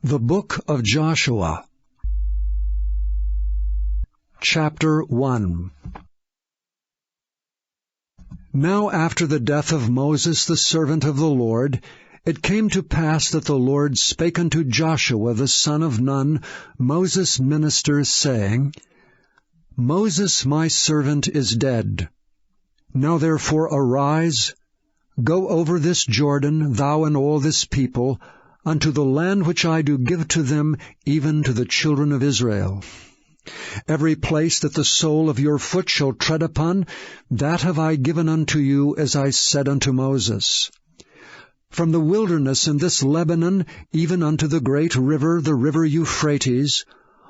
The Book of Joshua. Chapter 1. Now after the death of Moses the servant of the Lord, it came to pass that the Lord spake unto Joshua the son of Nun, Moses' minister, saying, Moses my servant is dead. Now therefore arise, go over this Jordan, thou and all this people, unto the land which I do give to them, even to the children of Israel. Every place that the sole of your foot shall tread upon, that have I given unto you, as I said unto Moses. From the wilderness in this Lebanon, even unto the great river, the river Euphrates,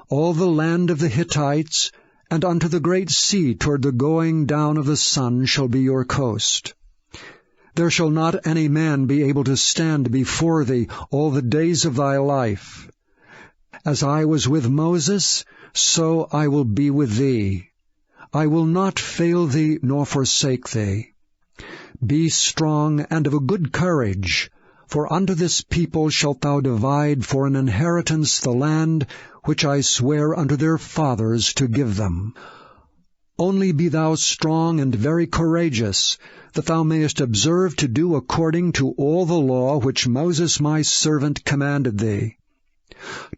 all the land of the Hittites, and unto the great sea toward the going down of the sun shall be your coast. There shall not any man be able to stand before thee all the days of thy life. As I was with Moses, so I will be with thee. I will not fail thee nor forsake thee. Be strong and of a good courage, for unto this people shalt thou divide for an inheritance the land which I swear unto their fathers to give them. Only be thou strong and very courageous, that thou mayest observe to do according to all the law which Moses my servant commanded thee.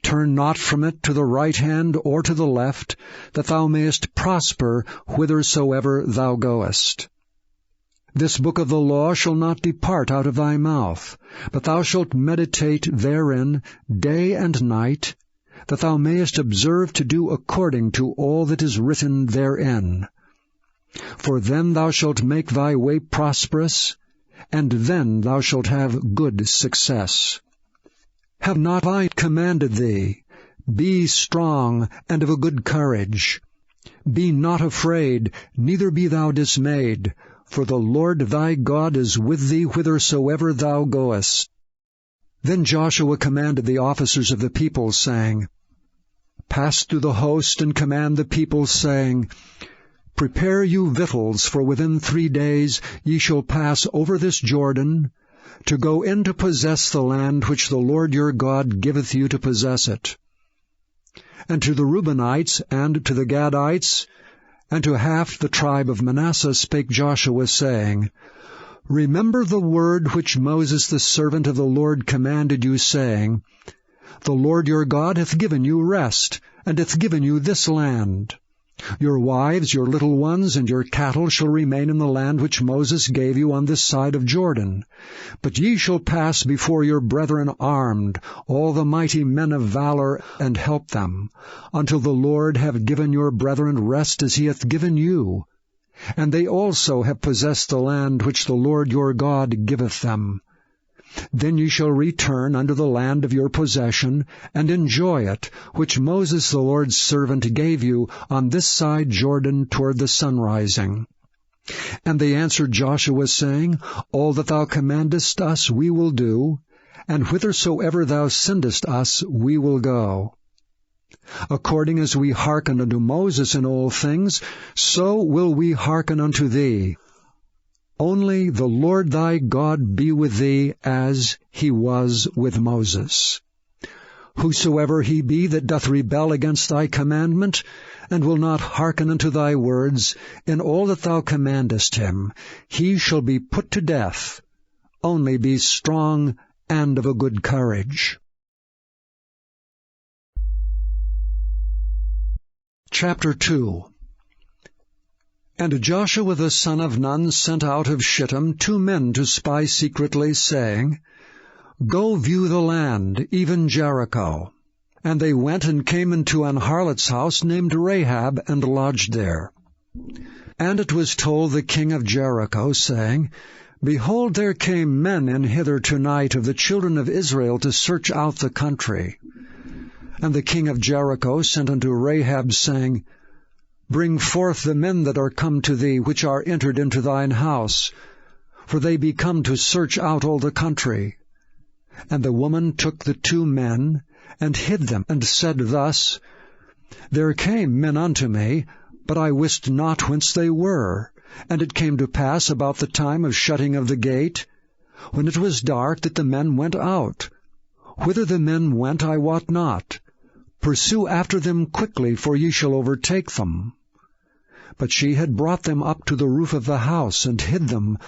Turn not from it to the right hand or to the left, that thou mayest prosper whithersoever thou goest. This book of the law shall not depart out of thy mouth, but thou shalt meditate therein day and night, that thou mayest observe to do according to all that is written therein. For then thou shalt make thy way prosperous, and then thou shalt have good success. Have not I commanded thee? Be strong and of a good courage. Be not afraid, neither be thou dismayed, for the Lord thy God is with thee whithersoever thou goest. Then Joshua commanded the officers of the people, saying, Pass through the host, and command the people, saying, Prepare you victuals, for within 3 days ye shall pass over this Jordan, to go in to possess the land which the Lord your God giveth you to possess it. And to the Reubenites, and to the Gadites, and to half the tribe of Manasseh spake Joshua, saying, Remember the word which Moses the servant of the Lord commanded you, saying, The Lord your God hath given you rest, and hath given you this land. Your wives, your little ones, and your cattle shall remain in the land which Moses gave you on this side of Jordan. But ye shall pass before your brethren armed, all the mighty men of valor, and help them, until the Lord have given your brethren rest as he hath given you. And they also have possessed the land which the Lord your God giveth them. Then ye shall return unto the land of your possession, and enjoy it, which Moses the Lord's servant gave you on this side Jordan toward the sunrising. And they answered Joshua, saying, All that thou commandest us we will do, and whithersoever thou sendest us we will go. According as we hearken unto Moses in all things, so will we hearken unto thee. Only the Lord thy God be with thee, as he was with Moses. Whosoever he be that doth rebel against thy commandment, and will not hearken unto thy words, in all that thou commandest him, he shall be put to death. Only be strong and of a good courage. Chapter 2. And Joshua the son of Nun sent out of Shittim 2 men to spy secretly, saying, Go view the land, even Jericho. And they went and came into an harlot's house named Rahab, and lodged there. And it was told the king of Jericho, saying, Behold, there came men in hither tonight of the children of Israel to search out the country. And the king of Jericho sent unto Rahab, saying, Bring forth the men that are come to thee, which are entered into thine house, for they be come to search out all the country. And the woman took the 2 men, and hid them, and said thus, There came men unto me, but I wist not whence they were. And it came to pass about the time of shutting of the gate, when it was dark, that the men went out. Whither the men went I wot not. Pursue after them quickly, for ye shall overtake them. But she had brought them up to the roof of the house, and hid them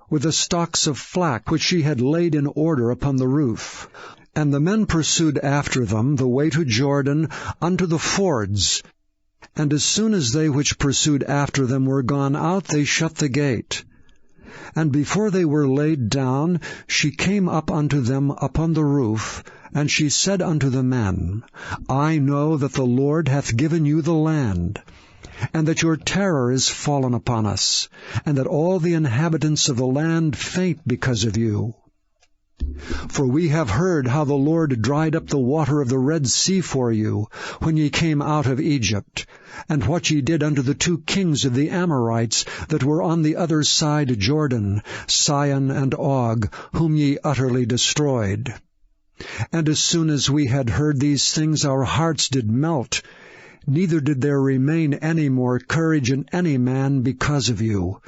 with the stalks of flax which she had laid in order upon the roof. And the men pursued after them the way to Jordan unto the fords. And as soon as they which pursued after them were gone out, they shut the gate. And before they were laid down, she came up unto them upon the roof, and she said unto the men, I know that the Lord hath given you the land, and that your terror is fallen upon us, and that all the inhabitants of the land faint because of you. For we have heard how the Lord dried up the water of the Red Sea for you, when ye came out of Egypt, and what ye did unto the 2 kings of the Amorites that were on the other side Jordan, Sihon and Og, whom ye utterly destroyed. And as soon as we had heard these things, our hearts did melt, neither did there remain any more courage in any man because of you.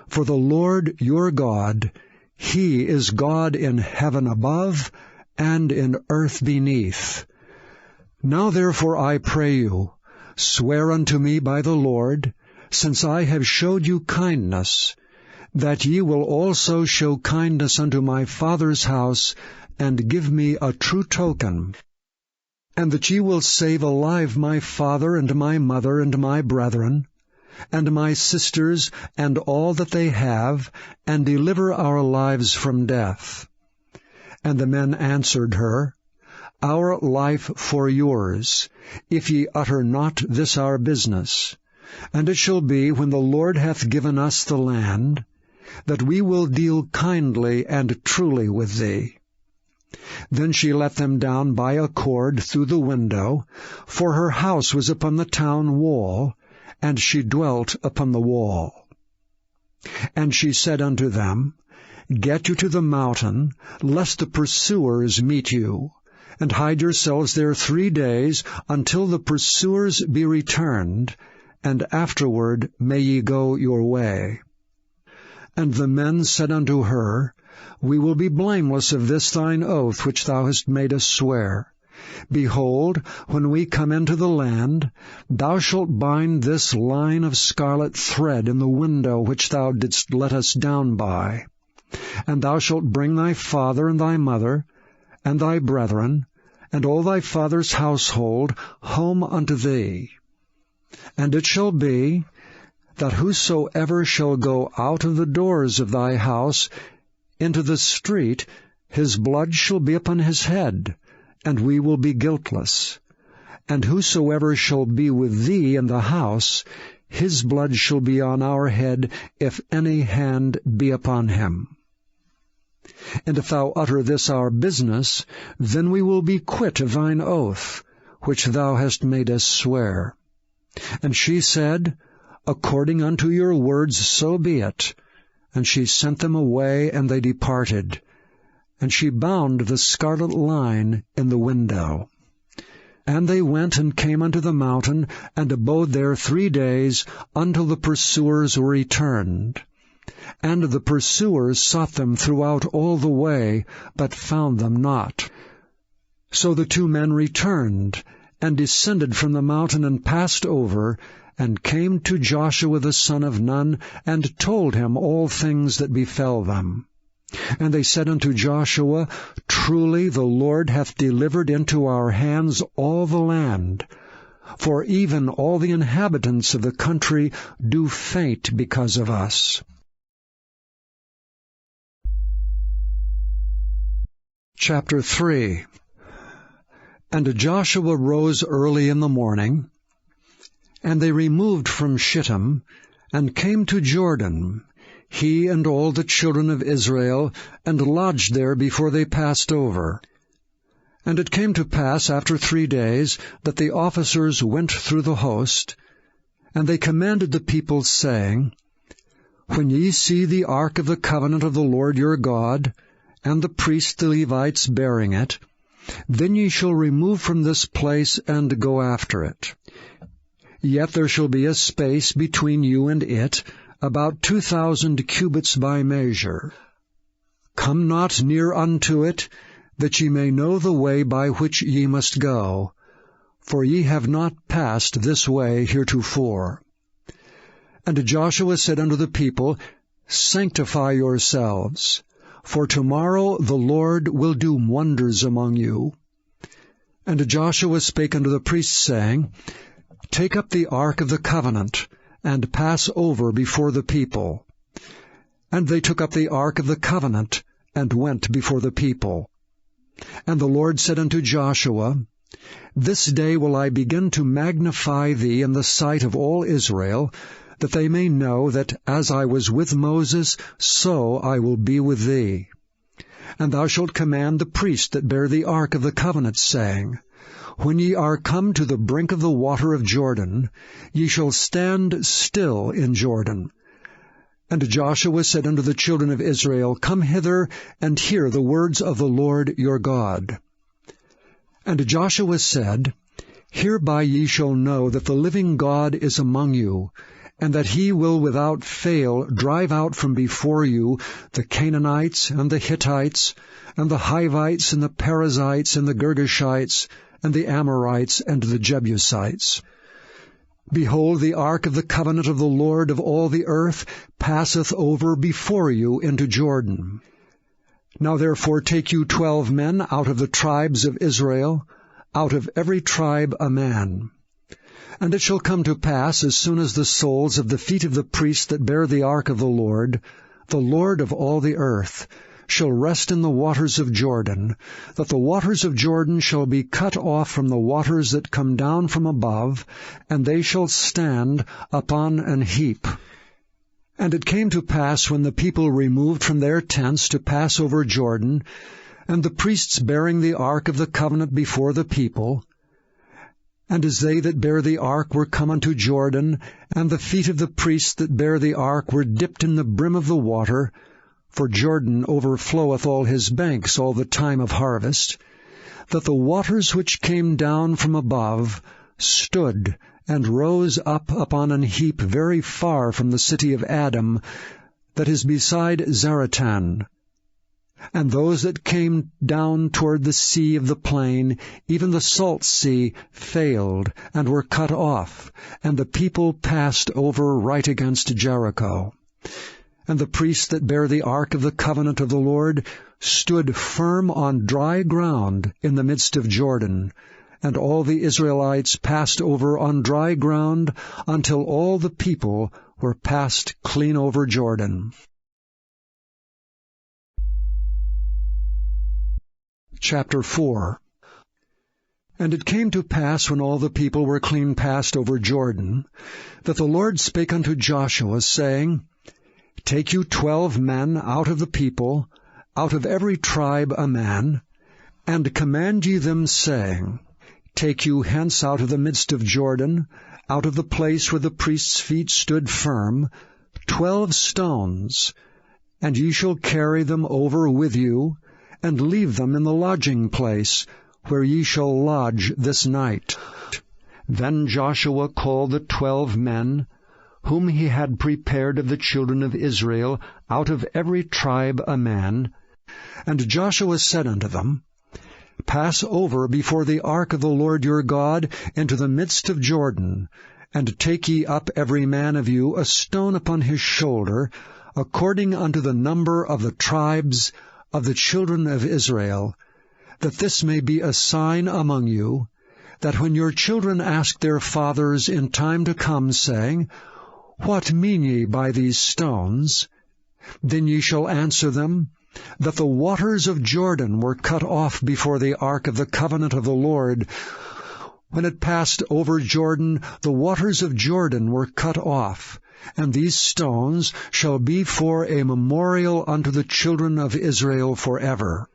For the Lord your God, He is God in heaven above, and in earth beneath. Now therefore I pray you, swear unto me by the Lord, since I have showed you kindness, that ye will also show kindness unto my father's house, and give me a true token, and that ye will save alive my father and my mother and my brethren, and my sisters, and all that they have, and deliver our lives from death. And the men answered her, Our life for yours, if ye utter not this our business. And it shall be, when the Lord hath given us the land, that we will deal kindly and truly with thee. Then she let them down by a cord through the window, for her house was upon the town wall, and she dwelt upon the wall. And she said unto them, Get you to the mountain, lest the pursuers meet you, and hide yourselves there 3 days, until the pursuers be returned, and afterward may ye go your way. And the men said unto her, We will be blameless of this thine oath which thou hast made us swear. Behold, when we come into the land, thou shalt bind this line of scarlet thread in the window which thou didst let us down by. And thou shalt bring thy father and thy mother, and thy brethren, and all thy father's household home unto thee. And it shall be, that whosoever shall go out of the doors of thy house into the street, his blood shall be upon his head, and we will be guiltless. And whosoever shall be with thee in the house, his blood shall be on our head, if any hand be upon him. And if thou utter this our business, then we will be quit of thine oath, which thou hast made us swear. And she said, According unto your words so be it. And she sent them away, and they departed. And she bound the scarlet line in the window. And they went and came unto the mountain, and abode there 3 days, until the pursuers were returned. And the pursuers sought them throughout all the way, but found them not. So the 2 men returned, and descended from the mountain, and passed over, and came to Joshua the son of Nun, and told him all things that befell them. And they said unto Joshua, Truly the Lord hath delivered into our hands all the land, for even all the inhabitants of the country do faint because of us. Chapter 3. And Joshua rose early in the morning, and they removed from Shittim, and came to Jordan, he and all the children of Israel, and lodged there before they passed over. And it came to pass after 3 days, that the officers went through the host, and they commanded the people, saying, When ye see the ark of the covenant of the Lord your God, and the priests the Levites bearing it, then ye shall remove from this place, and go after it. Yet there shall be a space between you and it, about 2,000 cubits by measure. Come not near unto it, that ye may know the way by which ye must go, for ye have not passed this way heretofore. And Joshua said unto the people, Sanctify yourselves, for tomorrow the Lord will do wonders among you. And Joshua spake unto the priests, saying, Take up the ark of the covenant, and pass over before the people. And they took up the ark of the covenant, and went before the people. And the Lord said unto Joshua, This day will I begin to magnify thee in the sight of all Israel, that they may know that as I was with Moses, so I will be with thee. And thou shalt command the priests that bear the ark of the covenant, saying, When ye are come to the brink of the water of Jordan, ye shall stand still in Jordan. And Joshua said unto the children of Israel, Come hither, and hear the words of the Lord your God. And Joshua said, Hereby ye shall know that the living God is among you, and that he will without fail drive out from before you the Canaanites, and the Hittites, and the Hivites, and the Perizzites, and the Girgashites, and the Amorites, and the Jebusites. Behold, the ark of the covenant of the Lord of all the earth passeth over before you into Jordan. Now therefore take you 12 men out of the tribes of Israel, out of every tribe a man. And it shall come to pass, as soon as the soles of the feet of the priests that bear the ark of the Lord of all the earth, shall rest in the waters of Jordan, that the waters of Jordan shall be cut off from the waters that come down from above, and they shall stand upon an heap. And it came to pass, when the people removed from their tents to pass over Jordan, and the priests bearing the ark of the covenant before the people, and as they that bear the ark were come unto Jordan, and the feet of the priests that bear the ark were dipped in the brim of the water, for Jordan overfloweth all his banks all the time of harvest, that the waters which came down from above stood and rose up upon an heap very far from the city of Adam, that is beside Zaratan. And those that came down toward the sea of the plain, even the salt sea, failed, and were cut off, and the people passed over right against Jericho. And the priests that bear the ark of the covenant of the Lord stood firm on dry ground in the midst of Jordan, and all the Israelites passed over on dry ground until all the people were passed clean over Jordan. Chapter 4. And it came to pass, when all the people were clean passed over Jordan, that the Lord spake unto Joshua, saying, Take you 12 men out of the people, out of every tribe a man, and command ye them, saying, Take you hence out of the midst of Jordan, out of the place where the priests' feet stood firm, 12 stones, and ye shall carry them over with you, and leave them in the lodging place, where ye shall lodge this night. Then Joshua called the 12 men, whom he had prepared of the children of Israel, out of every tribe a man. And Joshua said unto them, Pass over before the ark of the Lord your God into the midst of Jordan, and take ye up every man of you a stone upon his shoulder, according unto the number of the tribes of the children of Israel, that this may be a sign among you, that when your children ask their fathers in time to come, saying, What mean ye by these stones? Then ye shall answer them, that the waters of Jordan were cut off before the ark of the covenant of the Lord. When it passed over Jordan, the waters of Jordan were cut off, and these stones shall be for a memorial unto the children of Israel forever.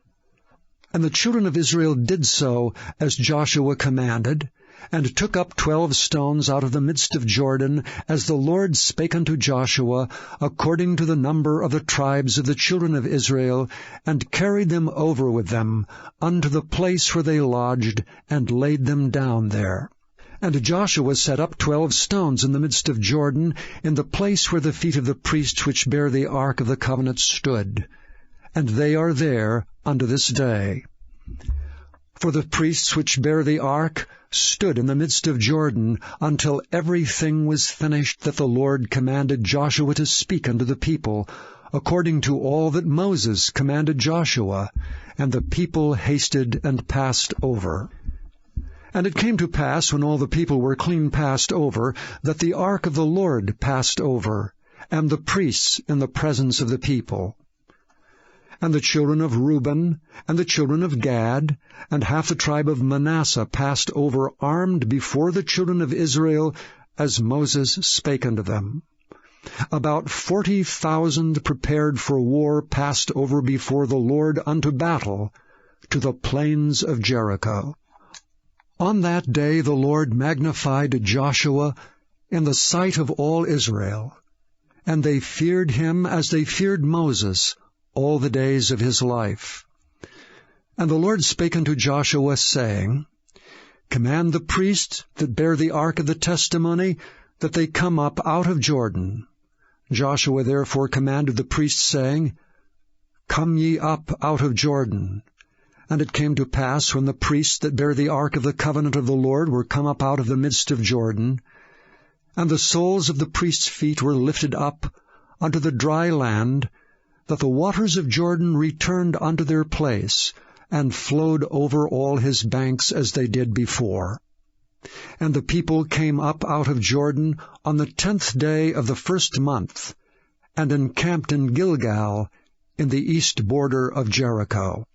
And the children of Israel did so as Joshua commanded, and took up 12 stones out of the midst of Jordan, as the Lord spake unto Joshua, according to the number of the tribes of the children of Israel, and carried them over with them unto the place where they lodged, and laid them down there. And Joshua set up 12 stones in the midst of Jordan, in the place where the feet of the priests which bear the ark of the covenant stood. And they are there unto this day. For the priests which bear the ark stood in the midst of Jordan until everything was finished that the Lord commanded Joshua to speak unto the people, according to all that Moses commanded Joshua. And the people hasted and passed over. And it came to pass, when all the people were clean passed over, that the ark of the Lord passed over, and the priests in the presence of the people. And the children of Reuben, and the children of Gad, and half the tribe of Manasseh passed over armed before the children of Israel, as Moses spake unto them. About 40,000 prepared for war passed over before the Lord unto battle, to the plains of Jericho. On that day the Lord magnified Joshua in the sight of all Israel, and they feared him as they feared Moses all the days of his life. And the Lord spake unto Joshua, saying, Command the priests that bear the ark of the testimony, that they come up out of Jordan. Joshua therefore commanded the priests, saying, Come ye up out of Jordan. And it came to pass, when the priests that bear the ark of the covenant of the Lord were come up out of the midst of Jordan, and the soles of the priests' feet were lifted up unto the dry land, that the waters of Jordan returned unto their place, and flowed over all his banks as they did before. And the people came up out of Jordan on the 10th day of the 1st month, and encamped in Gilgal, in the east border of Jericho.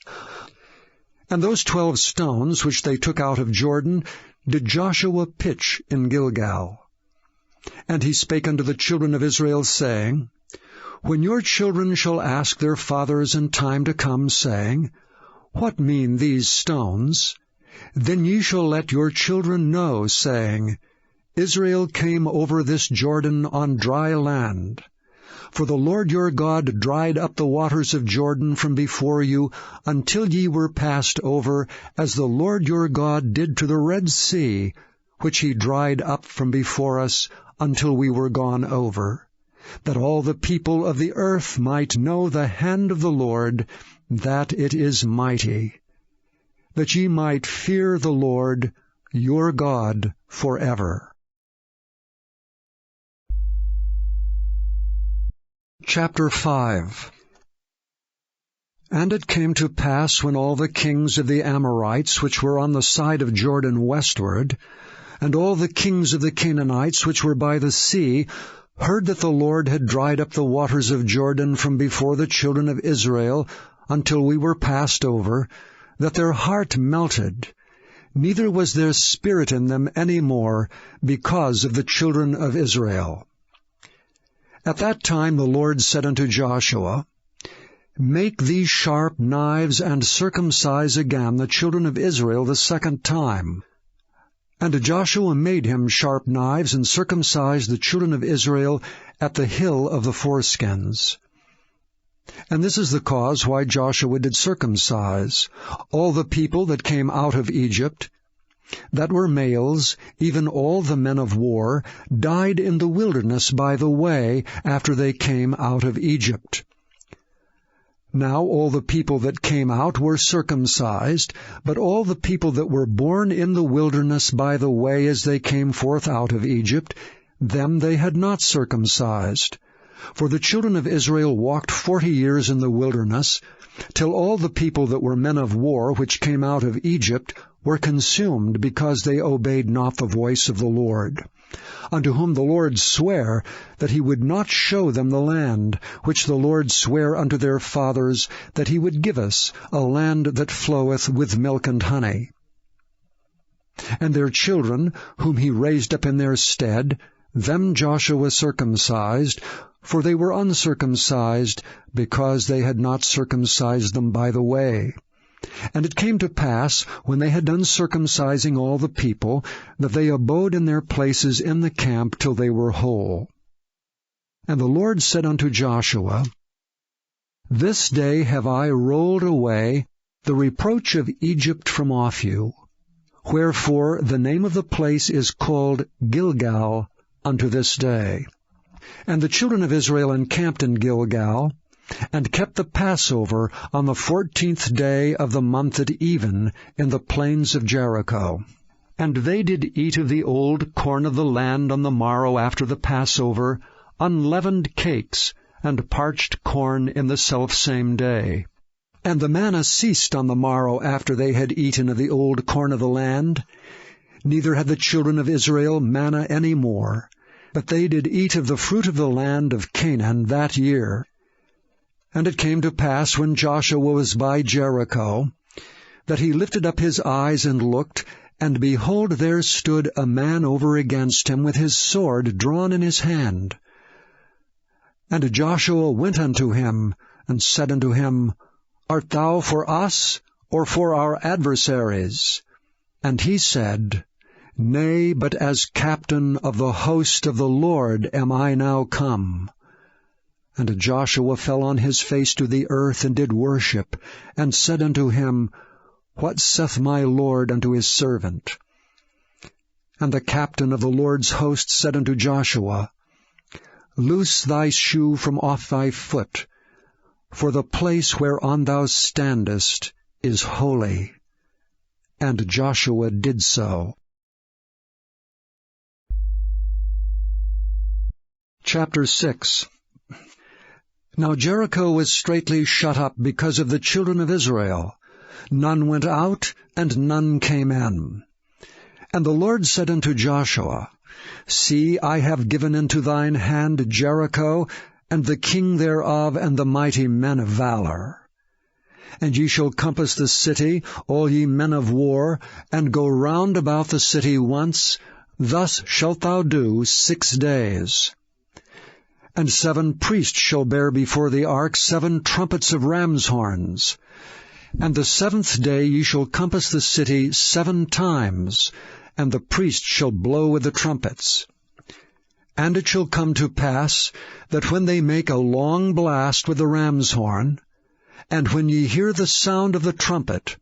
And those 12 stones which they took out of Jordan did Joshua pitch in Gilgal. And he spake unto the children of Israel, saying, When your children shall ask their fathers in time to come, saying, What mean these stones? Then ye shall let your children know, saying, Israel came over this Jordan on dry land. For the Lord your God dried up the waters of Jordan from before you, until ye were passed over, as the Lord your God did to the Red Sea, which he dried up from before us, until we were gone over, that all the people of the earth might know the hand of the Lord, that it is mighty, that ye might fear the Lord your God forever. Chapter 5. And it came to pass, when all the kings of the Amorites, which were on the side of Jordan westward, and all the kings of the Canaanites, which were by the sea, heard that the Lord had dried up the waters of Jordan from before the children of Israel, until we were passed over, that their heart melted, neither was there spirit in them any more, because of the children of Israel. At that time the Lord said unto Joshua, Make these sharp knives, and circumcise again the children of Israel the 2nd time. And Joshua made him sharp knives, and circumcised the children of Israel at the hill of the foreskins. And this is the cause why Joshua did circumcise all the people that came out of Egypt, that were males, even all the men of war, died in the wilderness by the way, after they came out of Egypt. Now all the people that came out were circumcised, but all the people that were born in the wilderness by the way as they came forth out of Egypt, them they had not circumcised. For the children of Israel walked 40 years in the wilderness, till all the people that were men of war which came out of Egypt were consumed, because they obeyed not the voice of the Lord, unto whom the Lord sware that he would not show them the land, which the Lord sware unto their fathers, that he would give us, a land that floweth with milk and honey. And their children, whom he raised up in their stead, them Joshua circumcised, for they were uncircumcised, because they had not circumcised them by the way. And it came to pass, when they had done circumcising all the people, that they abode in their places in the camp till they were whole. And the Lord said unto Joshua, This day have I rolled away the reproach of Egypt from off you. Wherefore the name of the place is called Gilgal unto this day. And the children of Israel encamped in Gilgal, and kept the Passover on the 14th day of the month at even in the plains of Jericho. And they did eat of the old corn of the land on the morrow after the Passover, unleavened cakes, and parched corn in the selfsame day. And the manna ceased on the morrow after they had eaten of the old corn of the land. Neither had the children of Israel manna any more, but they did eat of the fruit of the land of Canaan that year. And it came to pass, when Joshua was by Jericho, that he lifted up his eyes and looked, and behold, there stood a man over against him with his sword drawn in his hand. And Joshua went unto him, and said unto him, Art thou for us, or for our adversaries? And he said, Nay, but as captain of the host of the Lord am I now come. And Joshua fell on his face to the earth, and did worship, and said unto him, What saith my Lord unto his servant? And the captain of the Lord's host said unto Joshua, Loose thy shoe from off thy foot, for the place whereon thou standest is holy. And Joshua did so. Chapter 6. Now Jericho was straitly shut up because of the children of Israel. None went out, and none came in. And the Lord said unto Joshua, See, I have given into thine hand Jericho, and the king thereof, and the mighty men of valor. And ye shall compass the city, all ye men of war, and go round about the city once. Thus shalt thou do 6 days. And 7 priests shall bear before the ark 7 trumpets of ram's horns. And the 7th day ye shall compass the city 7 times, and the priest shall blow with the trumpets. And it shall come to pass, that when they make a long blast with the ram's horn, and when ye hear the sound of the trumpet,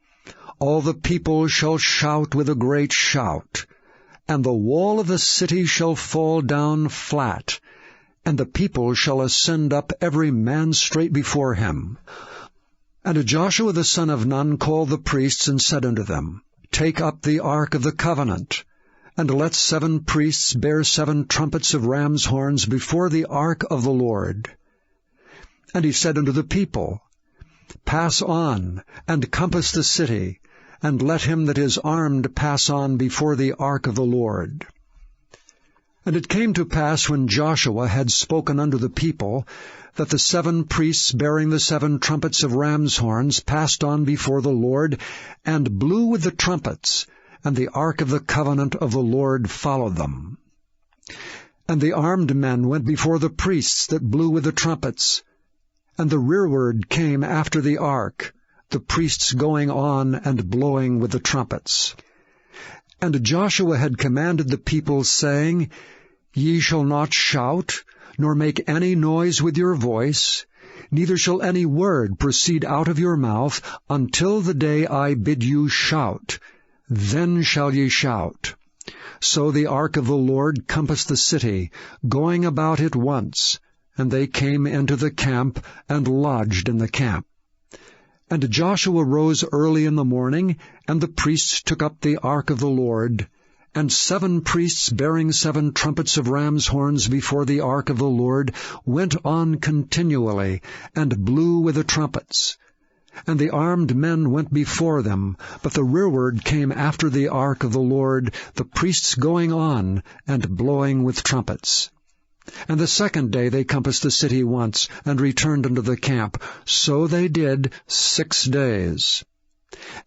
all the people shall shout with a great shout, and the wall of the city shall fall down flat, and the people shall ascend up every man straight before him. And Joshua the son of Nun called the priests, and said unto them, Take up the ark of the covenant, and let 7 priests bear 7 trumpets of ram's horns before the ark of the Lord. And he said unto the people, Pass on, and compass the city, and let him that is armed pass on before the ark of the Lord. And it came to pass, when Joshua had spoken unto the people, that the 7 priests bearing the 7 trumpets of ram's horns passed on before the Lord, and blew with the trumpets, and the ark of the covenant of the Lord followed them. And the armed men went before the priests that blew with the trumpets, and the rearward came after the ark, the priests going on and blowing with the trumpets. And Joshua had commanded the people, saying, Ye shall not shout, nor make any noise with your voice, neither shall any word proceed out of your mouth, until the day I bid you shout. Then shall ye shout. So the ark of the Lord compassed the city, going about it once, and they came into the camp, and lodged in the camp. And Joshua rose early in the morning, and the priests took up the ark of the Lord, and 7 priests bearing 7 trumpets of ram's horns before the ark of the Lord went on continually, and blew with the trumpets. And the armed men went before them, but the rearward came after the ark of the Lord, the priests going on, and blowing with trumpets. And the 2nd day they compassed the city once, and returned unto the camp. So they did 6 days.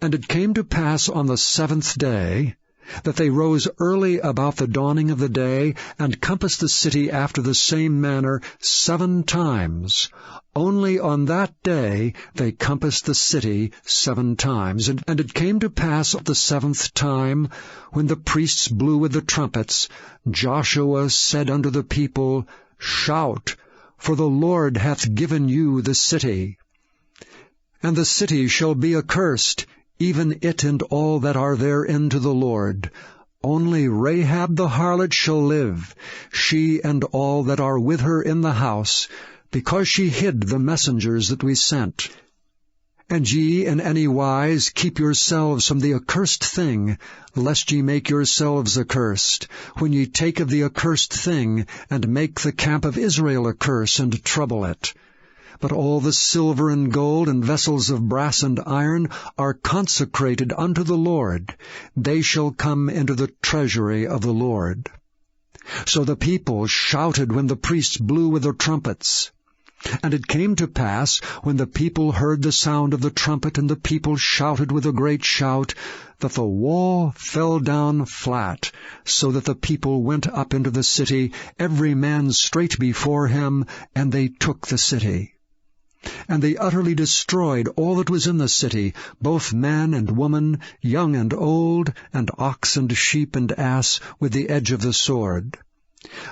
And it came to pass on the 7th day, that they rose early about the dawning of the day, and compassed the city after the same manner 7 times. Only on that day they compassed the city 7 times. And it came to pass the 7th time, when the priests blew with the trumpets, Joshua said unto the people, Shout, for the Lord hath given you the city. And the city shall be accursed, even it and all that are therein to the Lord. Only Rahab the harlot shall live, she and all that are with her in the house, because she hid the messengers that we sent. And ye in any wise keep yourselves from the accursed thing, lest ye make yourselves accursed, when ye take of the accursed thing, and make the camp of Israel a curse, and trouble it. But all the silver and gold and vessels of brass and iron are consecrated unto the Lord. They shall come into the treasury of the Lord. So the people shouted when the priests blew with their trumpets. And it came to pass, when the people heard the sound of the trumpet, and the people shouted with a great shout, that the wall fell down flat, so that the people went up into the city, every man straight before him, and they took the city. And they utterly destroyed all that was in the city, both man and woman, young and old, and ox and sheep and ass, with the edge of the sword.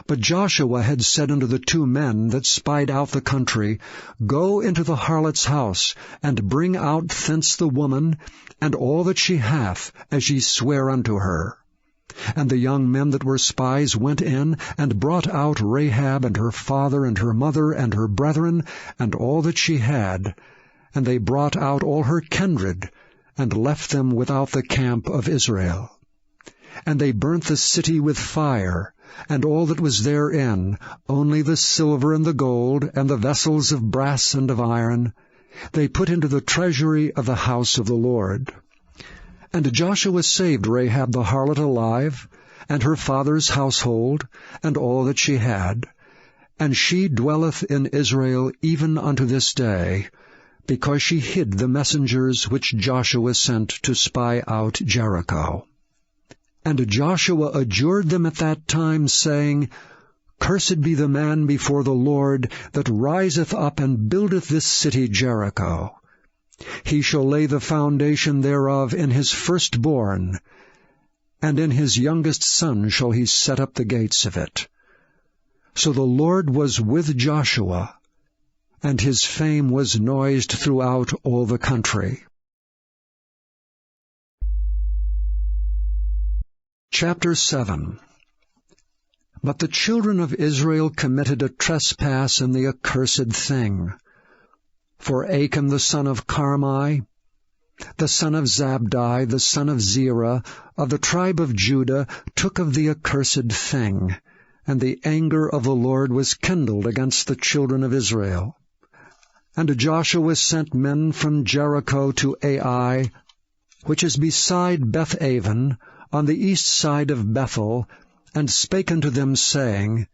But Joshua had said unto the 2 men that spied out the country, Go into the harlot's house, and bring out thence the woman, and all that she hath, as ye swear unto her. And the young men that were spies went in, and brought out Rahab, and her father, and her mother, and her brethren, and all that she had. And they brought out all her kindred, and left them without the camp of Israel. And they burnt the city with fire, and all that was therein, only the silver and the gold, and the vessels of brass and of iron, they put into the treasury of the house of the Lord. And Joshua saved Rahab the harlot alive, and her father's household, and all that she had. And she dwelleth in Israel even unto this day, because she hid the messengers which Joshua sent to spy out Jericho. And Joshua adjured them at that time, saying, Cursed be the man before the Lord that riseth up and buildeth this city Jericho. He shall lay the foundation thereof in his firstborn, and in his youngest son shall he set up the gates of it. So the Lord was with Joshua, and his fame was noised throughout all the country. Chapter 7. But the children of Israel committed a trespass in the accursed thing. For Achan the son of Carmi, the son of Zabdi, the son of Zerah, of the tribe of Judah, took of the accursed thing, and the anger of the Lord was kindled against the children of Israel. And Joshua sent men from Jericho to Ai, which is beside Beth-aven, on the east side of Bethel, and spake unto them, saying,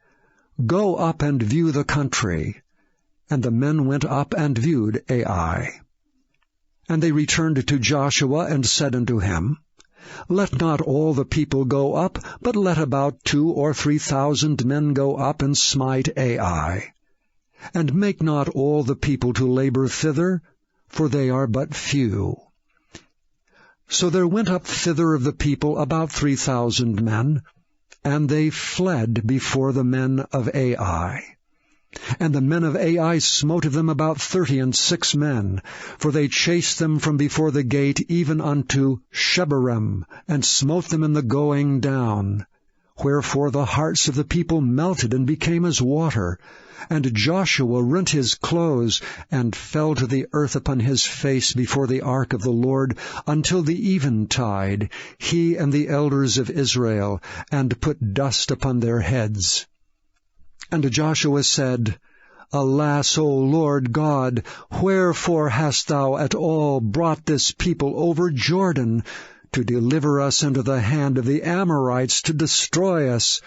Go up and view the country. And the men went up and viewed Ai. And they returned to Joshua, and said unto him, Let not all the people go up, but let about 2,000 or 3,000 men go up and smite Ai. And make not all the people to labor thither, for they are but few. So there went up thither of the people about 3,000 men, and they fled before the men of Ai. And the men of Ai smote of them about 36 men, for they chased them from before the gate even unto Shebarim, and smote them in the going down. Wherefore the hearts of the people melted and became as water. And Joshua rent his clothes, and fell to the earth upon his face before the ark of the Lord, until the eventide, he and the elders of Israel, and put dust upon their heads. And Joshua said, Alas, O Lord God, wherefore hast thou at all brought this people over Jordan, to deliver us into the hand of the Amorites, to destroy us?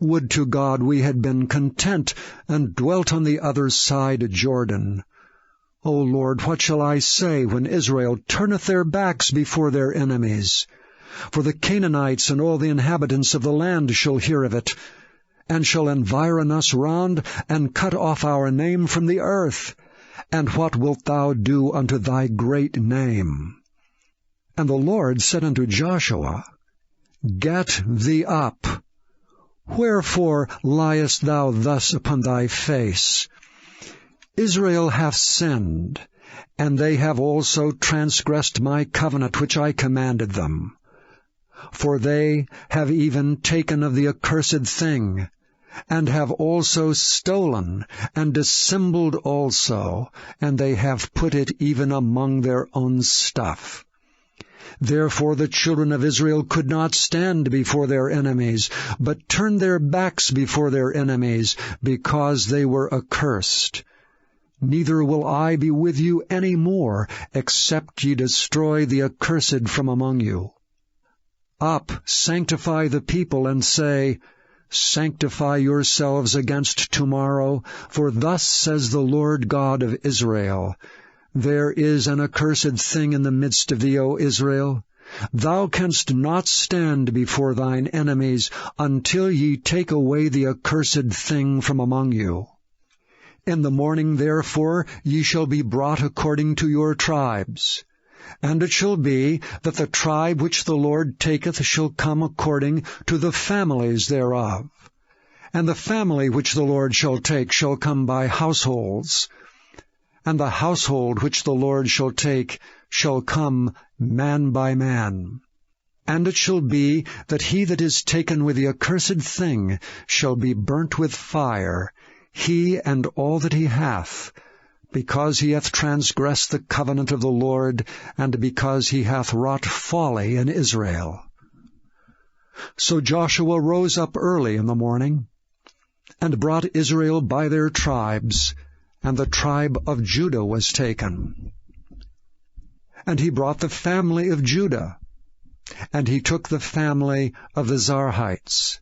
Would to God we had been content, and dwelt on the other side Jordan. O Lord, what shall I say when Israel turneth their backs before their enemies? For the Canaanites and all the inhabitants of the land shall hear of it, and shall environ us round, and cut off our name from the earth. And what wilt thou do unto thy great name? And the Lord said unto Joshua, Get thee up. Wherefore liest thou thus upon thy face? Israel hath sinned, and they have also transgressed my covenant which I commanded them. For they have even taken of the accursed thing, and have also stolen, and dissembled also, and they have put it even among their own stuff. Therefore the children of Israel could not stand before their enemies, but turned their backs before their enemies, because they were accursed. Neither will I be with you any more, except ye destroy the accursed from among you. Up, sanctify the people, and say, Sanctify yourselves against tomorrow, for thus says the Lord God of Israel, There is an accursed thing in the midst of thee, O Israel. Thou canst not stand before thine enemies, until ye take away the accursed thing from among you. In the morning, therefore, ye shall be brought according to your tribes. And it shall be that the tribe which the Lord taketh shall come according to the families thereof. And the family which the Lord shall take shall come by households. And the household which the Lord shall take shall come man by man. And it shall be that he that is taken with the accursed thing shall be burnt with fire, he and all that he hath, because he hath transgressed the covenant of the Lord, and because he hath wrought folly in Israel. So Joshua rose up early in the morning, and brought Israel by their tribes, and the tribe of Judah was taken. And he brought the family of Judah, and he took the family of the Zarhites.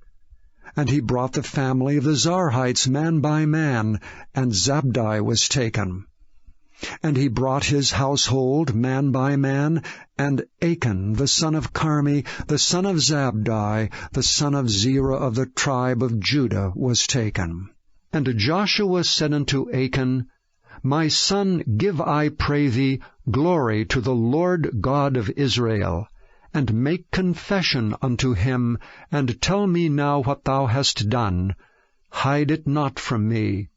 And he brought the family of the Zarhites man by man, and Zabdi was taken. And he brought his household man by man, and Achan the son of Carmi, the son of Zabdi, the son of Zerah of the tribe of Judah, was taken. And Joshua said unto Achan, My son, give, I pray thee, glory to the Lord God of Israel, and make confession unto him, and tell me now what thou hast done. Hide it not from me.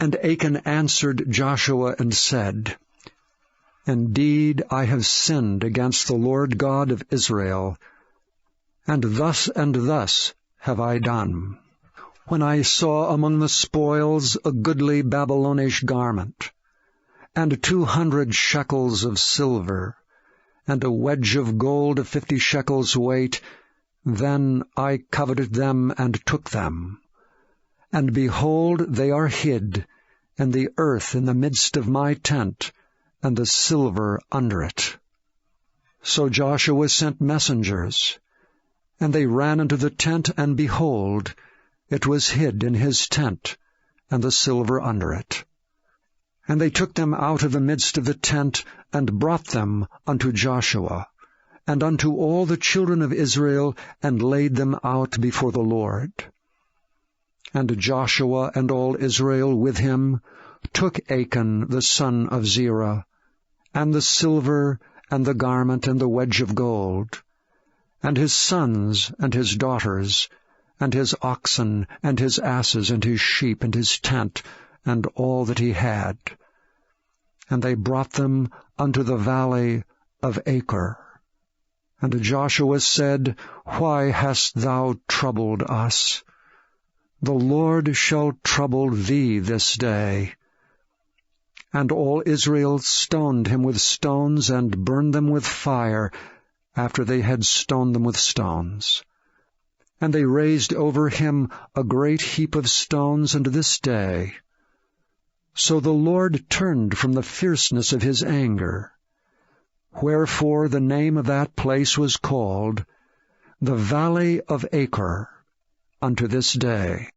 And Achan answered Joshua and said, Indeed, I have sinned against the Lord God of Israel, and thus have I done. When I saw among the spoils a goodly Babylonish garment, and 200 shekels of silver, and a wedge of gold of 50 shekels weight, then I coveted them and took them. And behold, they are hid, and the earth in the midst of my tent, and the silver under it. So Joshua sent messengers, and they ran into the tent, and behold, it was hid in his tent, and the silver under it. And they took them out of the midst of the tent, and brought them unto Joshua, and unto all the children of Israel, and laid them out before the Lord. And Joshua and all Israel with him took Achan the son of Zerah, and the silver, and the garment, and the wedge of gold, and his sons, and his daughters, and his oxen, and his asses, and his sheep, and his tent, and all that he had. And they brought them unto the valley of Achor. And Joshua said, Why hast thou troubled us? The Lord shall trouble thee this day. And all Israel stoned him with stones, and burned them with fire, after they had stoned them with stones. And they raised over him a great heap of stones unto this day. So the Lord turned from the fierceness of his anger. Wherefore the name of that place was called the Valley of Achor unto this day.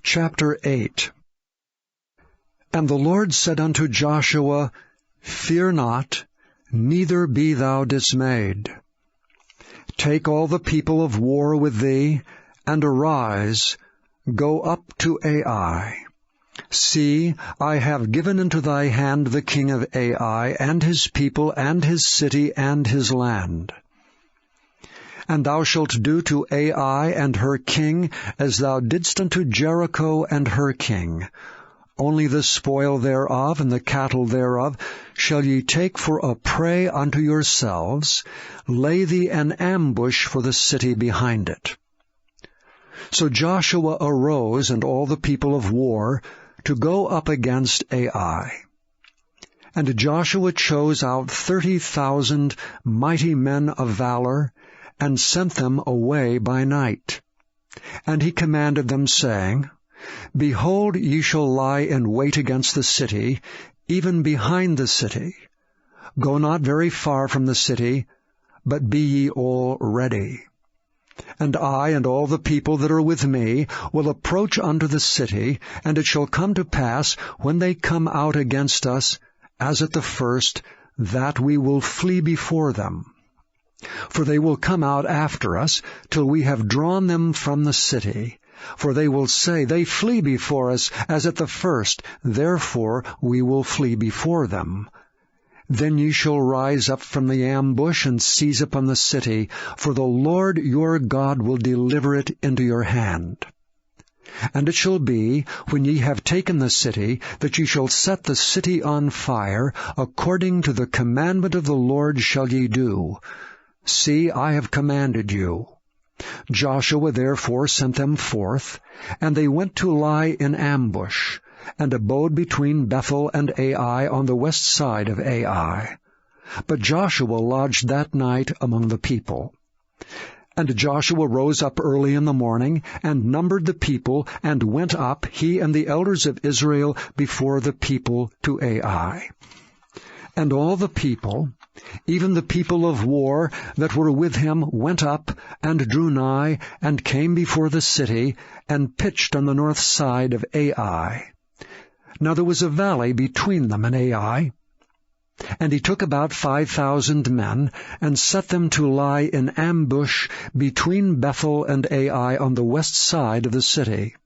Chapter 8. And the Lord said unto Joshua, Fear not, neither be thou dismayed. Take all the people of war with thee, and arise, go up to Ai. See, I have given into thy hand the king of Ai, and his people, and his city, and his land. And thou shalt do to Ai and her king as thou didst unto Jericho and her king. Only the spoil thereof and the cattle thereof shall ye take for a prey unto yourselves. Lay thee an ambush for the city behind it." So Joshua arose and all the people of war to go up against Ai. And Joshua chose out 30,000 mighty men of valor, and sent them away by night. And he commanded them, saying, "Behold, ye shall lie in wait against the city, even behind the city. Go not very far from the city, but be ye all ready. And I and all the people that are with me will approach unto the city, and it shall come to pass, when they come out against us, as at the first, that we will flee before them. For they will come out after us, till we have drawn them from the city. For they will say, They flee before us, as at the first, therefore we will flee before them. Then ye shall rise up from the ambush, and seize upon the city, for the Lord your God will deliver it into your hand. And it shall be, when ye have taken the city, that ye shall set the city on fire, according to the commandment of the Lord shall ye do. See, I have commanded you." Joshua therefore sent them forth, and they went to lie in ambush, and abode between Bethel and Ai on the west side of Ai. But Joshua lodged that night among the people. And Joshua rose up early in the morning, and numbered the people, and went up, he and the elders of Israel, before the people to Ai. And all the people, even the people of war that were with him, went up, and drew nigh, and came before the city, and pitched on the north side of Ai. Now there was a valley between them and Ai. And he took about 5,000 men, and set them to lie in ambush between Bethel and Ai on the west side of the city.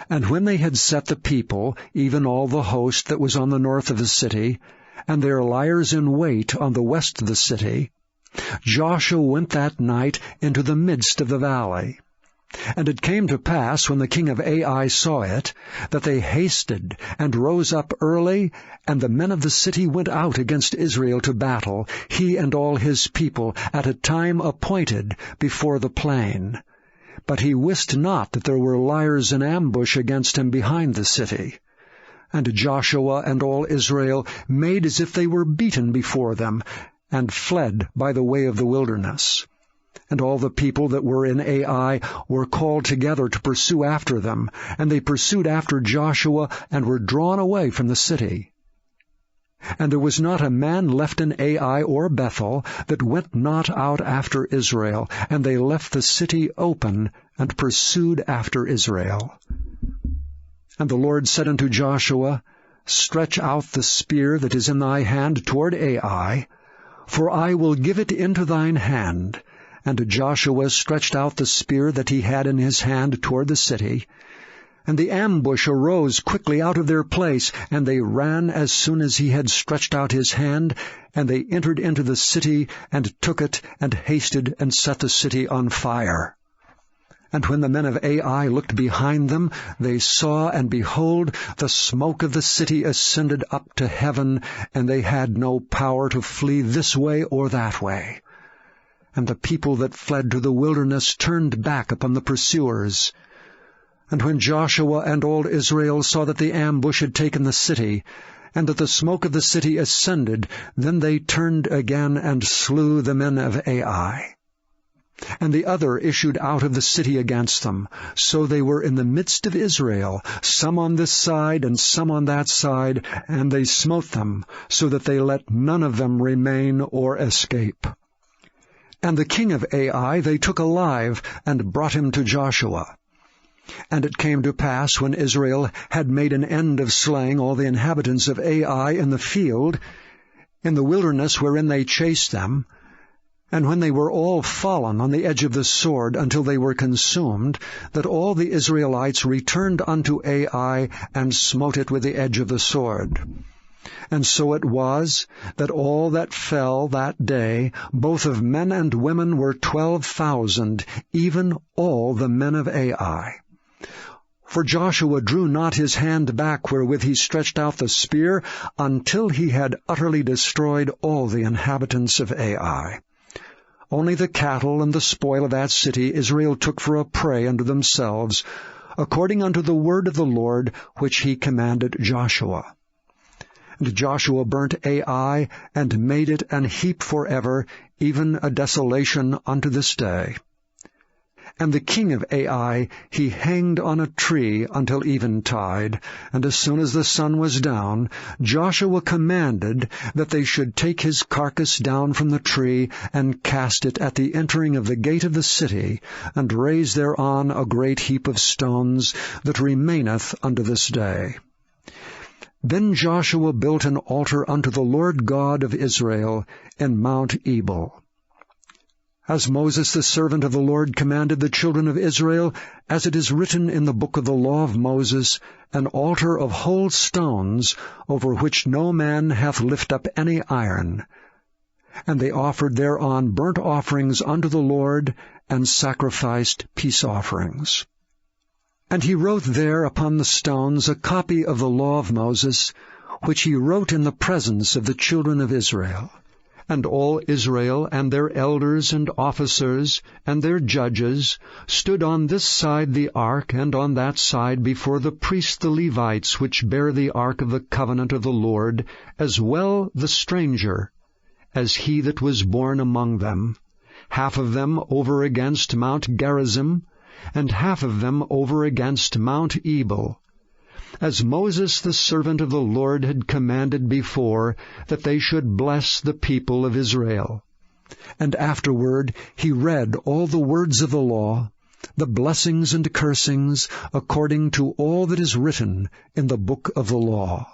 And when they had set the people, even all the host that was on the north of the city, and their liers in wait on the west of the city, Joshua went that night into the midst of the valley. And it came to pass, when the king of Ai saw it, that they hasted, and rose up early, and the men of the city went out against Israel to battle, he and all his people, at a time appointed, before the plain. But he wist not that there were liers in ambush against him behind the city. And Joshua and all Israel made as if they were beaten before them, and fled by the way of the wilderness. And all the people that were in Ai were called together to pursue after them, and they pursued after Joshua, and were drawn away from the city. And there was not a man left in Ai or Bethel that went not out after Israel, and they left the city open, and pursued after Israel. And the Lord said unto Joshua, Stretch out the spear that is in thy hand toward Ai, for I will give it into thine hand. And Joshua stretched out the spear that he had in his hand toward the city. And the ambush arose quickly out of their place, and they ran as soon as he had stretched out his hand, and they entered into the city, and took it, and hasted, and set the city on fire. And when the men of Ai looked behind them, they saw, and behold, the smoke of the city ascended up to heaven, and they had no power to flee this way or that way. And the people that fled to the wilderness turned back upon the pursuers. And when Joshua and all Israel saw that the ambush had taken the city, and that the smoke of the city ascended, then they turned again and slew the men of Ai. And the other issued out of the city against them. So they were in the midst of Israel, some on this side and some on that side, and they smote them, so that they let none of them remain or escape. And the king of Ai they took alive, and brought him to Joshua. And it came to pass, when Israel had made an end of slaying all the inhabitants of Ai in the field, in the wilderness wherein they chased them, and when they were all fallen on the edge of the sword until they were consumed, that all the Israelites returned unto Ai, and smote it with the edge of the sword. And so it was, that all that fell that day, both of men and women, were 12,000, even all the men of Ai. For Joshua drew not his hand back wherewith he stretched out the spear, until he had utterly destroyed all the inhabitants of Ai. Only the cattle and the spoil of that city Israel took for a prey unto themselves, according unto the word of the Lord which he commanded Joshua. And Joshua burnt Ai, and made it an heap forever, even a desolation unto this day. And the king of Ai he hanged on a tree until eventide, and as soon as the sun was down, Joshua commanded that they should take his carcass down from the tree, and cast it at the entering of the gate of the city, and raise thereon a great heap of stones, that remaineth unto this day. Then Joshua built an altar unto the Lord God of Israel in Mount Ebal. As Moses the servant of the Lord commanded the children of Israel, as it is written in the book of the law of Moses, an altar of whole stones, over which no man hath lift up any iron. And they offered thereon burnt offerings unto the Lord, and sacrificed peace offerings. And he wrote there upon the stones a copy of the law of Moses, which he wrote in the presence of the children of Israel. And all Israel, and their elders and officers, and their judges, stood on this side the ark, and on that side before the priests the Levites, which bear the ark of the covenant of the Lord, as well the stranger, as he that was born among them, half of them over against Mount Gerizim, and half of them over against Mount Ebal, as Moses the servant of the Lord had commanded before, that they should bless the people of Israel. And afterward he read all the words of the law, the blessings and cursings, according to all that is written in the book of the law.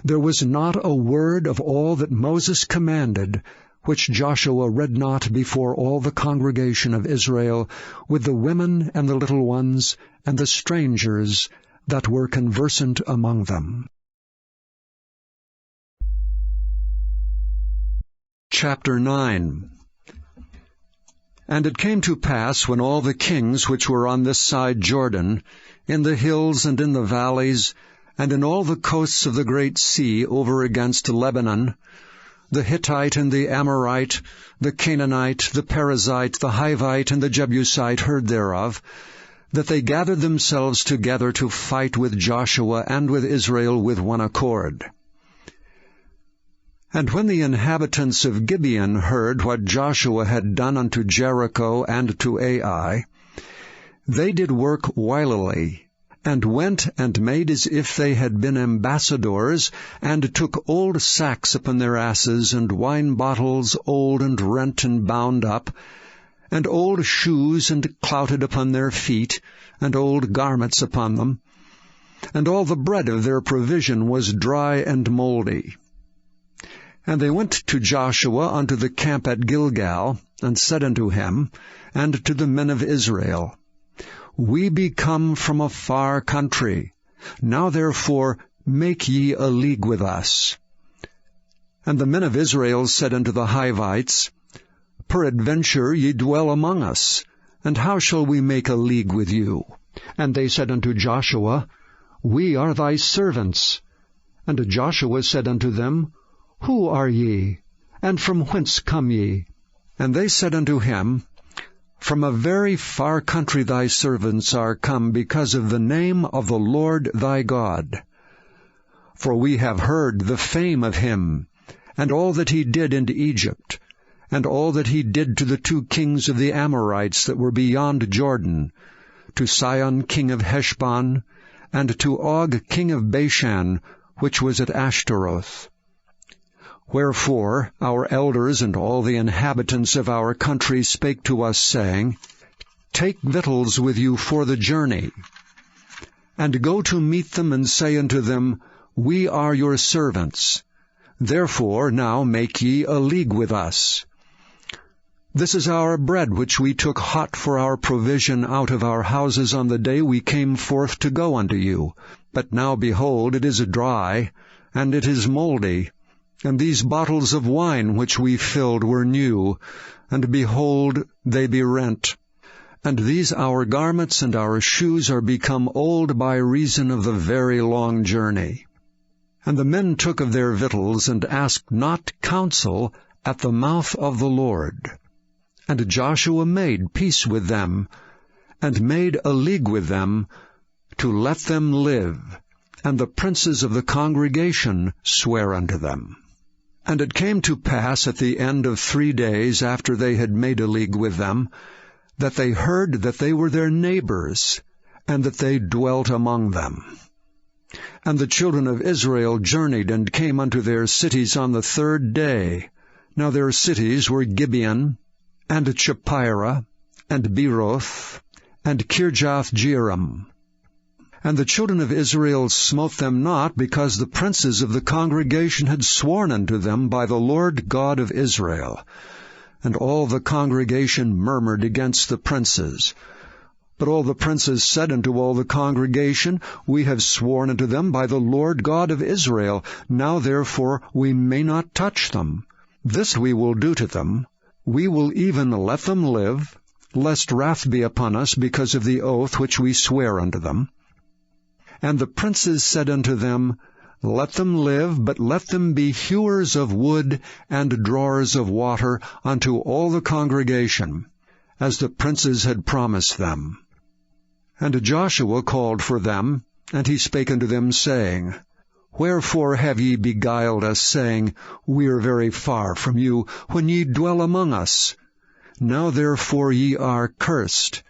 There was not a word of all that Moses commanded, which Joshua read not before all the congregation of Israel, with the women and the little ones, and the strangers that were conversant among them. Chapter 9. And it came to pass, when all the kings which were on this side Jordan, in the hills and in the valleys, and in all the coasts of the great sea over against Lebanon, the Hittite and the Amorite, the Canaanite, the Perizzite, the Hivite, and the Jebusite heard thereof, that they gathered themselves together to fight with Joshua and with Israel with one accord. And when the inhabitants of Gibeon heard what Joshua had done unto Jericho and to Ai, they did work wilily, and went and made as if they had been ambassadors, and took old sacks upon their asses, and wine bottles old and rent and bound up, and old shoes and clouted upon their feet, and old garments upon them. And all the bread of their provision was dry and mouldy. And they went to Joshua unto the camp at Gilgal, and said unto him, and to the men of Israel, We be come from a far country. Now therefore make ye a league with us. And the men of Israel said unto the Hivites, Peradventure ye dwell among us, and how shall we make a league with you? And they said unto Joshua, We are thy servants. And Joshua said unto them, Who are ye? And from whence come ye? And they said unto him, From a very far country thy servants are come, because of the name of the Lord thy God. For we have heard the fame of him, and all that he did in Egypt, and all that he did to the 2 kings of the Amorites that were beyond Jordan, to Sihon king of Heshbon, and to Og king of Bashan, which was at Ashtaroth. Wherefore our elders and all the inhabitants of our country spake to us, saying, Take victuals with you for the journey, and go to meet them, and say unto them, We are your servants. Therefore now make ye a league with us. This is our bread which we took hot for our provision out of our houses on the day we came forth to go unto you. But now, behold, it is dry, and it is mouldy. And these bottles of wine which we filled were new, and behold, they be rent. and these our garments and our shoes are become old by reason of the very long journey. And the men took of their victuals, and asked not counsel at the mouth of the Lord. And Joshua made peace with them, and made a league with them, to let them live. And the princes of the congregation sware unto them. And it came to pass at the end of 3 days, after they had made a league with them, that they heard that they were their neighbors, and that they dwelt among them. And the children of Israel journeyed, and came unto their cities on the 3rd day. Now their cities were Gibeon, and Chephirah, and Beeroth, and Kirjath-jearim. And the children of Israel smote them not, because the princes of the congregation had sworn unto them by the Lord God of Israel. And all the congregation murmured against the princes. But all the princes said unto all the congregation, We have sworn unto them by the Lord God of Israel. Now therefore we may not touch them. This we will do to them. We will even let them live, lest wrath be upon us because of the oath which we swear unto them. And the princes said unto them, Let them live, but let them be hewers of wood and drawers of water unto all the congregation, as the princes had promised them. And Joshua called for them, and he spake unto them, saying, Wherefore have ye beguiled us, saying, We are very far from you, when ye dwell among us? Now therefore ye are cursed.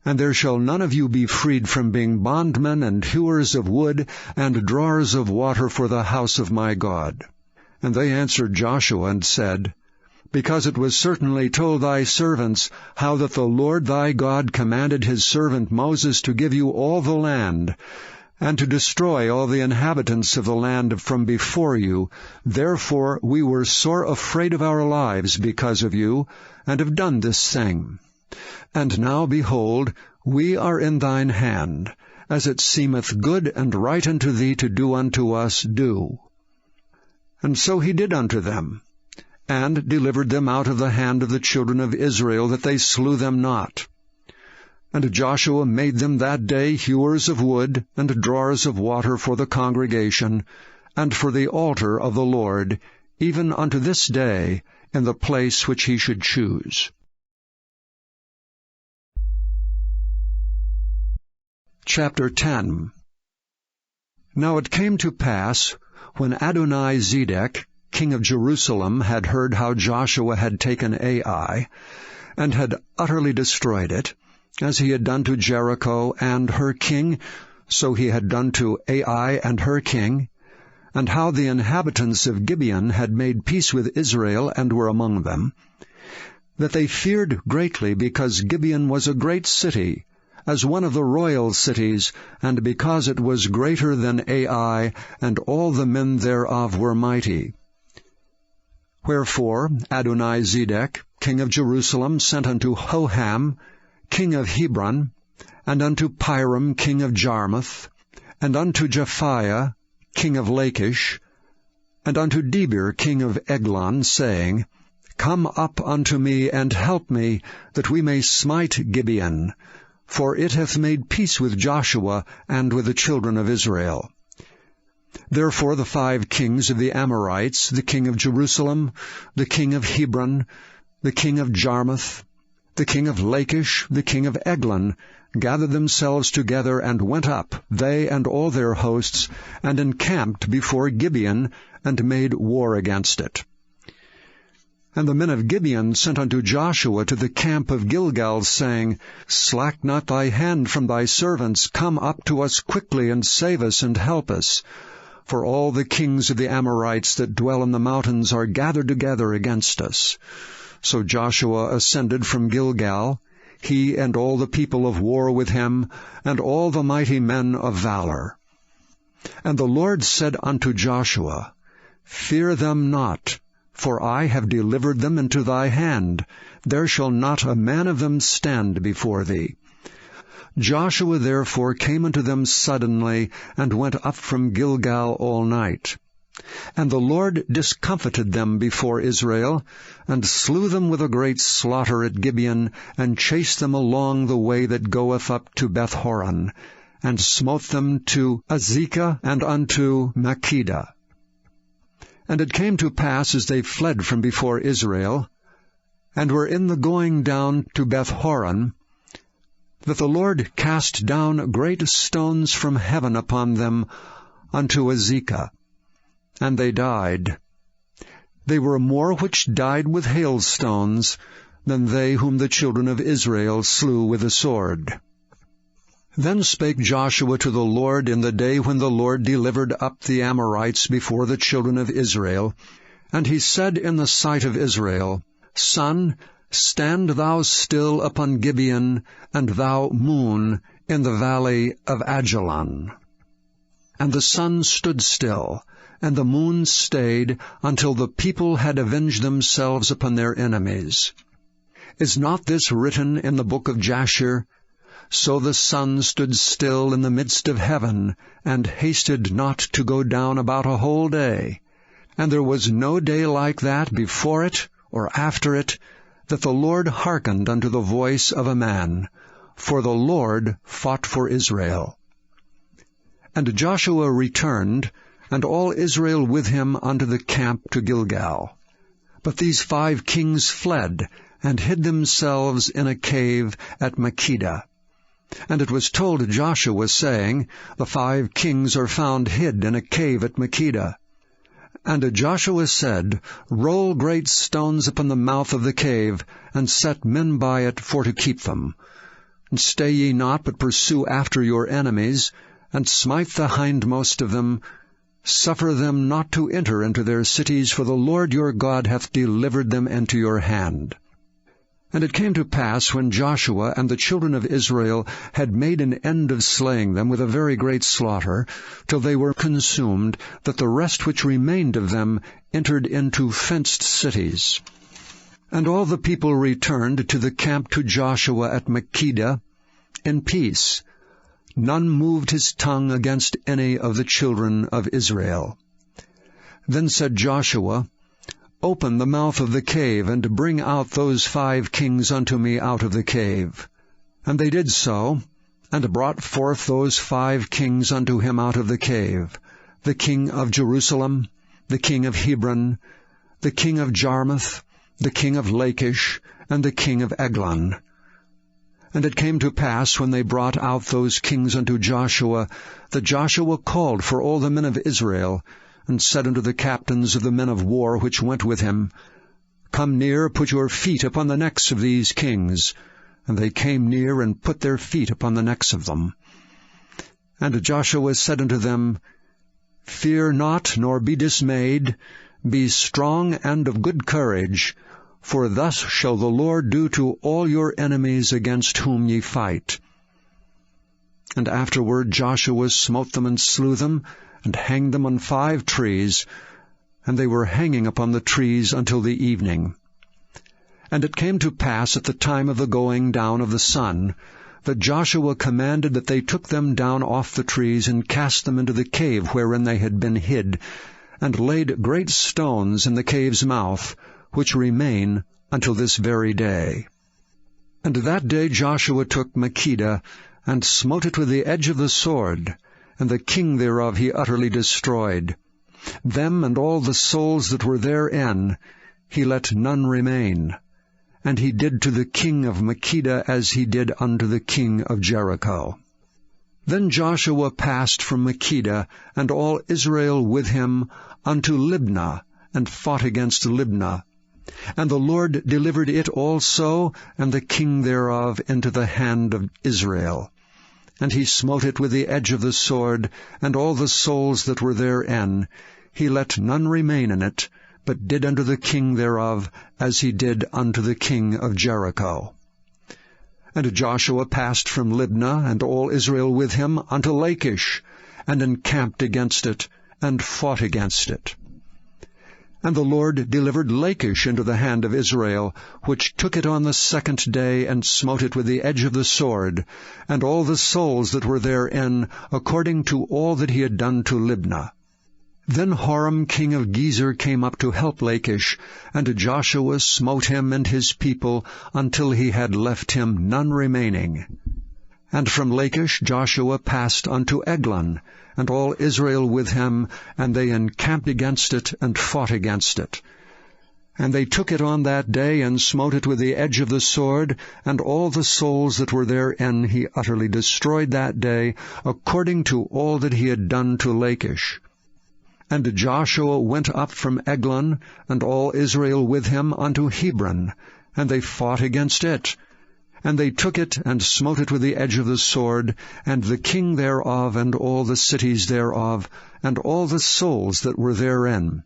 And there shall none of you be freed from being bondmen and hewers of wood and drawers of water for the house of my God. And they answered Joshua and said, Because it was certainly told thy servants how that the Lord thy God commanded his servant Moses to give you all the land, and to destroy all the inhabitants of the land from before you. Therefore we were sore afraid of our lives because of you, and have done this thing. And now, behold, we are in thine hand. As it seemeth good and right unto thee to do unto us, do. And so he did unto them, and delivered them out of the hand of the children of Israel, that they slew them not. And Joshua made them that day hewers of wood and drawers of water for the congregation, and for the altar of the Lord, even unto this day, in the place which he should choose. Chapter 10. Now it came to pass, when Adoni-Zedek, king of Jerusalem, had heard how Joshua had taken Ai, and had utterly destroyed it, as he had done to Jericho and her king, so he had done to Ai and her king, and how the inhabitants of Gibeon had made peace with Israel and were among them, that they feared greatly, because Gibeon was a great city, as one of the royal cities, and because it was greater than Ai, and all the men thereof were mighty. Wherefore Adoni-Zedek, king of Jerusalem, sent unto Hoham, king of Hebron, and unto Piram, king of Jarmuth, and unto Japhiah, king of Lachish, and unto Debir, king of Eglon, saying, Come up unto me, and help me, that we may smite Gibeon, for it hath made peace with Joshua and with the children of Israel. Therefore the 5 kings of the Amorites, the king of Jerusalem, the king of Hebron, the king of Jarmuth, the king of Lachish, the king of Eglon, gathered themselves together, and went up, they and all their hosts, and encamped before Gibeon, and made war against it. And the men of Gibeon sent unto Joshua to the camp of Gilgal, saying, Slack not thy hand from thy servants, come up to us quickly, and save us, and help us. For all the kings of the Amorites that dwell in the mountains are gathered together against us. So Joshua ascended from Gilgal, he and all the people of war with him, and all the mighty men of valor. And the Lord said unto Joshua, Fear them not, for I have delivered them into thy hand. There shall not a man of them stand before thee. Joshua therefore came unto them suddenly, and went up from Gilgal all night. And the Lord discomfited them before Israel, and slew them with a great slaughter at Gibeon, and chased them along the way that goeth up to Beth-horon, and smote them to Azekah and unto Makkedah. And it came to pass, as they fled from before Israel, and were in the going down to Beth-horon, that the Lord cast down great stones from heaven upon them unto Azekah, and they died. They were more which died with hailstones than they whom the children of Israel slew with the sword. Then spake Joshua to the Lord in the day when the Lord delivered up the Amorites before the children of Israel, and he said in the sight of Israel, Sun, stand thou still upon Gibeon, and thou, moon, in the valley of Ajalon. And the sun stood still, and the moon stayed, until the people had avenged themselves upon their enemies. Is not this written in the book of Jasher? So the sun stood still in the midst of heaven, and hasted not to go down about a whole day. And there was no day like that before it or after it, that the Lord hearkened unto the voice of a man, for the Lord fought for Israel. And Joshua returned, and all Israel with him unto the camp to Gilgal. But these 5 kings fled, and hid themselves in a cave at Makkedah. And it was told Joshua, saying, The 5 kings are found hid in a cave at Makkedah. And Joshua said, Roll great stones upon the mouth of the cave, and set men by it for to keep them. And stay ye not, but pursue after your enemies, and smite the hindmost of them. Suffer them not to enter into their cities, for the Lord your God hath delivered them into your hand. And it came to pass, when Joshua and the children of Israel had made an end of slaying them with a very great slaughter, till they were consumed, that the rest which remained of them entered into fenced cities. And all the people returned to the camp to Joshua at Makkedah in peace. None moved his tongue against any of the children of Israel. Then said Joshua, Open the mouth of the cave, and bring out those 5 kings unto me out of the cave. And they did so, and brought forth those 5 kings unto him out of the cave, the king of Jerusalem, the king of Hebron, the king of Jarmuth, the king of Lachish, and the king of Eglon. And it came to pass, when they brought out those kings unto Joshua, that Joshua called for all the men of Israel, and said unto the captains of the men of war which went with him, Come near, put your feet upon the necks of these kings. And they came near, and put their feet upon the necks of them. And Joshua said unto them, Fear not, nor be dismayed. Be strong and of good courage, for thus shall the Lord do to all your enemies against whom ye fight. And afterward Joshua smote them and slew them, and hanged them on 5 trees, and they were hanging upon the trees until the evening. And it came to pass at the time of the going down of the sun, that Joshua commanded that they took them down off the trees, and cast them into the cave wherein they had been hid, and laid great stones in the cave's mouth, which remain until this very day. And that day Joshua took Makkedah, and smote it with the edge of the sword, and the king thereof he utterly destroyed. Them and all the souls that were therein he let none remain. And he did to the king of Makkedah as he did unto the king of Jericho. Then Joshua passed from Makkedah, and all Israel with him, unto Libnah, and fought against Libnah. And the Lord delivered it also, and the king thereof, into the hand of Israel. And he smote it with the edge of the sword, and all the souls that were therein. He let none remain in it, but did unto the king thereof as he did unto the king of Jericho. And Joshua passed from Libnah, and all Israel with him, unto Lachish, and encamped against it, and fought against it. And the Lord delivered Lachish into the hand of Israel, which took it on the 2nd day, and smote it with the edge of the sword, and all the souls that were therein, according to all that he had done to Libnah. Then Horam king of Gezer came up to help Lachish, and Joshua smote him and his people until he had left him none remaining. And from Lachish Joshua passed unto Eglon, and all Israel with him, and they encamped against it, and fought against it. And they took it on that day, and smote it with the edge of the sword, and all the souls that were therein he utterly destroyed that day, according to all that he had done to Lachish. And Joshua went up from Eglon, and all Israel with him, unto Hebron, and they fought against it. And they took it, and smote it with the edge of the sword, and the king thereof, and all the cities thereof, and all the souls that were therein.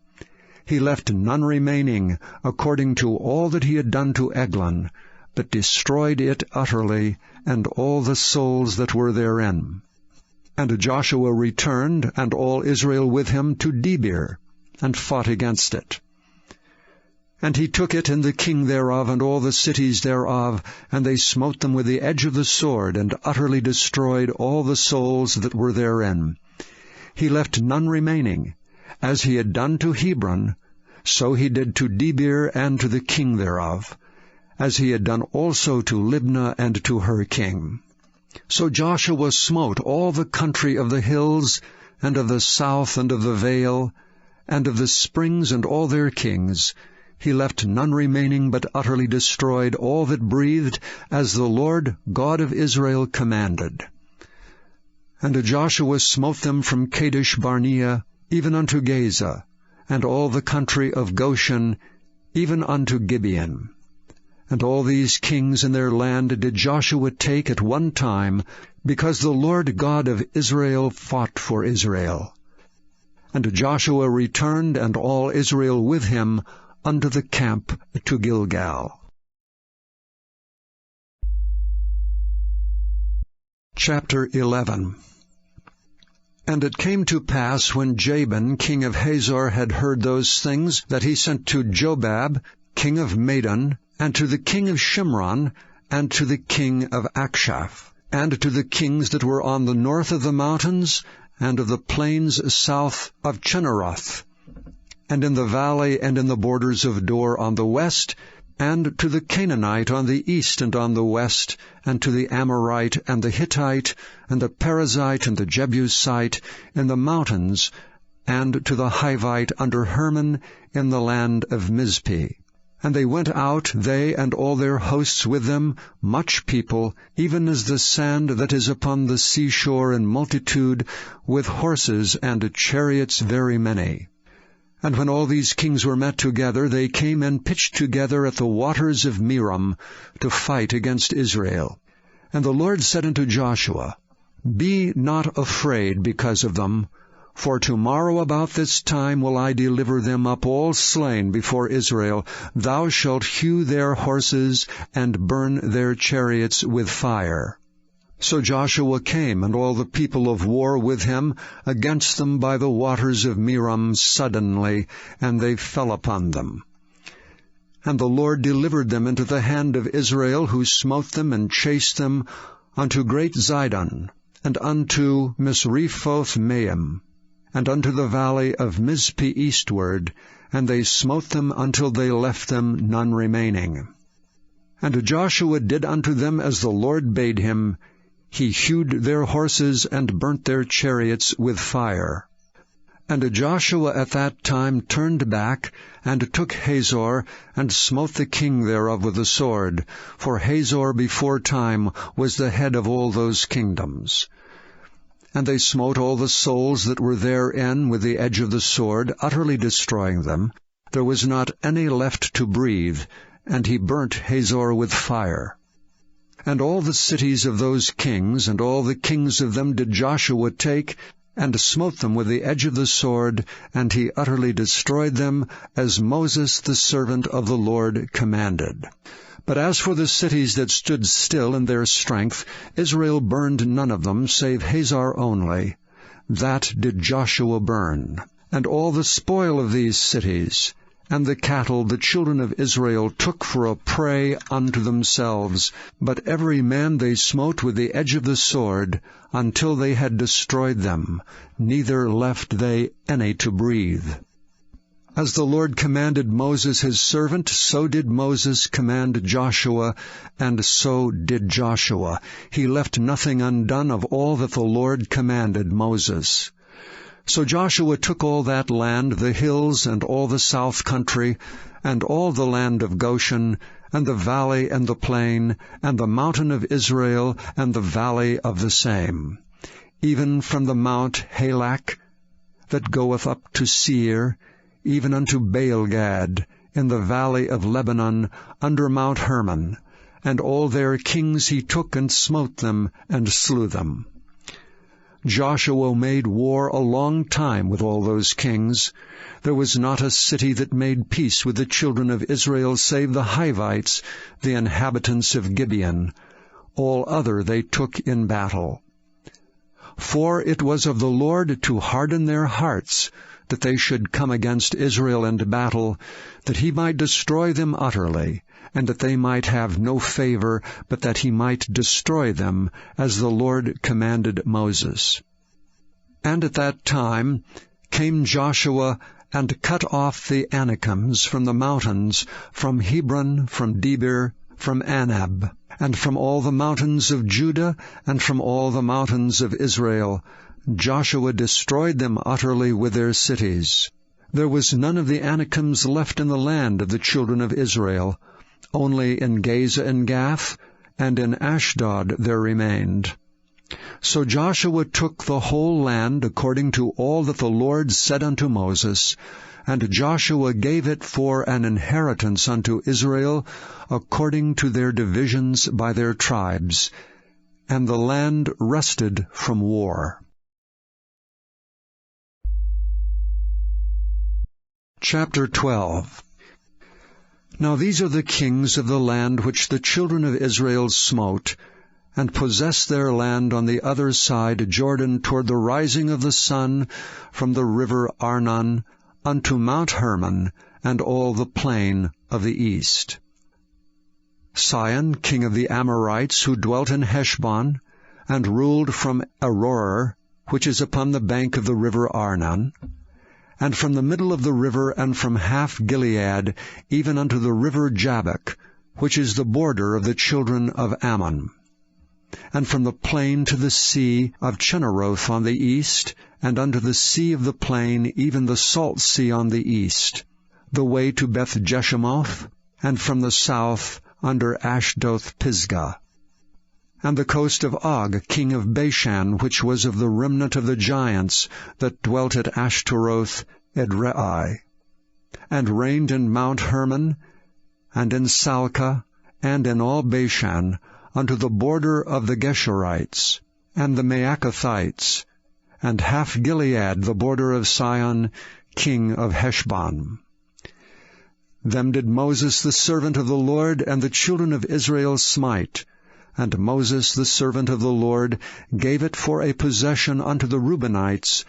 He left none remaining, according to all that he had done to Eglon, but destroyed it utterly, and all the souls that were therein. And Joshua returned, and all Israel with him, to Debir, and fought against it. And he took it, and the king thereof, and all the cities thereof, and they smote them with the edge of the sword, and utterly destroyed all the souls that were therein. He left none remaining. As he had done to Hebron, so he did to Debir and to the king thereof, as he had done also to Libnah and to her king. So Joshua smote all the country of the hills, and of the south, and of the vale, and of the springs, and all their kings. He left none remaining, but utterly destroyed all that breathed, as the Lord God of Israel commanded. And Joshua smote them from Kadesh Barnea, even unto Gaza, and all the country of Goshen, even unto Gibeon. And all these kings in their land did Joshua take at one time, because the Lord God of Israel fought for Israel. And Joshua returned, and all Israel with him, unto the camp to Gilgal. Chapter 11. And it came to pass, when Jabin king of Hazor had heard those things, that he sent to Jobab king of Madon, and to the king of Shimron, and to the king of Akshaph, and to the kings that were on the north of the mountains, and of the plains south of Chinneroth, and in the valley and in the borders of Dor on the west, and to the Canaanite on the east and on the west, and to the Amorite and the Hittite, and the Perizzite and the Jebusite in the mountains, and to the Hivite under Hermon in the land of Mizpeh. And they went out, they and all their hosts with them, much people, even as the sand that is upon the seashore in multitude, with horses and chariots very many. And when all these kings were met together, they came and pitched together at the waters of Merom to fight against Israel. And the Lord said unto Joshua, Be not afraid because of them, for tomorrow about this time will I deliver them up all slain before Israel. Thou shalt hew their horses and burn their chariots with fire. So Joshua came, and all the people of war with him, against them by the waters of Merom suddenly, and they fell upon them. And the Lord delivered them into the hand of Israel, who smote them and chased them unto great Zidon, and unto Misrephoth-maim, and unto the valley of Mizpeh eastward, and they smote them until they left them none remaining. And Joshua did unto them as the Lord bade him. He hewed their horses and burnt their chariots with fire. And Joshua at that time turned back, and took Hazor, and smote the king thereof with the sword, for Hazor before time was the head of all those kingdoms. And they smote all the souls that were therein with the edge of the sword, utterly destroying them. There was not any left to breathe, and he burnt Hazor with fire. And all the cities of those kings, and all the kings of them did Joshua take, and smote them with the edge of the sword, and he utterly destroyed them, as Moses the servant of the Lord commanded. But as for the cities that stood still in their strength, Israel burned none of them, save Hazor only. That did Joshua burn. And all the spoil of these cities, and the cattle the children of Israel took for a prey unto themselves. But every man they smote with the edge of the sword, until they had destroyed them, neither left they any to breathe. As the Lord commanded Moses his servant, so did Moses command Joshua, and so did Joshua. He left nothing undone of all that the Lord commanded Moses. So Joshua took all that land, the hills, and all the south country, and all the land of Goshen, and the valley and the plain, and the mountain of Israel, and the valley of the same, even from the mount Halak, that goeth up to Seir, even unto Baal-gad, in the valley of Lebanon, under Mount Hermon. And all their kings he took, and smote them, and slew them. Joshua made war a long time with all those kings. There was not a city that made peace with the children of Israel, save the Hivites, the inhabitants of Gibeon. All other they took in battle. For it was of the Lord to harden their hearts, that they should come against Israel into battle, that he might destroy them utterly, and that they might have no favor, but that he might destroy them, as the Lord commanded Moses. And at that time came Joshua, and cut off the Anakims from the mountains, from Hebron, from Debir, from Anab, and from all the mountains of Judah, and from all the mountains of Israel. Joshua destroyed them utterly with their cities. There was none of the Anakims left in the land of the children of Israel. Only in Gaza and Gath, and in Ashdod there remained. So Joshua took the whole land according to all that the Lord said unto Moses, and Joshua gave it for an inheritance unto Israel, according to their divisions by their tribes. And the land rested from war. Chapter 12. Now these are the kings of the land which the children of Israel smote, and possessed their land on the other side Jordan toward the rising of the sun, from the river Arnon unto Mount Hermon, and all the plain of the east. Sihon, king of the Amorites, who dwelt in Heshbon, and ruled from Aroer, which is upon the bank of the river Arnon, and from the middle of the river, and from half Gilead, even unto the river Jabbok, which is the border of the children of Ammon, and from the plain to the sea of Chinneroth on the east, and unto the sea of the plain, even the salt sea on the east, the way to Beth-Jeshimoth, and from the south under Ashdoth-Pisgah, and the coast of Og, king of Bashan, which was of the remnant of the giants that dwelt at Ashtaroth Edrei, and reigned in Mount Hermon, and in Salcah, and in all Bashan, unto the border of the Geshurites, and the Maacathites, and half Gilead, the border of Sihon, king of Heshbon. Them did Moses the servant of the Lord and the children of Israel smite, and Moses the servant of the Lord gave it for a possession unto the Reubenites,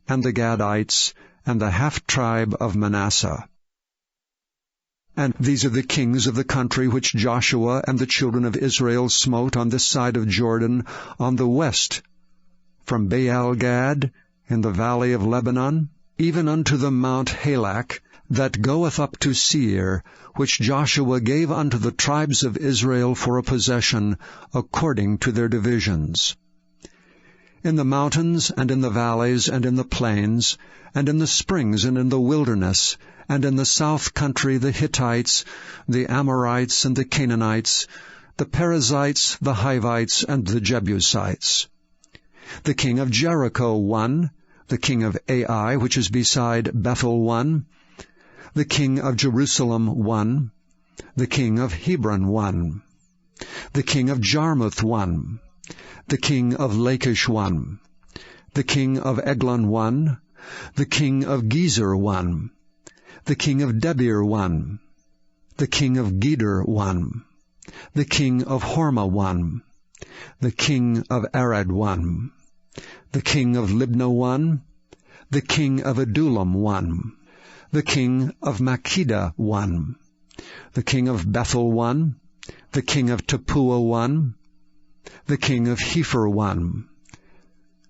and the Gadites, and the half-tribe of Manasseh. And these are the kings of the country which Joshua and the children of Israel smote on this side of Jordan, on the west, from Baal-gad, in the valley of Lebanon, even unto the mount Halak, that goeth up to Seir, which Joshua gave unto the tribes of Israel for a possession, according to their divisions. In the mountains, and in the valleys, and in the plains, and in the springs, and in the wilderness, and in the south country the Hittites, the Amorites, and the Canaanites, the Perizzites, the Hivites, and the Jebusites. The king of Jericho won, the king of Ai, which is beside Bethel, won, the king of Jerusalem won, the king of Hebron won, the king of Jarmuth won, the king of Lachish won, the king of Eglon won, the king of Gezer won, the king of Debir won, the king of Geder won, the king of Hormah won, the king of Arad won, the king of Libnah won, the king of Adullam won, The king of Makkedah won. The king of Bethel won. The king of Tappuah won. The king of Hepher won.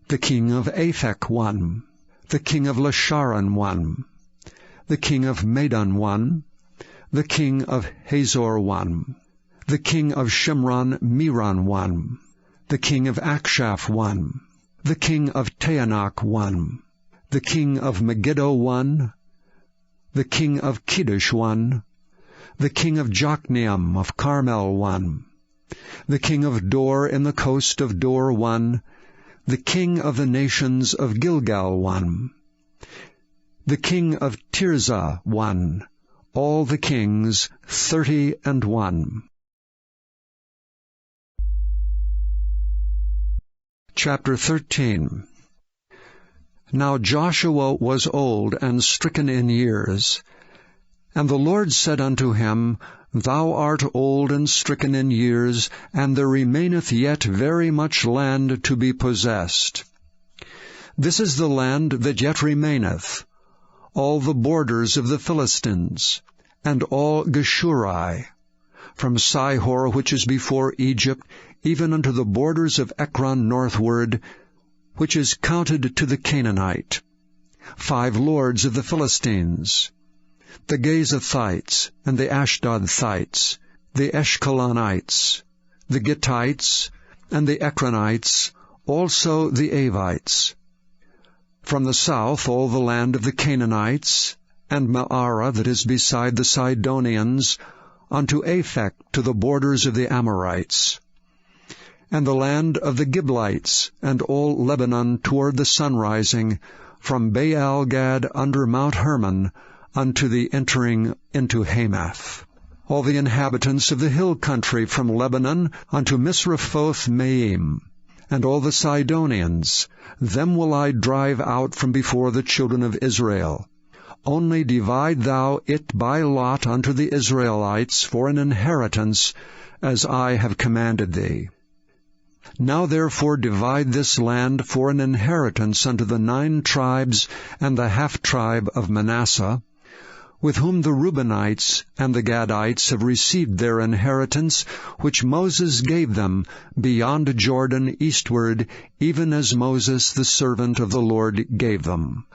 The king of Aphek won. The king of Lasharon won. The king of Madon won. The king of Hazor won. The king of Shimron Meron won. The king of Akshaph won. The king of Taanach won. The king of Megiddo won. The king of Kedesh won. The king of Jokneam of Carmel won. The king of Dor in the coast of Dor won. The king of the nations of Gilgal won. The king of Tirzah won. All the kings 31. Chapter 13. Now Joshua was old and stricken in years. And the Lord said unto him, Thou art old and stricken in years, and there remaineth yet very much land to be possessed. This is the land that yet remaineth, all the borders of the Philistines, and all Geshuri, from Sihor which is before Egypt, even unto the borders of Ekron northward, which is counted to the Canaanite, 5 lords of the Philistines, the Gezathites, and the Ashdodthites, the Eshkelonites, the Gittites, and the Ekronites, also the Avites. From the south all the land of the Canaanites, and Maarah that is beside the Sidonians, unto Aphek to the borders of the Amorites, and the land of the Giblites, and all Lebanon toward the sunrising, from Baal-gad under Mount Hermon, unto the entering into Hamath. All the inhabitants of the hill country from Lebanon unto Misrephoth-maim, and all the Sidonians, them will I drive out from before the children of Israel. Only divide thou it by lot unto the Israelites for an inheritance, as I have commanded thee. Now therefore divide this land for an inheritance unto the 9 tribes and the half-tribe of Manasseh, with whom the Reubenites and the Gadites have received their inheritance, which Moses gave them beyond Jordan eastward, even as Moses the servant of the Lord gave them.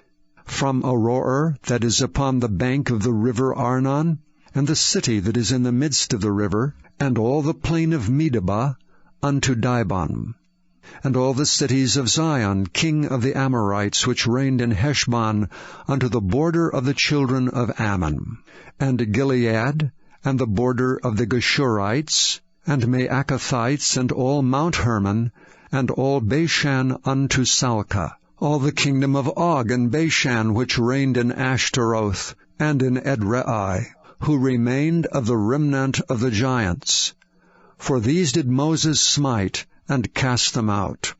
From Aroer, that is upon the bank of the river Arnon, and the city that is in the midst of the river, and all the plain of Medeba, unto Dibon, and all the cities of Zion, king of the Amorites, which reigned in Heshbon, unto the border of the children of Ammon, and Gilead, and the border of the Geshurites, and Maacathites, and all Mount Hermon, and all Bashan unto Salcah, all the kingdom of Og and Bashan, which reigned in Ashtaroth, and in Edrei, who remained of the remnant of the giants. For these did Moses smite, and cast them out.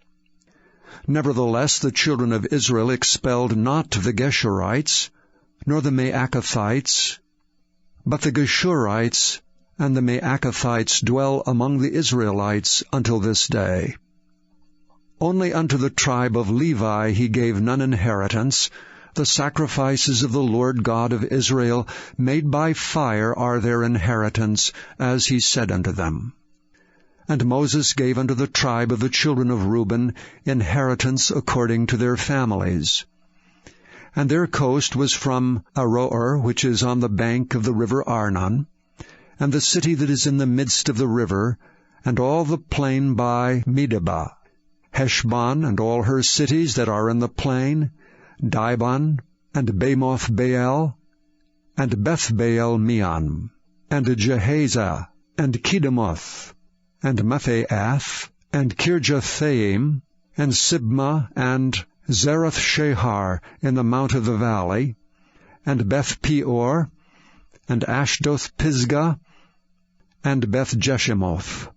Nevertheless the children of Israel expelled not the Geshurites, nor the Maacathites, but the Geshurites and the Maacathites dwell among the Israelites until this day. Only unto the tribe of Levi he gave none inheritance. The sacrifices of the Lord God of Israel made by fire are their inheritance, as he said unto them. And Moses gave unto the tribe of the children of Reuben inheritance according to their families. And their coast was from Aroer, which is on the bank of the river Arnon, and the city that is in the midst of the river, and all the plain by Medeba, Heshbon, and all her cities that are in the plain, Dibon, and Bamoth Baal, and Beth-baal Meon, and Jehaza, and Kedemoth, and Mephaath, and Kirjathaim, and Sibmah, and Zerath-shahar in the mount of the valley, and Beth-peor, and Ashdoth-pisgah, and Beth-jeshimoth,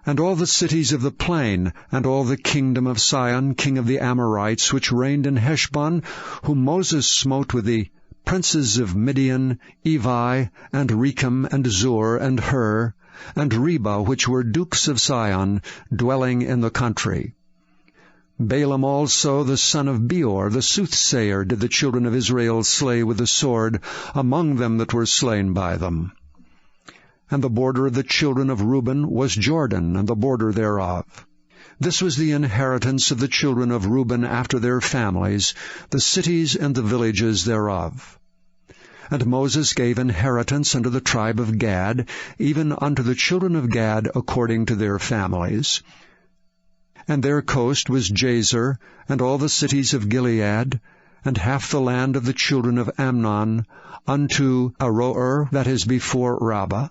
and all the cities of the plain, and all the kingdom of Sihon, king of the Amorites, which reigned in Heshbon, whom Moses smote with the princes of Midian, Evi, and Rechem, and Zur, and Hur, and Reba, which were dukes of Sihon, dwelling in the country. Balaam also the son of Beor, the soothsayer, did the children of Israel slay with the sword among them that were slain by them. And the border of the children of Reuben was Jordan, and the border thereof. This was the inheritance of the children of Reuben after their families, the cities and the villages thereof. And Moses gave inheritance unto the tribe of Gad, even unto the children of Gad according to their families. And their coast was Jazer, and all the cities of Gilead, and half the land of the children of Amnon, unto Aroer, that is before Rabbah,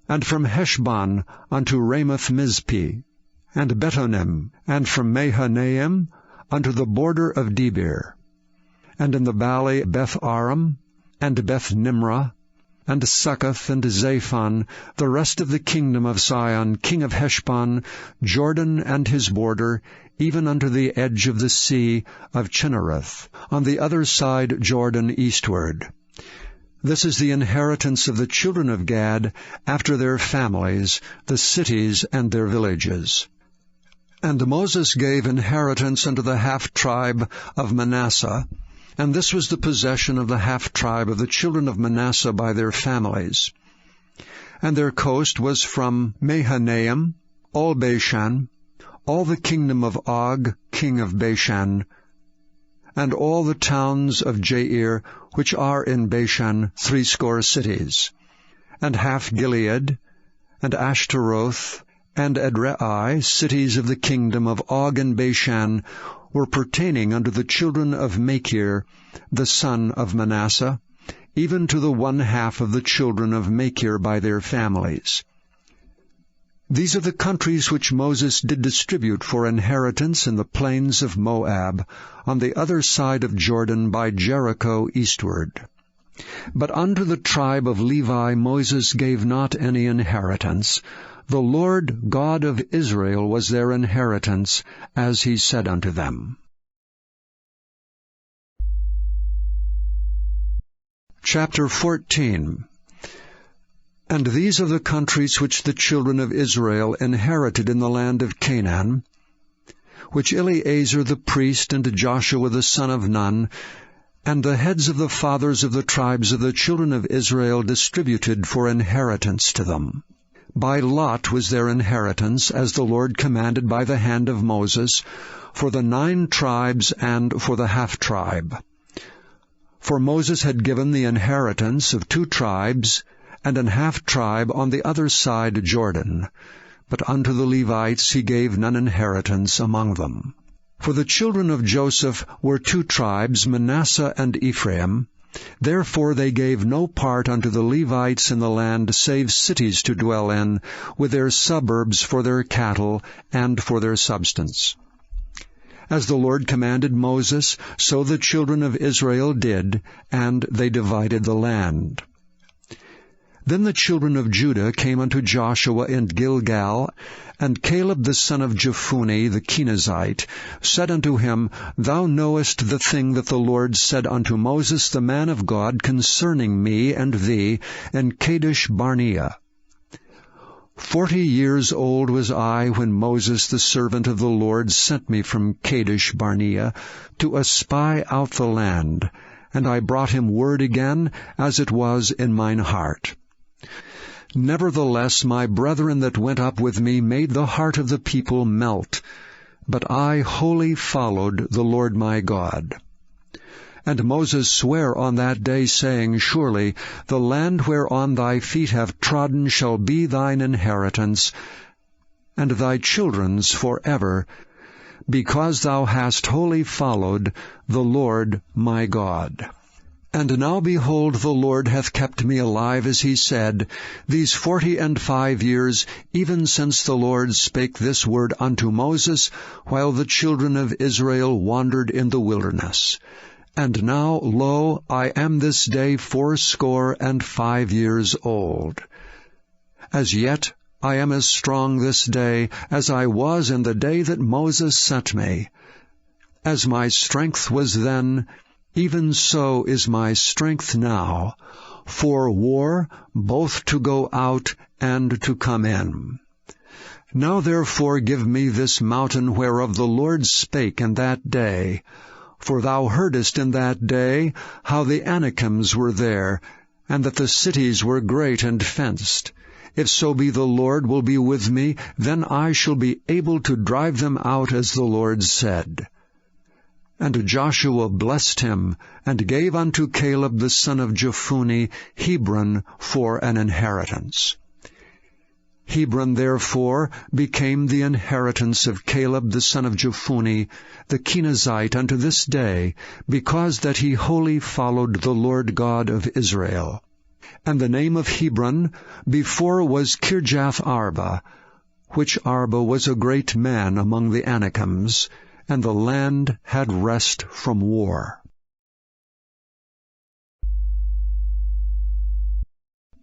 and from Heshbon unto Ramoth-Mizpeh, and Betonim, and from Mahanaim unto the border of Debir, and in the valley Beth-aram, and Beth-nimrah, and Succoth, and Zaphon, the rest of the kingdom of Sihon, king of Heshbon, Jordan and his border, even unto the edge of the sea of Chinnereth, on the other side Jordan eastward. This is the inheritance of the children of Gad, after their families, the cities and their villages. And Moses gave inheritance unto the half-tribe of Manasseh, and this was the possession of the half-tribe of the children of Manasseh by their families. And their coast was from Mahanaim, all Bashan, all the kingdom of Og, king of Bashan, and all the towns of Jair, which are in Bashan, 80 cities, and half Gilead, and Ashtaroth, and Edrei, cities of the kingdom of Og and Bashan, were pertaining unto the children of Machir, the son of Manasseh, even to the 1/2 of the children of Machir by their families. These are the countries which Moses did distribute for inheritance in the plains of Moab, on the other side of Jordan by Jericho eastward. But unto the tribe of Levi Moses gave not any inheritance. The Lord God of Israel was their inheritance, as he said unto them. Chapter 14. And these are the countries which the children of Israel inherited in the land of Canaan, which Eleazar the priest and Joshua the son of Nun, and the heads of the fathers of the tribes of the children of Israel distributed for inheritance to them. By lot was their inheritance, as the Lord commanded by the hand of Moses, for the 9 tribes and for the half-tribe. For Moses had given the inheritance of 2 tribes, and an half-tribe on the other side Jordan, but unto the Levites he gave none inheritance among them. For the children of Joseph were 2 tribes, Manasseh and Ephraim. Therefore they gave no part unto the Levites in the land, save cities to dwell in, with their suburbs for their cattle and for their substance. As the Lord commanded Moses, so the children of Israel did, and they divided the land. Then the children of Judah came unto Joshua in Gilgal, and Caleb the son of Jephunneh the Kenizzite said unto him, Thou knowest the thing that the Lord said unto Moses the man of God concerning me and thee in Kadesh Barnea. 40 years old was I when Moses the servant of the Lord sent me from Kadesh Barnea to espy out the land, and I brought him word again, as it was in mine heart. Nevertheless my brethren that went up with me made the heart of the people melt, but I wholly followed the Lord my God. And Moses sware on that day, saying, Surely the land whereon thy feet have trodden shall be thine inheritance, and thy children's forever, because thou hast wholly followed the Lord my God. And now, behold, the Lord hath kept me alive, as he said, these 45 years, even since the Lord spake this word unto Moses, while the children of Israel wandered in the wilderness. And now, lo, I am this day 85 years old. As yet I am as strong this day as I was in the day that Moses sent me. As my strength was then, even so is my strength now, for war, both to go out and to come in. Now therefore give me this mountain whereof the Lord spake in that day. For thou heardest in that day how the Anakims were there, and that the cities were great and fenced. If so be the Lord will be with me, then I shall be able to drive them out as the Lord said. And Joshua blessed him, and gave unto Caleb the son of Jephunneh Hebron for an inheritance. Hebron therefore became the inheritance of Caleb the son of Jephunneh the Kenizzite unto this day, because that he wholly followed the Lord God of Israel. And the name of Hebron before was Kirjath-arba, which Arba was a great man among the Anakims, and the land had rest from war.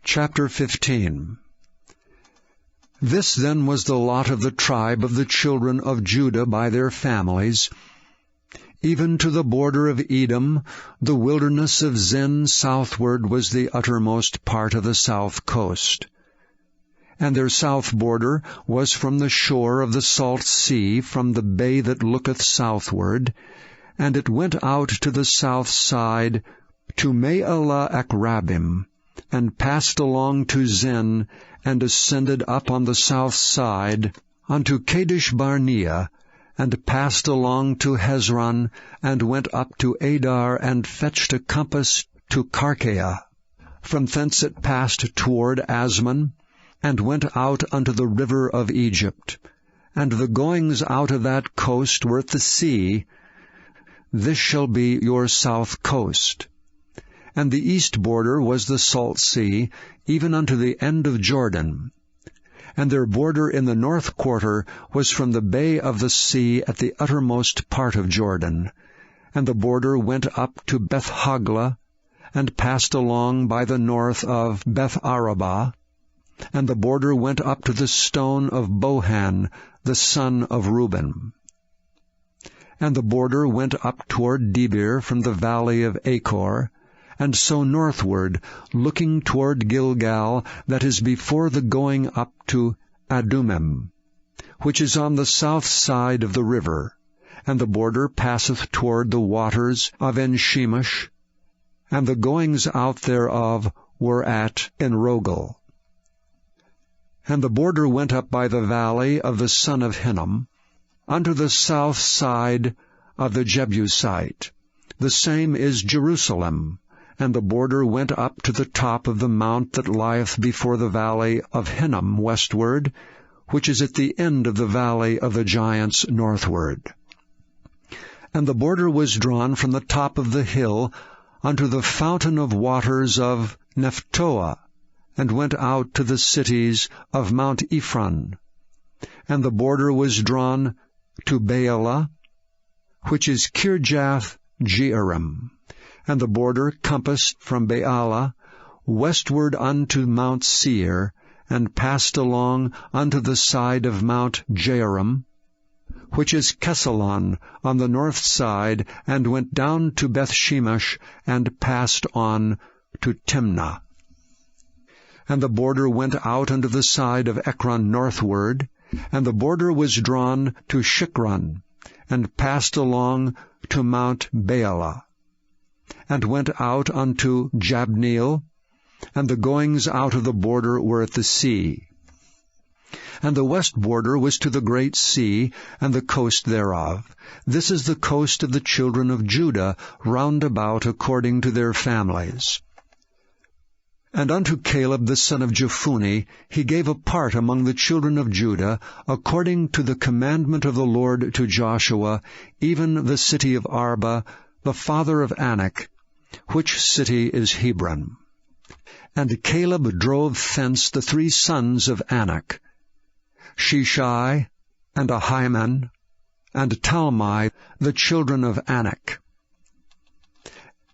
Chapter 15. This then was the lot of the tribe of the children of Judah by their families, even to the border of Edom. The wilderness of Zin southward was the uttermost part of the south coast. And their south border was from the shore of the salt sea, from the bay that looketh southward, and it went out to the south side, to Maalah-Akrabim, and passed along to Zin, and ascended up on the south side unto Kadesh-barnea, and passed along to Hezron, and went up to Adar, and fetched a compass to Karkea. From thence it passed toward Asmon, and went out unto the river of Egypt. And the goings out of that coast were at the sea. This shall be your south coast. And the east border was the salt sea, even unto the end of Jordan. And their border in the north quarter was from the bay of the sea at the uttermost part of Jordan. And the border went up to Beth-hoglah, and passed along by the north of Beth-arabah. And the border went up to the stone of Bohan, the son of Reuben. And the border went up toward Debir from the valley of Achor, and so northward, looking toward Gilgal, that is before the going up to Adumim, which is on the south side of the river. And the border passeth toward the waters of En-shemesh, and the goings out thereof were at Enrogel. And the border went up by the valley of the son of Hinnom, unto the south side of the Jebusite. The same is Jerusalem. And the border went up to the top of the mount that lieth before the valley of Hinnom westward, which is at the end of the valley of the giants northward. And the border was drawn from the top of the hill unto the fountain of waters of Nephtoah, and went out to the cities of Mount Ephron. And the border was drawn to Baalah, which is Kirjath-jearim. And the border compassed from Baalah westward unto Mount Seir, and passed along unto the side of Mount Jearim, which is Kesalon on the north side, and went down to Beth-shemesh, and passed on to Timnah. And the border went out unto the side of Ekron northward, and the border was drawn to Shikron, and passed along to Mount Baalah, and went out unto Jabneel, and the goings out of the border were at the sea. And the west border was to the great sea, and the coast thereof. This is the coast of the children of Judah, round about according to their families. And unto Caleb the son of Jephunneh he gave a part among the children of Judah, according to the commandment of the Lord to Joshua, even the city of Arba, the father of Anak, which city is Hebron. And Caleb drove thence the 3 sons of Anak, Sheshai, and Ahiman, and Talmai, the children of Anak.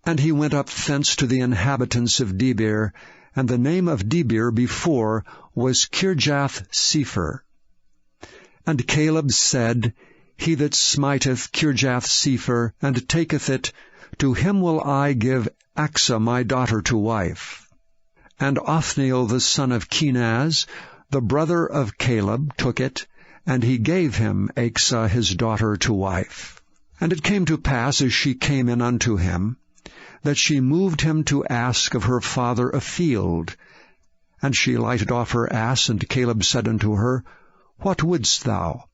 And he went up thence to the inhabitants of Debir, and the name of Debir before was Kirjath-sepher. And Caleb said, He that smiteth Kirjath-sepher, and taketh it, to him will I give Achsah my daughter to wife. And Othniel the son of Kenaz, the brother of Caleb took it, and he gave him Achsah his daughter to wife. And it came to pass, as she came in unto him, that she moved him to ask of her father a field. And she lighted off her ass, and Caleb said unto her, What wouldst thou?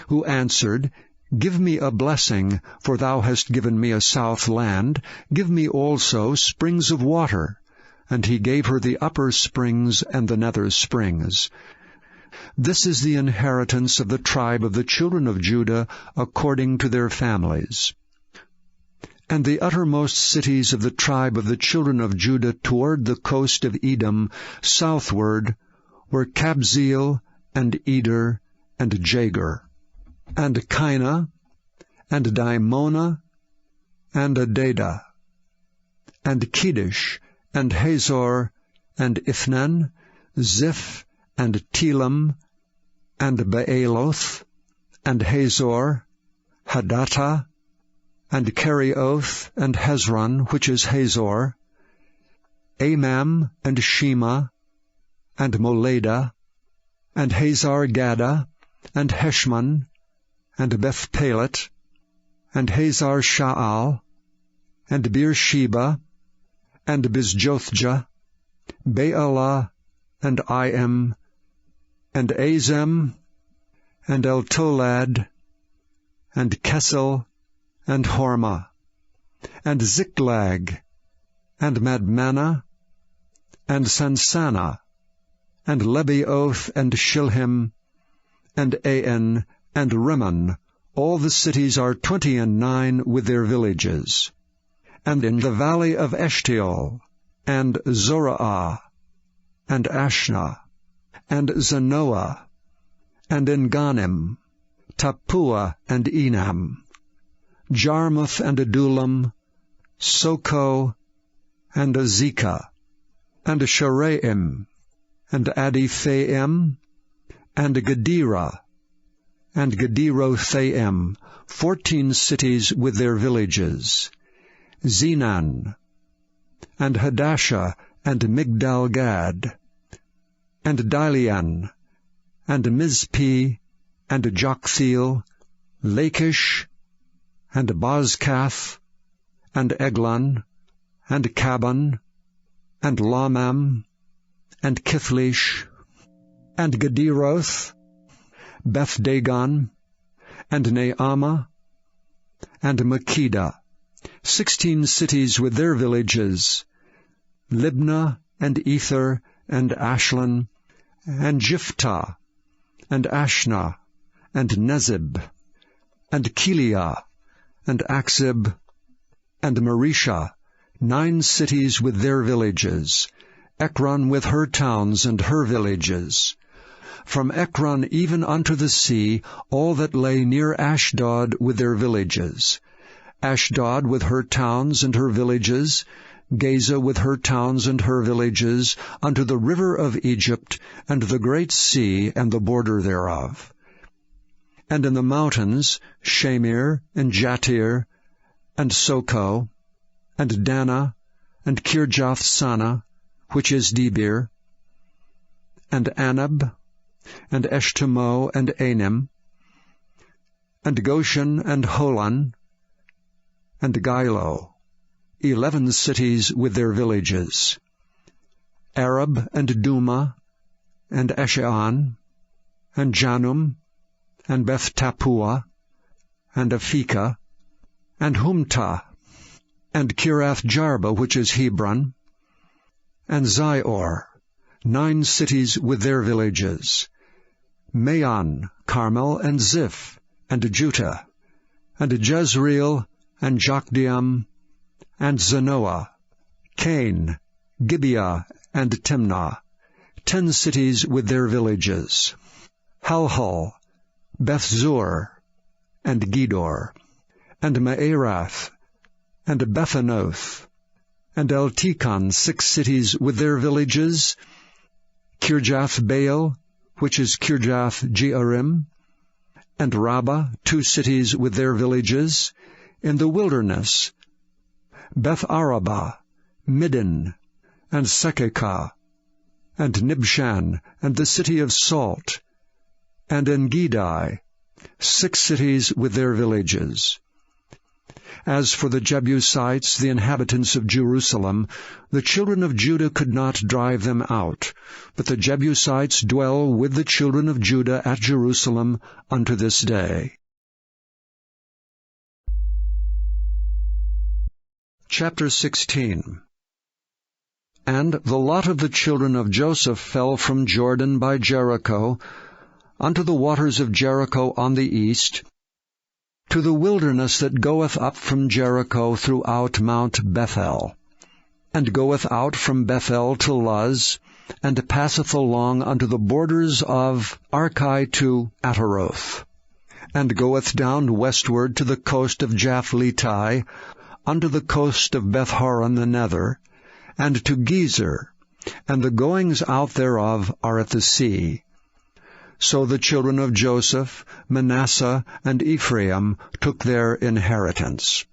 Who answered, Give me a blessing, for thou hast given me a south land. Give me also springs of water. And he gave her the upper springs and the nether springs. This is the inheritance of the tribe of the children of Judah, according to their families. And the uttermost cities of the tribe of the children of Judah toward the coast of Edom, southward, were Kabzeel, and Eder, and Jagur, and Kinah, and Dimona, and Adadah, and Kedesh, and Hazor, and Ithnan, Ziph, and Telam, and Baaloth, and Hazor, Hadattah, and Kerioth, and Hezron, which is Hazor, Amam, and Shema, and Moladah, and Hazar-Gaddah, and Heshmon, and Beth-Pelet, and Hazar-Sha'al, and Beersheba, and Bizjothjah, Baalah, and Iam, and Azem, and Eltolad, and Kessel, and Hormah, and Ziklag, and Madmannah, and Sansannah, and Lebaoth, and Shilhim, and Ain, and Rimmon. All the cities are 29 with their villages. And in the valley of Eshtaol, and Zorah, and Ashna, and Zanoah, and Enganim, Tappuah, and Enam, Jarmuth, and Adullam, Soko, and Azekah, and Sharaim, and Adiphaim, and Gederah, and Gederothaim, 14 cities with their villages, Zenan, and Hadashah, and Migdal-Gad, and Dilean, and Mizpi, and Joktheel, Lachish, and Bozkath, and Eglon, and Caban, and Lamam, and Kithlish, and Gederoth, Beth-Dagon, and Naamah, and Makkedah, 16 cities with their villages, Libnah, and Ether, and Ashlan, and Jiphthah, and Ashna, and Nezib, and Kiliah, and Akzib, and Marisha, 9 cities with their villages, Ekron with her towns and her villages. From Ekron even unto the sea, all that lay near Ashdod with their villages, Ashdod with her towns and her villages, Gaza with her towns and her villages, unto the river of Egypt, and the great sea, and the border thereof. And in the mountains, Shamir, and Jatir, and Soko, and Dana, and Kirjath-Sana, which is Debir, and Anab, and Eshtemoh, and Anim, and Goshen, and Holon, and Gilo, 11 cities with their villages, Arab, and Duma, and Eshean, and Janum, and Beth-Tappuah, and Aphekah, and Humtah, and Kirath-Jarba, which is Hebron, and Zior, 9 cities with their villages, Maon, Carmel, and Ziph, and Juttah, and Jezreel, and Jokdeam, and Zanoah, Cain, Gibeah, and Timnah, 10 cities with their villages, Halhul, Bethzur, and Gedor, and Maarath, and Bethanoth, and Eltekon, 6 cities with their villages, Kirjath-Baal, which is Kirjath-Jearim, and Rabbah, 2 cities with their villages, in the wilderness, Beth-Arabah, Middin, and Sekekah, and Nibshan, and the city of Salt, and En-gedi, 6 cities with their villages. As for the Jebusites, the inhabitants of Jerusalem, the children of Judah could not drive them out, but the Jebusites dwell with the children of Judah at Jerusalem unto this day. Chapter 16. And the lot of the children of Joseph fell from Jordan by Jericho, unto the waters of Jericho on the east, to the wilderness that goeth up from Jericho throughout Mount Bethel, and goeth out from Bethel to Luz, and passeth along unto the borders of Archi to Ataroth, and goeth down westward to the coast of Japhleti, unto the coast of Beth-horon the nether, and to Gezer, and the goings out thereof are at the sea. So the children of Joseph, Manasseh, and Ephraim took their inheritance.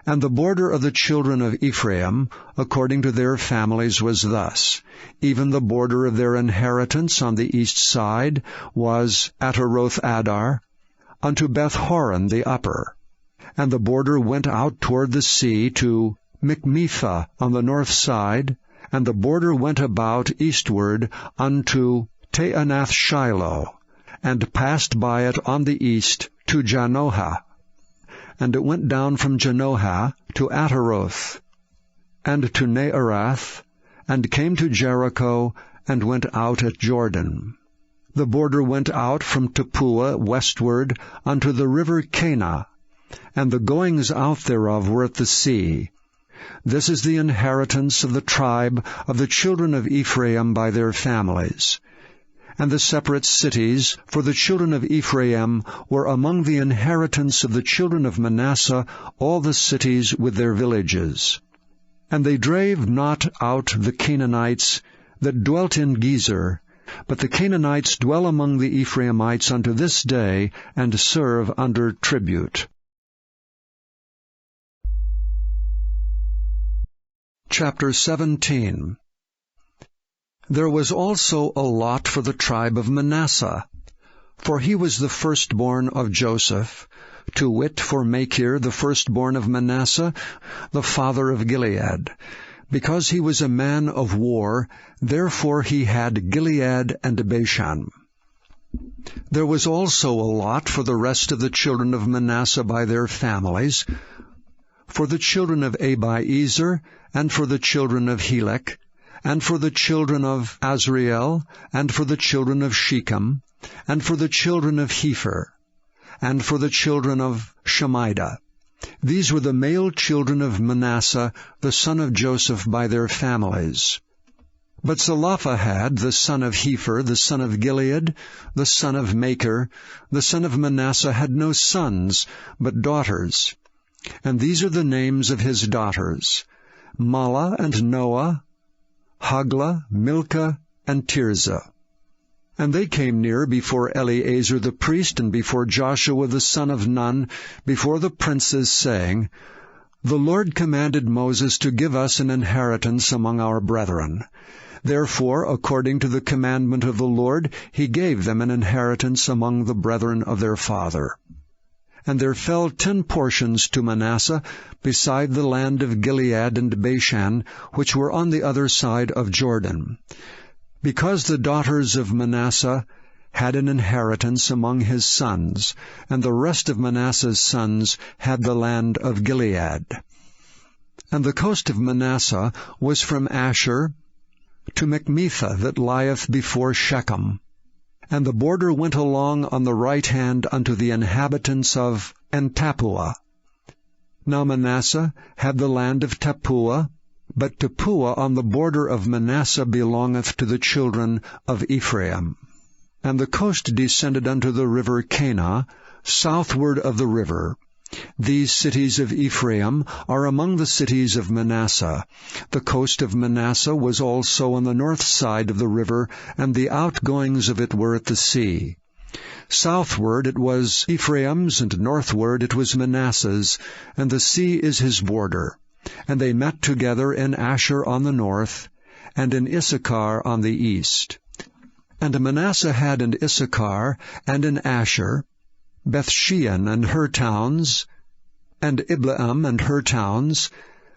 And the border of the children of Ephraim, according to their families, was thus. Even the border of their inheritance on the east side was Ataroth-adar, unto Beth-horon the upper. And the border went out toward the sea to Michmethah on the north side, and the border went about eastward unto Taanath-shiloh, and passed by it on the east to Janohah. And it went down from Janohah to Ataroth, and to Naarath, and came to Jericho, and went out at Jordan. The border went out from Tappuah westward unto the river Kanah, and the goings out thereof were at the sea. This is the inheritance of the tribe of the children of Ephraim by their families. And the separate cities for the children of Ephraim were among the inheritance of the children of Manasseh, all the cities with their villages. And they drave not out the Canaanites that dwelt in Gezer, but the Canaanites dwell among the Ephraimites unto this day, and serve under tribute. Chapter 17. There was also a lot for the tribe of Manasseh, for he was the firstborn of Joseph, to wit, for Machir the firstborn of Manasseh, the father of Gilead. Because he was a man of war, therefore he had Gilead and Bashan. There was also a lot for the rest of the children of Manasseh by their families, for the children of Abiezer, and for the children of Helek, and for the children of Azriel, and for the children of Shechem, and for the children of Hepher, and for the children of Shemida. These were the male children of Manasseh, the son of Joseph, by their families. But Zelophehad, the son of Hepher, the son of Gilead, the son of Machir, the son of Manasseh, had no sons, but daughters. And these are the names of his daughters: Mahlah and Noah, Haglah, Milcah, and Tirzah. And they came near before Eleazar the priest, and before Joshua the son of Nun, before the princes, saying, The Lord commanded Moses to give us an inheritance among our brethren. Therefore, according to the commandment of the Lord, he gave them an inheritance among the brethren of their father. And there fell 10 portions to Manasseh, beside the land of Gilead and Bashan, which were on the other side of Jordan, because the daughters of Manasseh had an inheritance among his sons, and the rest of Manasseh's sons had the land of Gilead. And the coast of Manasseh was from Asher to Michmethah, that lieth before Shechem. And the border went along on the right hand unto the inhabitants of En-tappuah. Now Manasseh had the land of Tappuah, but Tappuah on the border of Manasseh belongeth to the children of Ephraim. And the coast descended unto the river Kanah, southward of the river. These cities of Ephraim are among the cities of Manasseh. The coast of Manasseh was also on the north side of the river, and the outgoings of it were at the sea. Southward it was Ephraim's, and northward it was Manasseh's, and the sea is his border. And they met together in Asher on the north, and in Issachar on the east. And Manasseh had in Issachar, and in Asher, Bethshean and her towns, and Ibleam and her towns,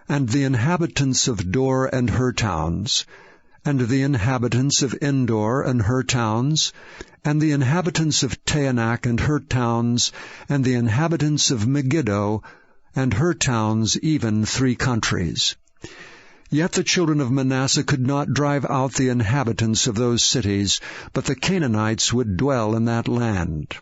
and the inhabitants of Dor and her towns, and the inhabitants of Endor and her towns, and the inhabitants of Taanach and her towns, and the inhabitants of Megiddo and her towns, even 3 countries. Yet the children of Manasseh could not drive out the inhabitants of those cities, but the Canaanites would dwell in that land.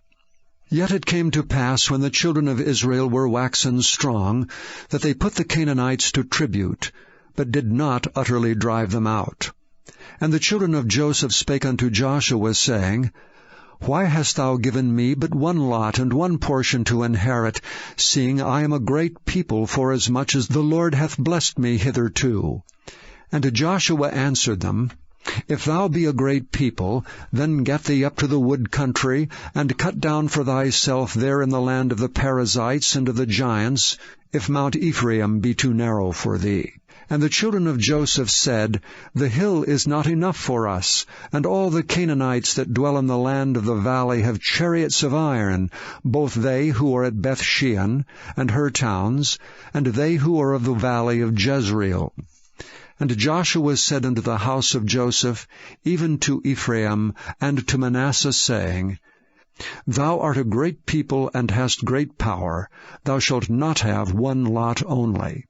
Yet it came to pass, when the children of Israel were waxen strong, that they put the Canaanites to tribute, but did not utterly drive them out. And the children of Joseph spake unto Joshua, saying, Why hast thou given me but one lot and one portion to inherit, seeing I am a great people, forasmuch as the Lord hath blessed me hitherto? And Joshua answered them, If thou be a great people, then get thee up to the wood country, and cut down for thyself there in the land of the Perizzites and of the giants, if Mount Ephraim be too narrow for thee. And the children of Joseph said, The hill is not enough for us, and all the Canaanites that dwell in the land of the valley have chariots of iron, both they who are at Bethshean and her towns, and they who are of the valley of Jezreel. And Joshua said unto the house of Joseph, even to Ephraim and to Manasseh, saying, Thou art a great people, and hast great power. Thou shalt not have one lot only.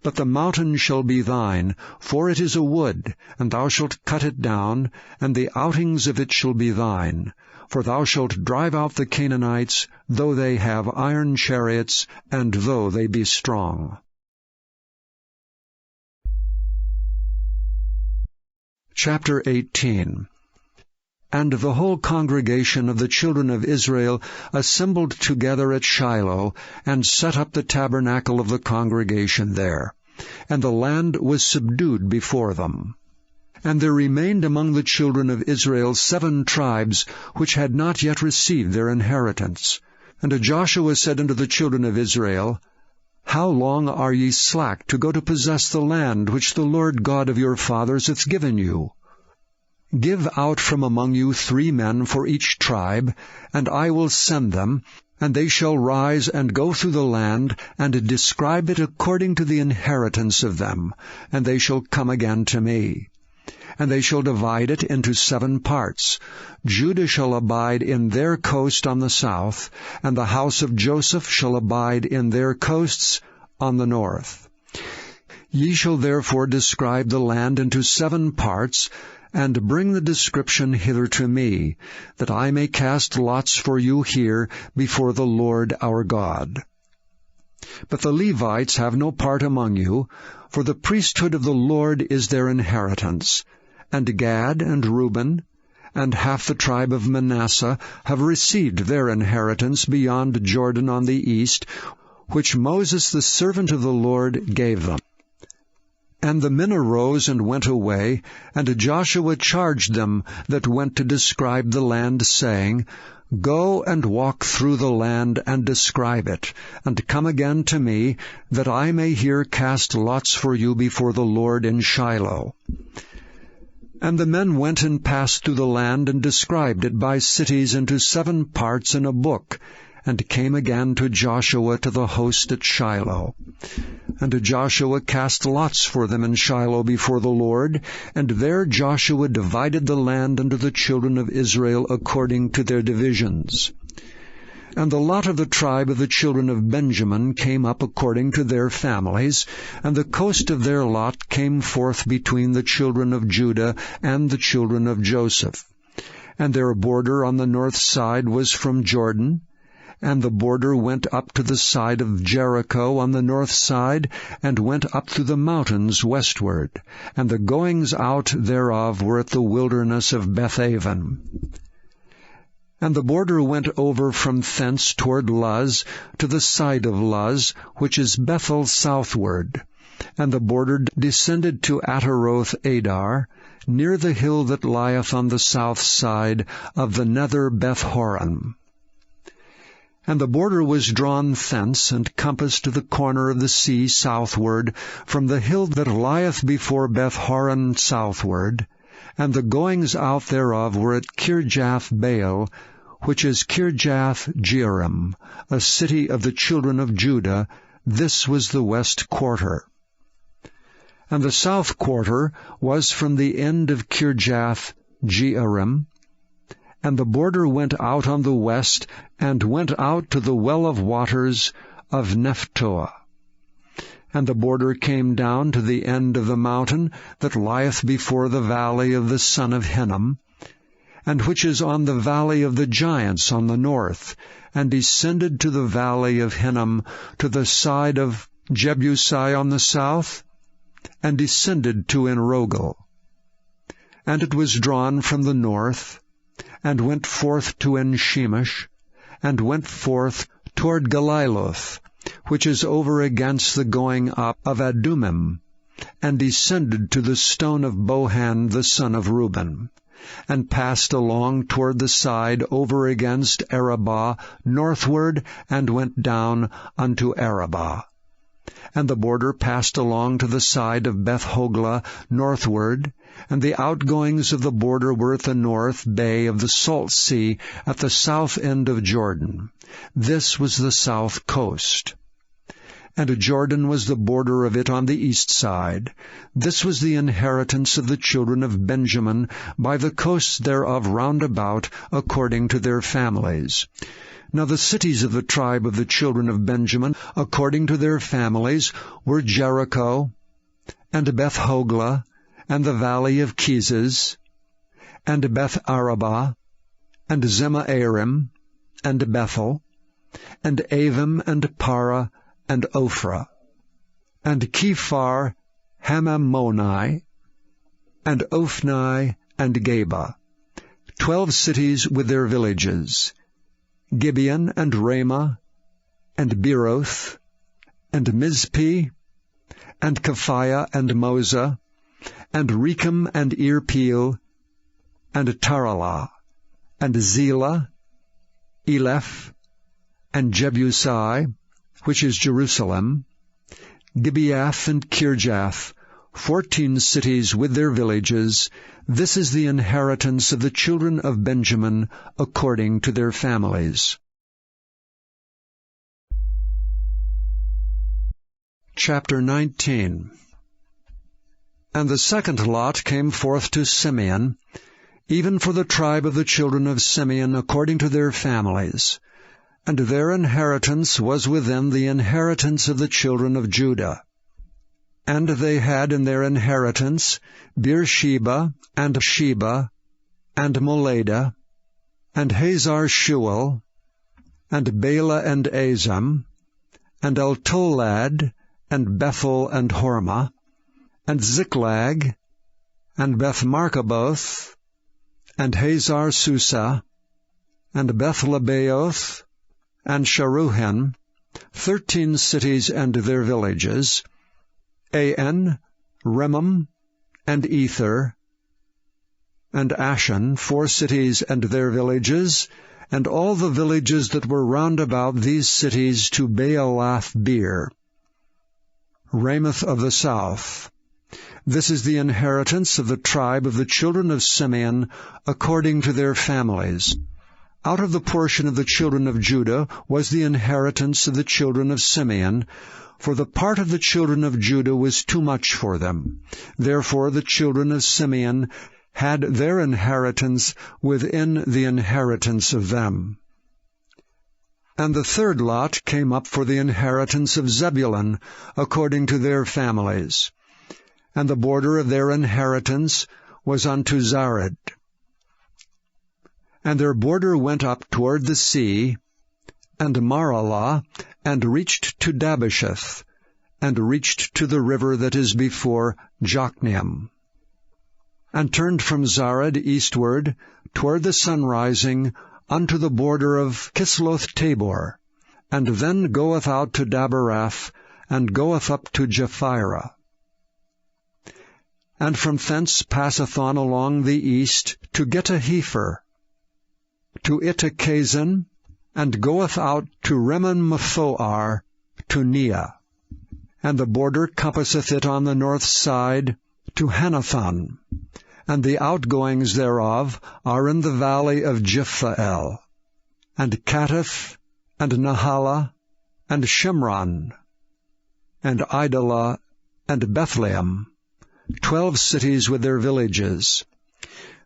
But the mountain shall be thine, for it is a wood, and thou shalt cut it down, and the outings of it shall be thine. For thou shalt drive out the Canaanites, though they have iron chariots, and though they be strong. Chapter 18. And the whole congregation of the children of Israel assembled together at Shiloh, and set up the tabernacle of the congregation there. And the land was subdued before them. And there remained among the children of Israel 7 tribes, which had not yet received their inheritance. And Joshua said unto the children of Israel, How long are ye slack to go to possess the land which the Lord God of your fathers hath given you? Give out from among you 3 men for each tribe, and I will send them, and they shall rise and go through the land, and describe it according to the inheritance of them, and they shall come again to me. And they shall divide it into 7 parts. Judah shall abide in their coast on the south, and the house of Joseph shall abide in their coasts on the north. Ye shall therefore describe the land into 7 parts, and bring the description hither to me, that I may cast lots for you here before the Lord our God. But the Levites have no part among you, for the priesthood of the Lord is their inheritance. And Gad and Reuben, and half the tribe of Manasseh, have received their inheritance beyond Jordan on the east, which Moses the servant of the Lord gave them. And the men arose and went away, and Joshua charged them that went to describe the land, saying, Go and walk through the land, and describe it, and come again to me, that I may here cast lots for you before the Lord in Shiloh. And the men went and passed through the land, and described it by cities into 7 parts in a book, and came again to Joshua to the host at Shiloh. And Joshua cast lots for them in Shiloh before the Lord, and there Joshua divided the land unto the children of Israel according to their divisions. And the lot of the tribe of the children of Benjamin came up according to their families, and the coast of their lot came forth between the children of Judah and the children of Joseph. And their border on the north side was from Jordan, and the border went up to the side of Jericho on the north side, and went up through the mountains westward, and the goings out thereof were at the wilderness of Bethaven. And the border went over from thence toward Luz, to the side of Luz, which is Bethel southward. And the border descended to Ataroth Adar, near the hill that lieth on the south side of the nether Beth-horon. And the border was drawn thence, and compassed the corner of the sea southward, from the hill that lieth before Beth-horon southward. And the goings out thereof were at Kirjath-baal, which is Kirjath-jearim, a city of the children of Judah. This was the west quarter. And the south quarter was from the end of Kirjath-jearim, and the border went out on the west, and went out to the well of waters of Nephtoah. And the border came down to the end of the mountain that lieth before the valley of the son of Hinnom, and which is on the valley of the giants on the north, and descended to the valley of Hinnom, to the side of Jebusi on the south, and descended to Enrogel. And it was drawn from the north, and went forth to En-shemesh, and went forth toward Galiloth, which is over against the going up of Adumim, and descended to the stone of Bohan the son of Reuben, and passed along toward the side over against Arabah northward, and went down unto Arabah. And the border passed along to the side of Beth-hoglah northward, and the outgoings of the border were at the north bay of the Salt Sea, at the south end of Jordan. This was the south coast. And Jordan was the border of it on the east side. This was the inheritance of the children of Benjamin, by the coasts thereof round about, according to their families. Now the cities of the tribe of the children of Benjamin, according to their families, were Jericho, and Beth-hoglah, and the valley of Kezes, and Beth-arabah, and Zemaarim, and Bethel, and Avim, and Parah, and Ophrah, and Kephar Hamammoni, and Ophni, and Geba, 12 cities with their villages, Gibeon, and Ramah, and Beeroth, and Mizpeh, and Kephaiah, and Moza, and Rechem, and Irpeel, and Taralah, and Zelah, Eleph, and Jebusi, which is Jerusalem, Gibeath, and Kirjath, 14 cities with their villages. This is the inheritance of the children of Benjamin, according to their families. Chapter 19. And the second lot came forth to Simeon, even for the tribe of the children of Simeon, according to their families. And their inheritance was within the inheritance of the children of Judah. And they had in their inheritance Beersheba, and Sheba, and Moladah, and Hazar-shual, and Bela, and Azam, and Eltolad, and Bethel, and Hormah, and Ziklag, and Beth-marcaboth, and Hazar-susah, and Beth-lebaoth, and Sharuhen, 13 cities and their villages, An, Remam, and Ether, and Ashan, 4 cities and their villages, and all the villages that were round about these cities to Baalath-beer, Ramoth of the south. This is the inheritance of the tribe of the children of Simeon, according to their families. Out of the portion of the children of Judah was the inheritance of the children of Simeon, for the part of the children of Judah was too much for them. Therefore the children of Simeon had their inheritance within the inheritance of them. And the third lot came up for the inheritance of Zebulun, according to their families. And the border of their inheritance was unto Zared. And their border went up toward the sea, and Maralah, and reached to Dabbesheth, and reached to the river that is before Jokneam, and turned from Zared eastward toward the sunrising unto the border of Kisloth-tabor, and then goeth out to Daberath, and goeth up to Japhirah. And from thence passeth on along the east to Getahefer, to Ittachazan, and goeth out to Rimmon-Mephoar, to Neah. And the border compasseth it on the north side to Hanathon, and the outgoings thereof are in the valley of Jiphthael, and Kattith, and Nahala, and Shimron, and Idalah, and Bethlehem, 12 cities with their villages.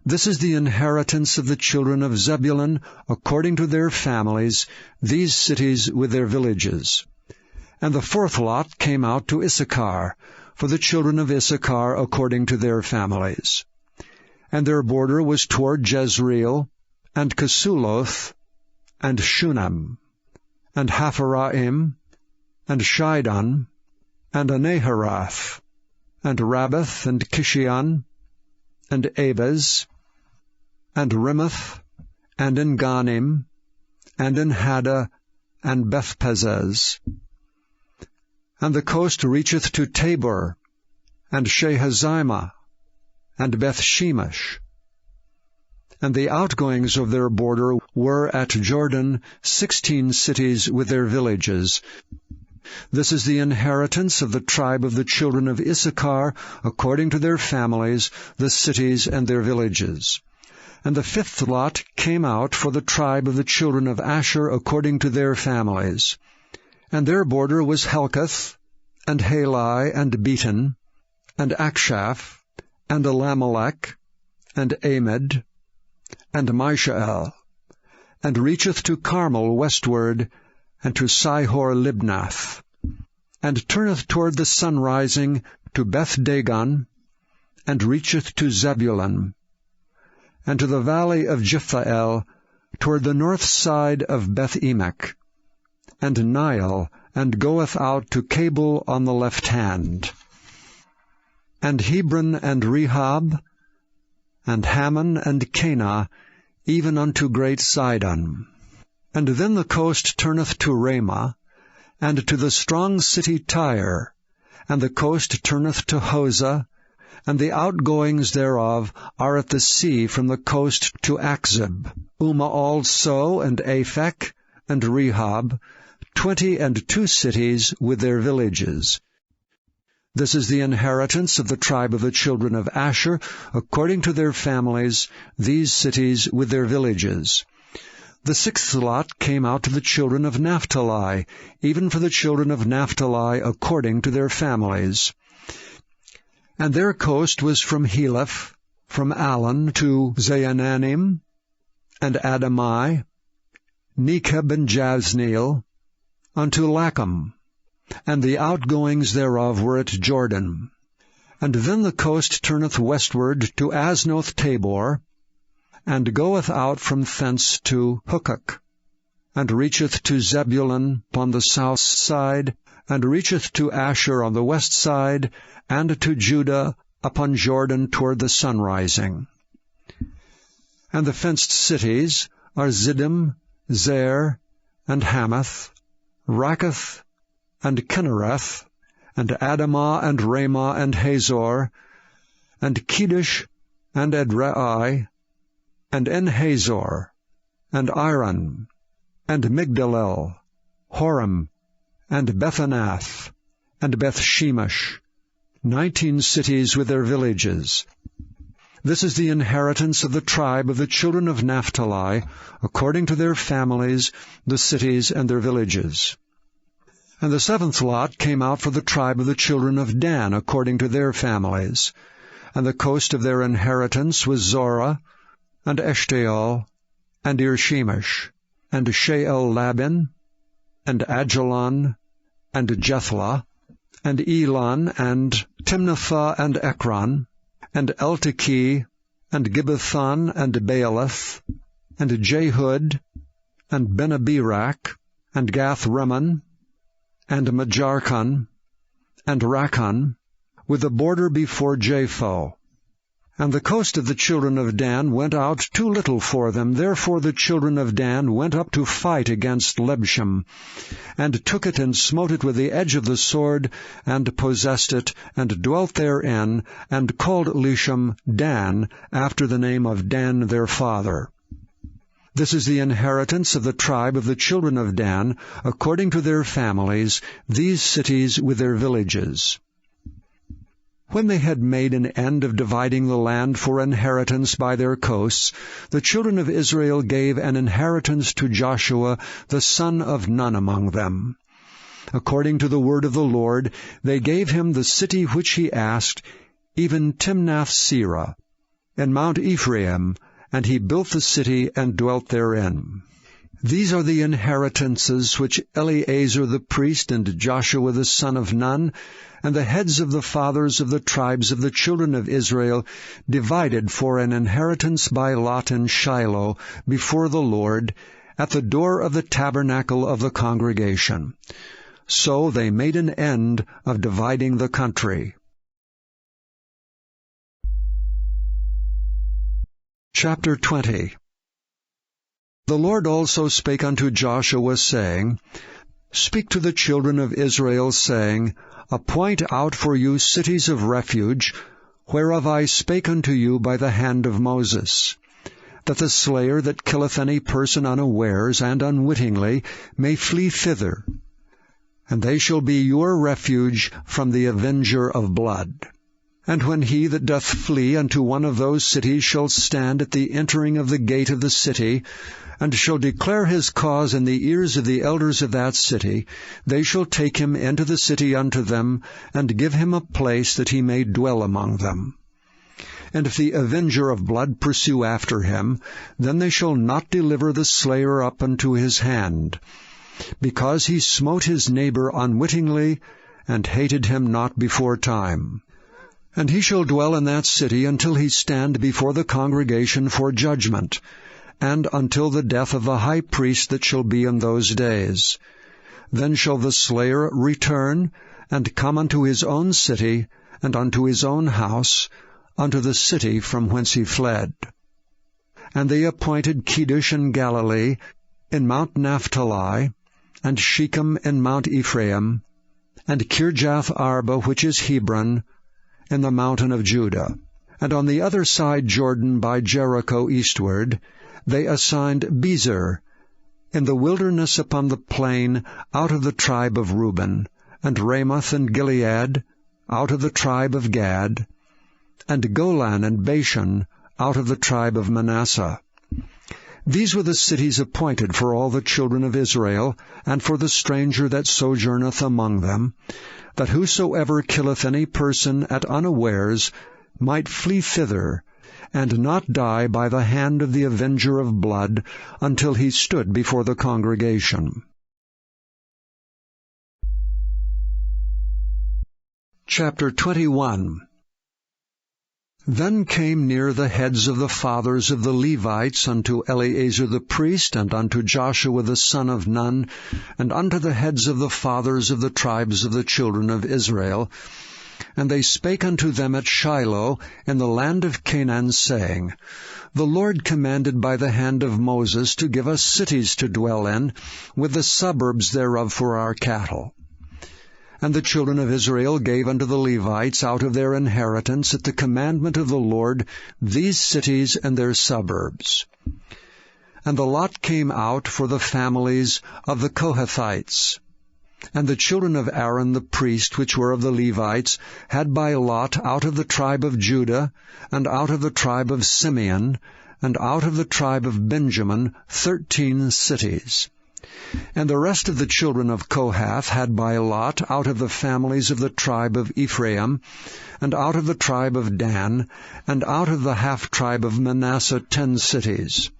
This is the inheritance of the children of Zebulun, according to their families, these cities with their villages. And the fourth lot came out to Issachar, for the children of Issachar according to their families. And their border was toward Jezreel, and Kesuloth, and Shunem, and Hapharaim, and Shidon, and Anaharath, and Rabbath, and Kishion, and Abez, and Rimmeth, and Enganim, and Enhada, and Bethpazez. And the coast reacheth to Tabor, and Shehazimah, and Bethshemesh. And the outgoings of their border were at Jordan 16 cities with their villages. This is the inheritance of the tribe of the children of Issachar, according to their families, the cities and their villages. And the fifth lot came out for the tribe of the children of Asher, according to their families. And their border was Helkath, and Halai, and Beaton, and Akshaph, and Elamelech, and Amid, and Mishael, and reacheth to Carmel westward, and to Sihor-Libnath, and turneth toward the sunrising to Beth-Dagon, and reacheth to Zebulun, and to the valley of Jiphthael, toward the north side of Beth-Emek, and Nile, and goeth out to Cabul on the left hand, and Hebron, and Rehob, and Hammon, and Cana, even unto great Sidon. And then the coast turneth to Ramah, and to the strong city Tyre, and the coast turneth to Hosah, and the outgoings thereof are at the sea from the coast to Achzib, Uma also, and Aphek, and Rehob, 22 cities with their villages. This is the inheritance of the tribe of the children of Asher, according to their families, these cities with their villages. The sixth lot came out to the children of Naphtali, even for the children of Naphtali according to their families. And their coast was from Heleph, from Alon to Zaananim, and Adamai, Nekeb and Jazneel, unto Lacham, and the outgoings thereof were at Jordan. And then the coast turneth westward to Aznoth Tabor, and goeth out from thence to Hukok, and reacheth to Zebulun upon the south side, and reacheth to Asher on the west side, and to Judah upon Jordan toward the sunrising. And the fenced cities are Ziddim, Zer, and Hamath, Rakkath, and Kinnereth, and Adamah, and Ramah, and Hazor, and Kedesh, and Edrei, and En-Hazor, and Iron, and Migdalel, Horem, and Bethanath, and Bethshemesh, 19 cities with their villages. This is the inheritance of the tribe of the children of Naphtali, according to their families, the cities and their villages. And the seventh lot came out for the tribe of the children of Dan, according to their families. And the coast of their inheritance was Zorah, and Eshtaol, and Ir-Shemesh, and She'el-Labin, and Ajalon, and Jethlah, and Elon, and Timnathah, and Ekron, and Eltekeh, and Gibbethon, and Baalath, and Jehud, and Benabirak, and Gath-Rimmon, and Majarkon, and Rakkon, with the border before Japho. And the coast of the children of Dan went out too little for them. Therefore the children of Dan went up to fight against Lebshem, and took it and smote it with the edge of the sword, and possessed it, and dwelt therein, and called Leshem Dan, after the name of Dan their father. This is the inheritance of the tribe of the children of Dan, according to their families, these cities with their villages. When they had made an end of dividing the land for inheritance by their coasts, the children of Israel gave an inheritance to Joshua the son of Nun among them. According to the word of the Lord, they gave him the city which he asked, even Timnath-serah, in Mount Ephraim, and he built the city and dwelt therein. These are the inheritances which Eleazar the priest and Joshua the son of Nun, and the heads of the fathers of the tribes of the children of Israel, divided for an inheritance by lot in Shiloh before the Lord, at the door of the tabernacle of the congregation. So they made an end of dividing the country. Chapter 20. The Lord also spake unto Joshua, saying, Speak to the children of Israel, saying, Appoint out for you cities of refuge, whereof I spake unto you by the hand of Moses, that the slayer that killeth any person unawares and unwittingly may flee thither, and they shall be your refuge from the avenger of blood. And when he that doth flee unto one of those cities shall stand at the entering of the gate of the city, and shall declare his cause in the ears of the elders of that city, they shall take him into the city unto them, and give him a place that he may dwell among them. And if the avenger of blood pursue after him, then they shall not deliver the slayer up unto his hand, because he smote his neighbor unwittingly, and hated him not before time. And he shall dwell in that city until he stand before the congregation for judgment, and until the death of the high priest that shall be in those days. Then shall the slayer return, and come unto his own city, and unto his own house, unto the city from whence he fled. And they appointed Kedesh in Galilee, in Mount Naphtali, and Shechem in Mount Ephraim, and Kirjath Arba, which is Hebron, in the mountain of Judah. And on the other side Jordan by Jericho eastward, they assigned Bezer, in the wilderness upon the plain, out of the tribe of Reuben, and Ramoth and Gilead, out of the tribe of Gad, and Golan and Bashan, out of the tribe of Manasseh. These were the cities appointed for all the children of Israel, and for the stranger that sojourneth among them, that whosoever killeth any person at unawares might flee thither, and not die by the hand of the avenger of blood, until he stood before the congregation. Chapter 21. Then came near the heads of the fathers of the Levites unto Eleazar the priest, and unto Joshua the son of Nun, and unto the heads of the fathers of the tribes of the children of Israel. And they spake unto them at Shiloh in the land of Canaan, saying, The Lord commanded by the hand of Moses to give us cities to dwell in, with the suburbs thereof for our cattle. And the children of Israel gave unto the Levites out of their inheritance at the commandment of the Lord these cities and their suburbs. And the lot came out for the families of the Kohathites. And the children of Aaron the priest, which were of the Levites, had by lot out of the tribe of Judah, and out of the tribe of Simeon, and out of the tribe of Benjamin 13 cities. And the rest of the children of Kohath had by lot out of the families of the tribe of Ephraim, and out of the tribe of Dan, and out of the half-tribe of Manasseh 10 cities.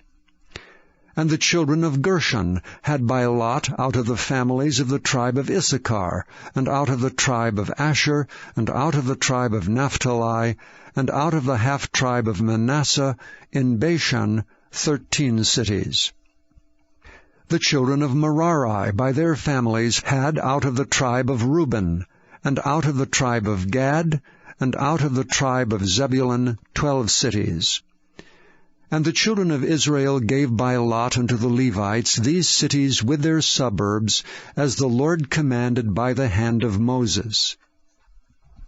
And the children of Gershon had by lot out of the families of the tribe of Issachar, and out of the tribe of Asher, and out of the tribe of Naphtali, and out of the half-tribe of Manasseh in Bashan 13 cities. The children of Merari by their families had out of the tribe of Reuben, and out of the tribe of Gad, and out of the tribe of Zebulun 12 cities. And the children of Israel gave by lot unto the Levites these cities with their suburbs, as the Lord commanded by the hand of Moses.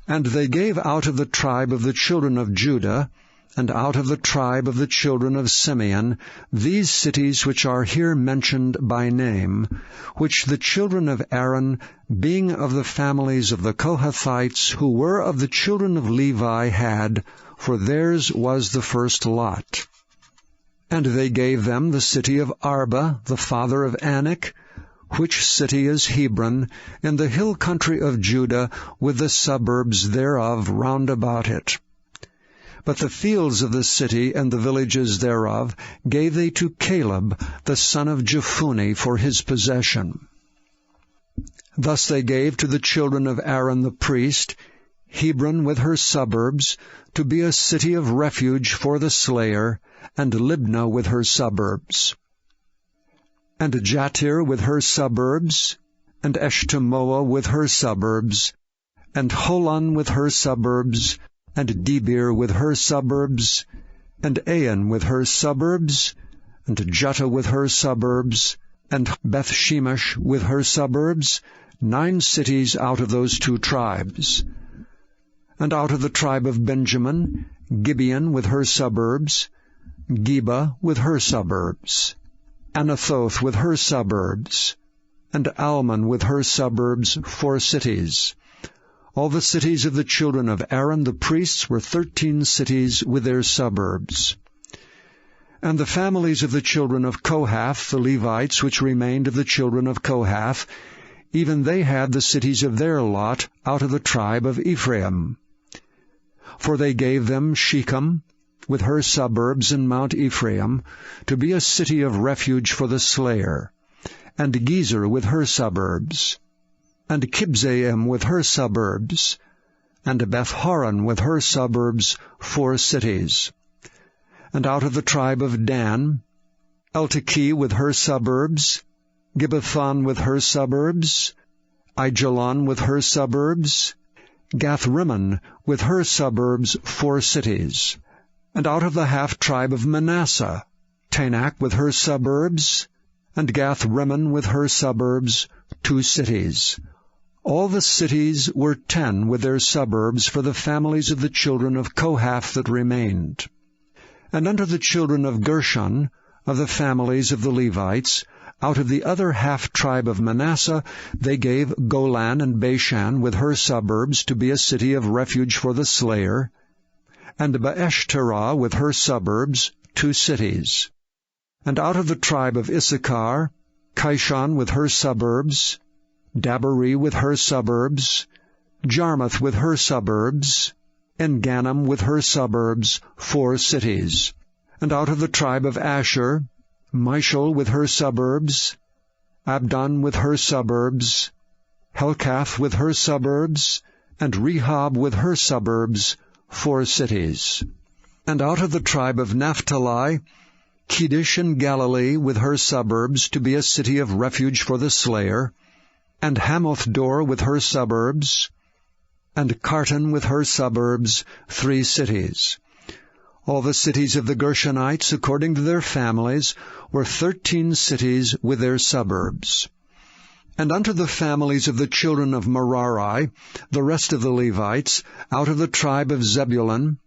And they gave out of the tribe of the children of Judah and out of the tribe of the children of Simeon, these cities which are here mentioned by name, which the children of Aaron, being of the families of the Kohathites, who were of the children of Levi, had, for theirs was the first lot. And they gave them the city of Arba, the father of Anak, which city is Hebron, in the hill country of Judah, with the suburbs thereof round about it. But the fields of the city and the villages thereof gave they to Caleb, the son of Jephunneh, for his possession. Thus they gave to the children of Aaron the priest Hebron with her suburbs, to be a city of refuge for the slayer, and Libnah with her suburbs, and Jattir with her suburbs, and Eshtemoa with her suburbs, and Holon with her suburbs, and Debir with her suburbs, and Ain with her suburbs, and Juttah with her suburbs, and Bethshemesh with her suburbs, 9 cities out of those 2 tribes. And out of the tribe of Benjamin, Gibeon with her suburbs, Geba with her suburbs, Anathoth with her suburbs, and Almon with her suburbs, 4 cities. All the cities of the children of Aaron the priests were 13 cities with their suburbs. And the families of the children of Kohath, the Levites, which remained of the children of Kohath, even they had the cities of their lot out of the tribe of Ephraim. For they gave them Shechem, with her suburbs in Mount Ephraim, to be a city of refuge for the slayer, and Gezer with her suburbs, and Kibzaim with her suburbs, and Beth-horon with her suburbs, 4 cities. And out of the tribe of Dan, Eltekeh with her suburbs, Gibbethon with her suburbs, Aijalon with her suburbs, Gath-rimmon with her suburbs, 4 cities. And out of the half-tribe of Manasseh, Tanakh with her suburbs, and Gath-rimmon with her suburbs, 2 cities. All the cities were 10 with their suburbs for the families of the children of Kohath that remained. And unto the children of Gershon, of the families of the Levites, out of the other half-tribe of Manasseh, they gave Golan and Bashan with her suburbs to be a city of refuge for the slayer, and Beeshterah with her suburbs, 2 cities. And out of the tribe of Issachar, Kishon with her suburbs, Dabari with her suburbs, Jarmuth with her suburbs, En-gannim with her suburbs, 4 cities. And out of the tribe of Asher, Mishal with her suburbs, Abdon with her suburbs, Helkath with her suburbs, and Rehob with her suburbs, 4 cities. And out of the tribe of Naphtali, Kedesh in Galilee with her suburbs to be a city of refuge for the slayer, and Hamoth-dor with her suburbs, and Kartan with her suburbs, 3 cities. All the cities of the Gershonites, according to their families, were 13 cities with their suburbs. And unto the families of the children of Merari, the rest of the Levites, out of the tribe of Zebulun,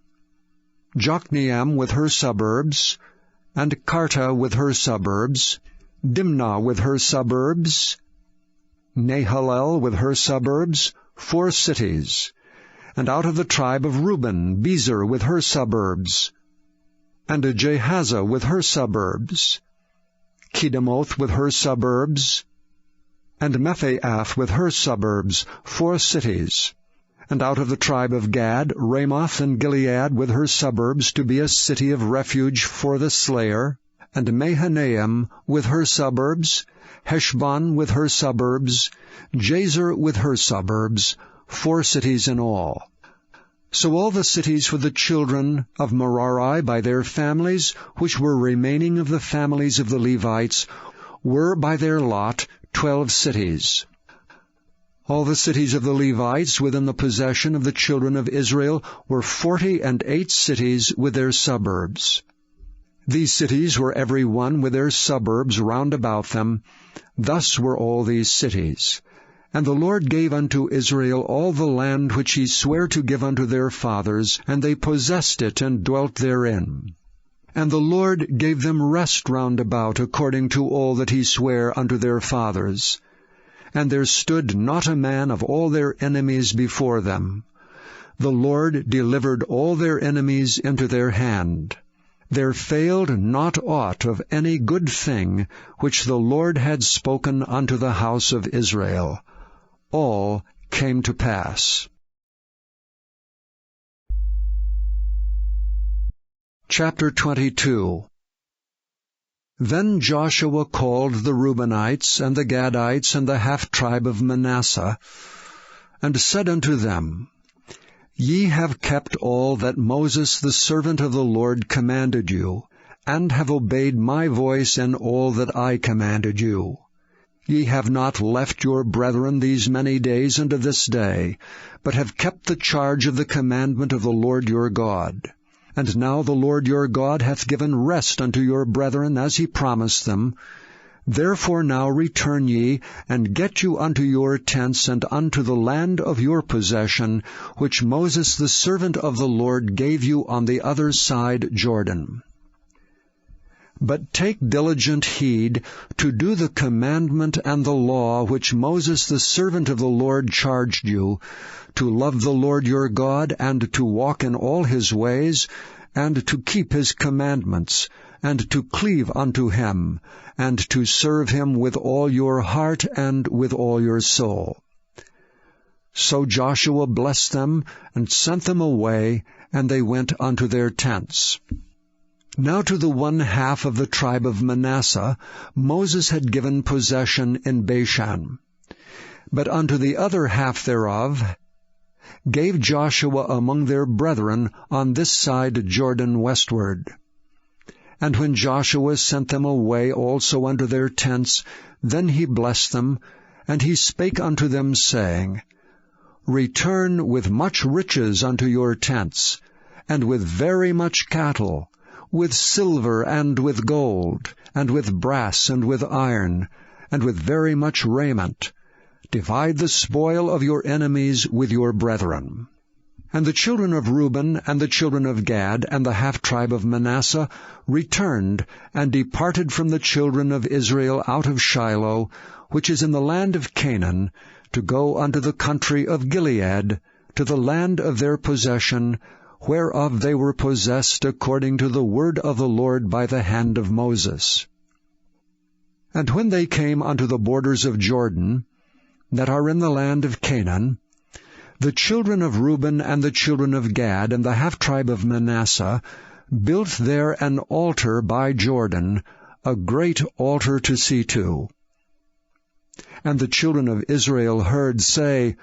Jokneam with her suburbs, and Karta with her suburbs, Dimnah with her suburbs, Nahalel with her suburbs, 4 cities. And out of the tribe of Reuben, Bezer with her suburbs, and Jehazzah with her suburbs, Kedemoth with her suburbs, and Mephaath with her suburbs, 4 cities. And out of the tribe of Gad, Ramoth and Gilead with her suburbs to be a city of refuge for the slayer, and Mahanaim with her suburbs, Heshbon with her suburbs, Jazer with her suburbs, 4 cities in all. So all the cities for the children of Merari by their families, which were remaining of the families of the Levites, were by their lot 12 cities. All the cities of the Levites within the possession of the children of Israel were 48 cities with their suburbs. These cities were every one with their suburbs round about them. Thus were all these cities. And the Lord gave unto Israel all the land which he sware to give unto their fathers, and they possessed it, and dwelt therein. And the Lord gave them rest round about, according to all that he sware unto their fathers. And there stood not a man of all their enemies before them. The Lord delivered all their enemies into their hand. There failed not aught of any good thing which the Lord had spoken unto the house of Israel. All came to pass. Chapter 22. Then Joshua called the Reubenites, and the Gadites, and the half-tribe of Manasseh, and said unto them, Ye have kept all that Moses the servant of the Lord commanded you, and have obeyed my voice in all that I commanded you. Ye have not left your brethren these many days unto this day, but have kept the charge of the commandment of the Lord your God. And now the Lord your God hath given rest unto your brethren, as he promised them. Therefore now return ye, and get you unto your tents, and unto the land of your possession, which Moses the servant of the Lord gave you on the other side Jordan. But take diligent heed to do the commandment and the law which Moses the servant of the Lord charged you, to love the Lord your God, and to walk in all his ways, and to keep his commandments, and to cleave unto him, and to serve him with all your heart and with all your soul. So Joshua blessed them, and sent them away, and they went unto their tents. Now to the one half of the tribe of Manasseh Moses had given possession in Bashan. But unto the other half thereof gave Joshua among their brethren on this side Jordan westward. And when Joshua sent them away also unto their tents, then he blessed them, and he spake unto them, saying, Return with much riches unto your tents, and with very much cattle, with silver and with gold, and with brass and with iron, and with very much raiment. Divide the spoil of your enemies with your brethren. And the children of Reuben and the children of Gad and the half-tribe of Manasseh returned and departed from the children of Israel out of Shiloh, which is in the land of Canaan, to go unto the country of Gilead, to the land of their possession, whereof they were possessed according to the word of the Lord by the hand of Moses. And when they came unto the borders of Jordan, that are in the land of Canaan, the children of Reuben and the children of Gad and the half-tribe of Manasseh built there an altar by Jordan, a great altar to see to. And the children of Israel heard say,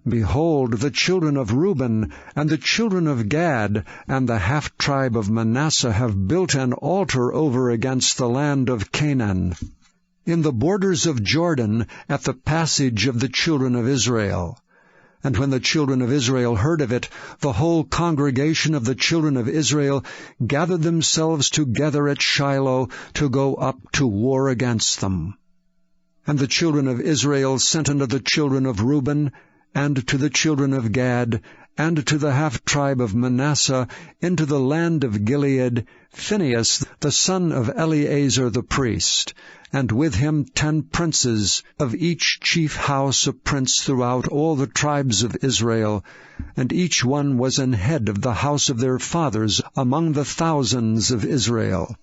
Behold, the children of Reuben and the children of Gad and the half-tribe of Manasseh have built an altar over against the land of Canaan, in the borders of Jordan, at the passage of the children of Israel. And when the children of Israel heard of it, the whole congregation of the children of Israel gathered themselves together at Shiloh to go up to war against them. And the children of Israel sent unto the children of Reuben, and to the children of Gad, and to the half-tribe of Manasseh, into the land of Gilead, Phinehas the son of Eleazar the priest, and with him 10 princes, of each chief house a prince throughout all the tribes of Israel, and each one was an head of the house of their fathers among the thousands of Israel.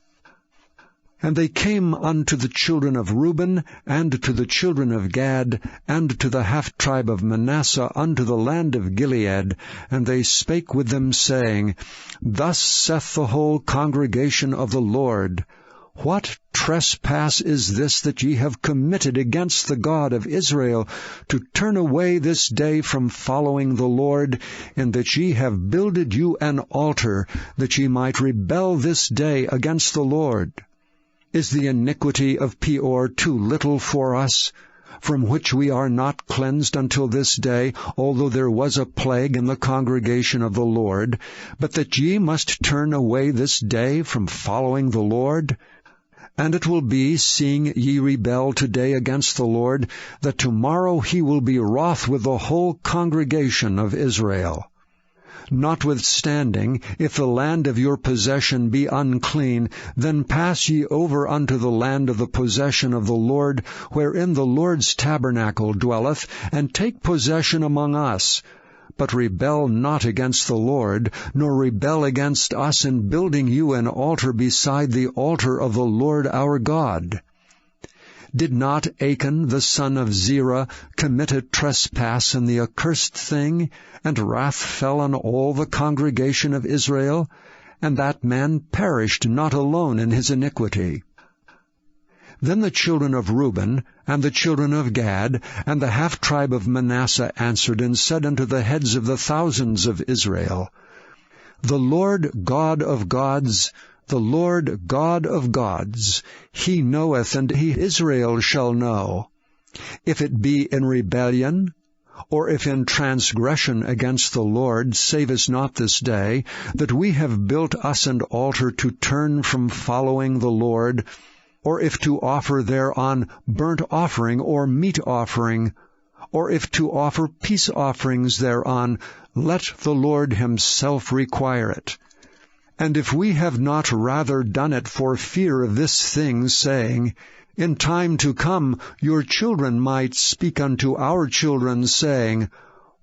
And they came unto the children of Reuben, and to the children of Gad, and to the half-tribe of Manasseh unto the land of Gilead, and they spake with them, saying, Thus saith the whole congregation of the Lord, What trespass is this that ye have committed against the God of Israel, to turn away this day from following the Lord, in that ye have builded you an altar, that ye might rebel this day against the Lord? Is the iniquity of Peor too little for us, from which we are not cleansed until this day, although there was a plague in the congregation of the Lord, but that ye must turn away this day from following the Lord? And it will be, seeing ye rebel today against the Lord, that tomorrow he will be wroth with the whole congregation of Israel. Notwithstanding, if the land of your possession be unclean, then pass ye over unto the land of the possession of the Lord, wherein the Lord's tabernacle dwelleth, and take possession among us. But rebel not against the Lord, nor rebel against us in building you an altar beside the altar of the Lord our God. Did not Achan the son of Zerah commit a trespass in the accursed thing, and wrath fell on all the congregation of Israel? And that man perished not alone in his iniquity. Then the children of Reuben, and the children of Gad, and the half-tribe of Manasseh answered and said unto the heads of the thousands of Israel, The Lord God of gods, the Lord God of gods, he knoweth, and he Israel shall know. If it be in rebellion, or if in transgression against the Lord, save us not this day, that we have built us an altar to turn from following the Lord, or if to offer thereon burnt offering or meat offering, or if to offer peace offerings thereon, let the Lord himself require it. And if we have not rather done it for fear of this thing, saying, In time to come your children might speak unto our children, saying,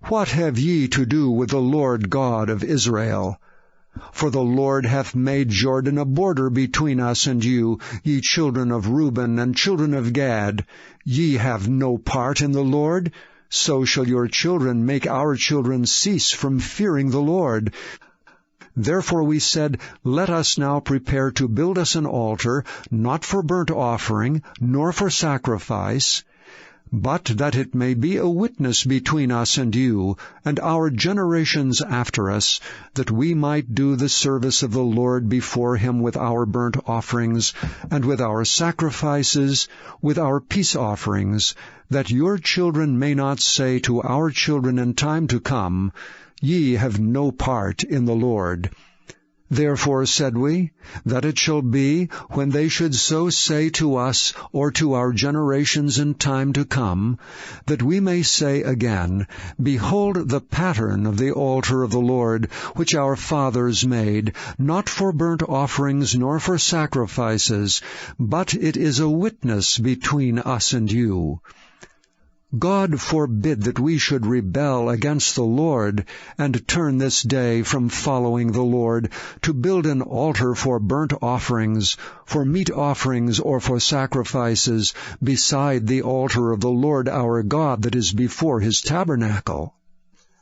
What have ye to do with the Lord God of Israel? For the Lord hath made Jordan a border between us and you, ye children of Reuben and children of Gad. Ye have no part in the Lord, so shall your children make our children cease from fearing the Lord. Therefore we said, Let us now prepare to build us an altar, not for burnt offering, nor for sacrifice, but that it may be a witness between us and you, and our generations after us, that we might do the service of the Lord before him with our burnt offerings, and with our sacrifices, with our peace offerings, that your children may not say to our children in time to come, Ye have no part in the Lord. Therefore said we, that it shall be, when they should so say to us, or to our generations in time to come, that we may say again, Behold the pattern of the altar of the Lord, which our fathers made, not for burnt offerings nor for sacrifices, but it is a witness between us and you. God forbid that we should rebel against the Lord, and turn this day from following the Lord, to build an altar for burnt offerings, for meat offerings, or for sacrifices, beside the altar of the Lord our God that is before his tabernacle.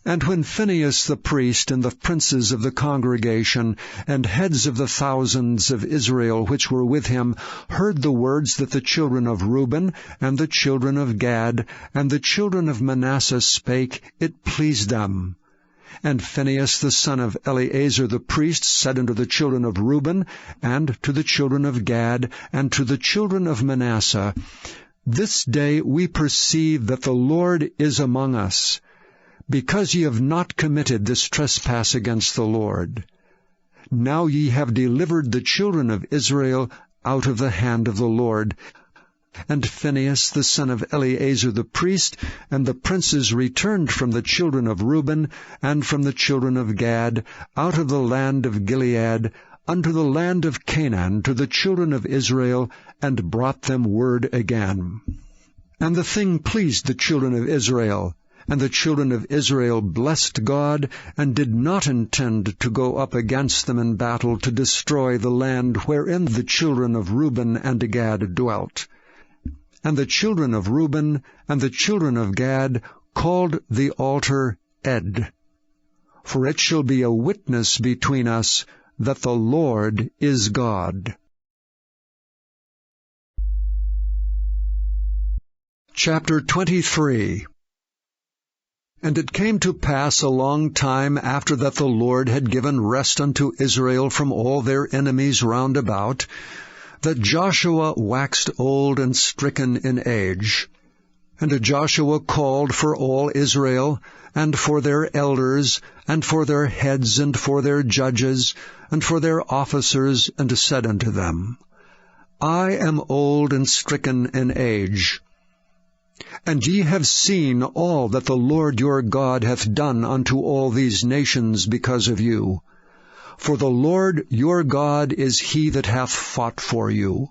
And when Phinehas the priest, and the princes of the congregation, and heads of the thousands of Israel which were with him, heard the words that the children of Reuben, and the children of Gad, and the children of Manasseh spake, it pleased them. And Phinehas the son of Eleazar the priest said unto the children of Reuben, and to the children of Gad, and to the children of Manasseh, This day we perceive that the Lord is among us, because ye have not committed this trespass against the Lord. Now ye have delivered the children of Israel out of the hand of the Lord. And Phinehas the son of Eleazar the priest, and the princes returned from the children of Reuben, and from the children of Gad, out of the land of Gilead, unto the land of Canaan, to the children of Israel, and brought them word again. And the thing pleased the children of Israel, and the children of Israel blessed God, and did not intend to go up against them in battle to destroy the land wherein the children of Reuben and Gad dwelt. And the children of Reuben and the children of Gad called the altar Ed. For it shall be a witness between us that the Lord is God. Chapter 23. And it came to pass a long time after that the Lord had given rest unto Israel from all their enemies round about, that Joshua waxed old and stricken in age. And Joshua called for all Israel, and for their elders, and for their heads, and for their judges, and for their officers, and said unto them, I am old and stricken in age. And ye have seen all that the Lord your God hath done unto all these nations because of you. For the Lord your God is he that hath fought for you.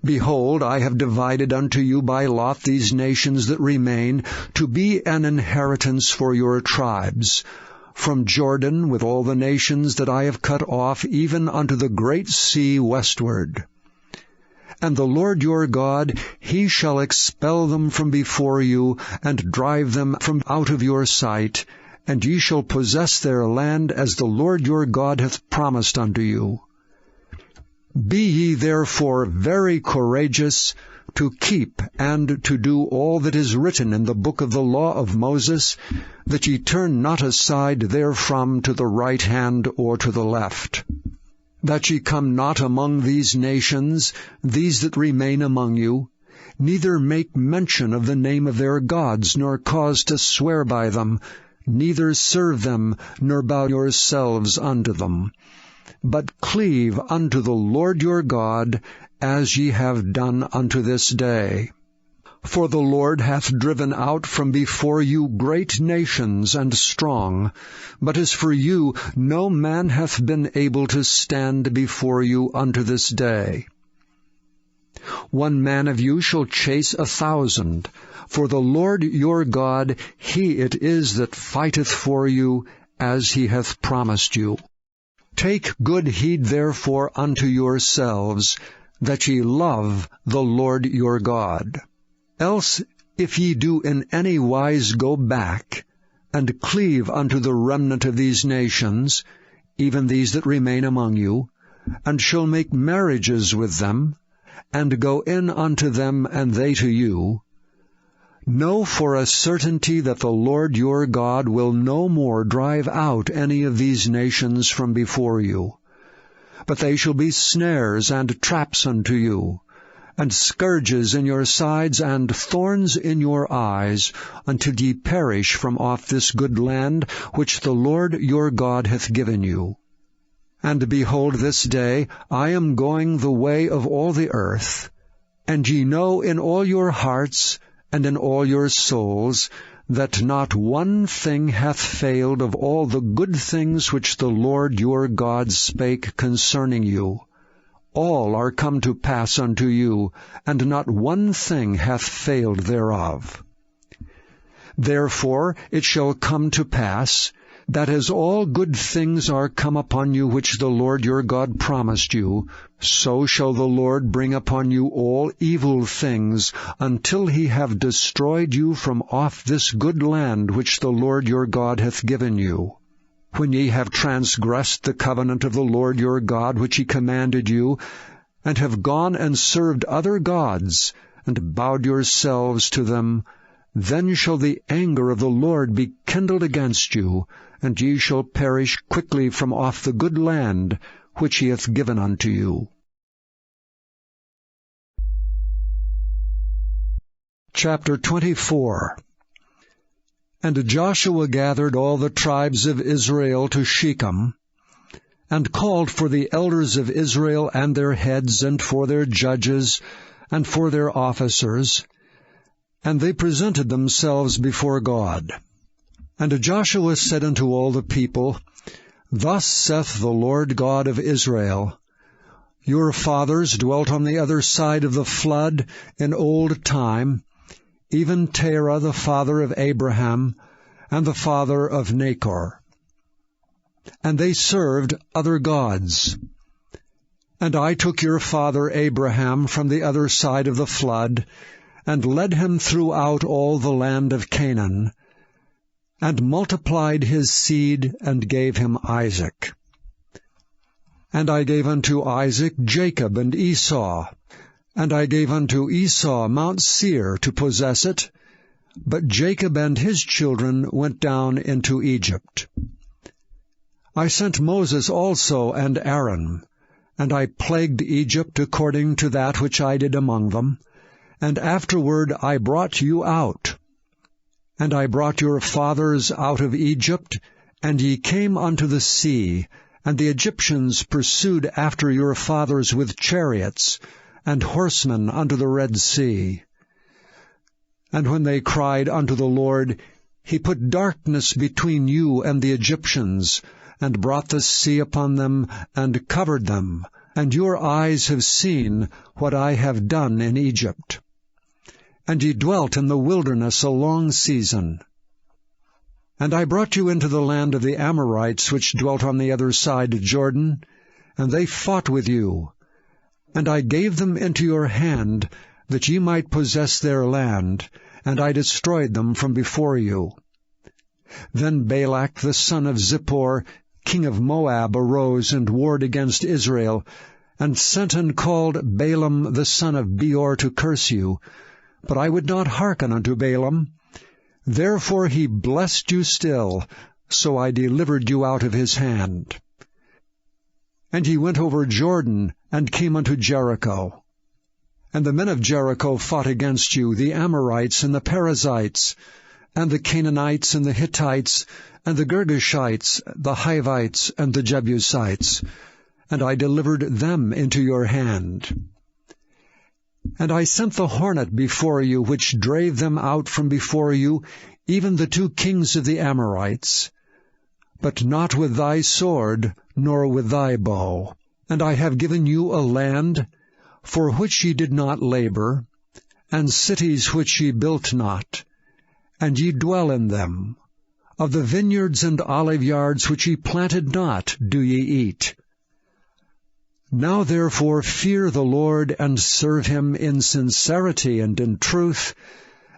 Behold, I have divided unto you by lot these nations that remain, to be an inheritance for your tribes, from Jordan with all the nations that I have cut off, even unto the great sea westward. And the Lord your God, he shall expel them from before you, and drive them from out of your sight, and ye shall possess their land as the Lord your God hath promised unto you. Be ye therefore very courageous, to keep and to do all that is written in the book of the law of Moses, that ye turn not aside therefrom to the right hand or to the left, that ye come not among these nations, these that remain among you, neither make mention of the name of their gods, nor cause to swear by them, neither serve them, nor bow yourselves unto them, but cleave unto the Lord your God, as ye have done unto this day. For the Lord hath driven out from before you great nations and strong, but as for you, no man hath been able to stand before you unto this day. 1 man of you shall chase 1,000, for the Lord your God, he it is that fighteth for you, as he hath promised you. Take good heed therefore unto yourselves, that ye love the Lord your God. Else, if ye do in any wise go back, and cleave unto the remnant of these nations, even these that remain among you, and shall make marriages with them, and go in unto them, and they to you, know for a certainty that the Lord your God will no more drive out any of these nations from before you, but they shall be snares and traps unto you, and scourges in your sides, and thorns in your eyes, until ye perish from off this good land which the Lord your God hath given you. And behold, this day I am going the way of all the earth, and ye know in all your hearts and in all your souls, that not one thing hath failed of all the good things which the Lord your God spake concerning you. All are come to pass unto you, and not one thing hath failed thereof. Therefore it shall come to pass, that as all good things are come upon you which the Lord your God promised you, so shall the Lord bring upon you all evil things, until he have destroyed you from off this good land which the Lord your God hath given you. When ye have transgressed the covenant of the Lord your God which he commanded you, and have gone and served other gods, and bowed yourselves to them, then shall the anger of the Lord be kindled against you, and ye shall perish quickly from off the good land which he hath given unto you. Chapter 24. And Joshua gathered all the tribes of Israel to Shechem, and called for the elders of Israel and their heads, and for their judges, and for their officers, and they presented themselves before God. And Joshua said unto all the people, Thus saith the Lord God of Israel, Your fathers dwelt on the other side of the flood in old time, even Terah the father of Abraham, and the father of Nachor. And they served other gods. And I took your father Abraham from the other side of the flood, and led him throughout all the land of Canaan, and multiplied his seed, and gave him Isaac. And I gave unto Isaac Jacob and Esau, and I gave unto Esau Mount Seir to possess it, but Jacob and his children went down into Egypt. I sent Moses also and Aaron, and I plagued Egypt according to that which I did among them, and afterward I brought you out. And I brought your fathers out of Egypt, and ye came unto the sea, And the Egyptians pursued after your fathers with chariots and horsemen unto the Red Sea. And when they cried unto the Lord, he put darkness between you and the Egyptians, and brought the sea upon them, and covered them. And your eyes have seen what I have done in Egypt. And ye dwelt in the wilderness a long season. And I brought you into the land of the Amorites, which dwelt on the other side of Jordan, and they fought with you. And I gave them into your hand, that ye might possess their land, and I destroyed them from before you. Then Balak the son of Zippor, king of Moab, arose and warred against Israel, and sent and called Balaam the son of Beor to curse you. But I would not hearken unto Balaam. Therefore he blessed you still, so I delivered you out of his hand. And ye went over Jordan, and came unto Jericho. And the men of Jericho fought against you, the Amorites and the Perizzites, and the Canaanites and the Hittites, and the Girgashites, the Hivites, and the Jebusites, and I delivered them into your hand. And I sent the hornet before you, which drave them out from before you, even the 2 kings of the Amorites, but not with thy sword, nor with thy bow. And I have given you a land, for which ye did not labor, and cities which ye built not, and ye dwell in them. Of the vineyards and olive yards which ye planted not do ye eat. Now therefore fear the Lord, and serve him in sincerity and in truth,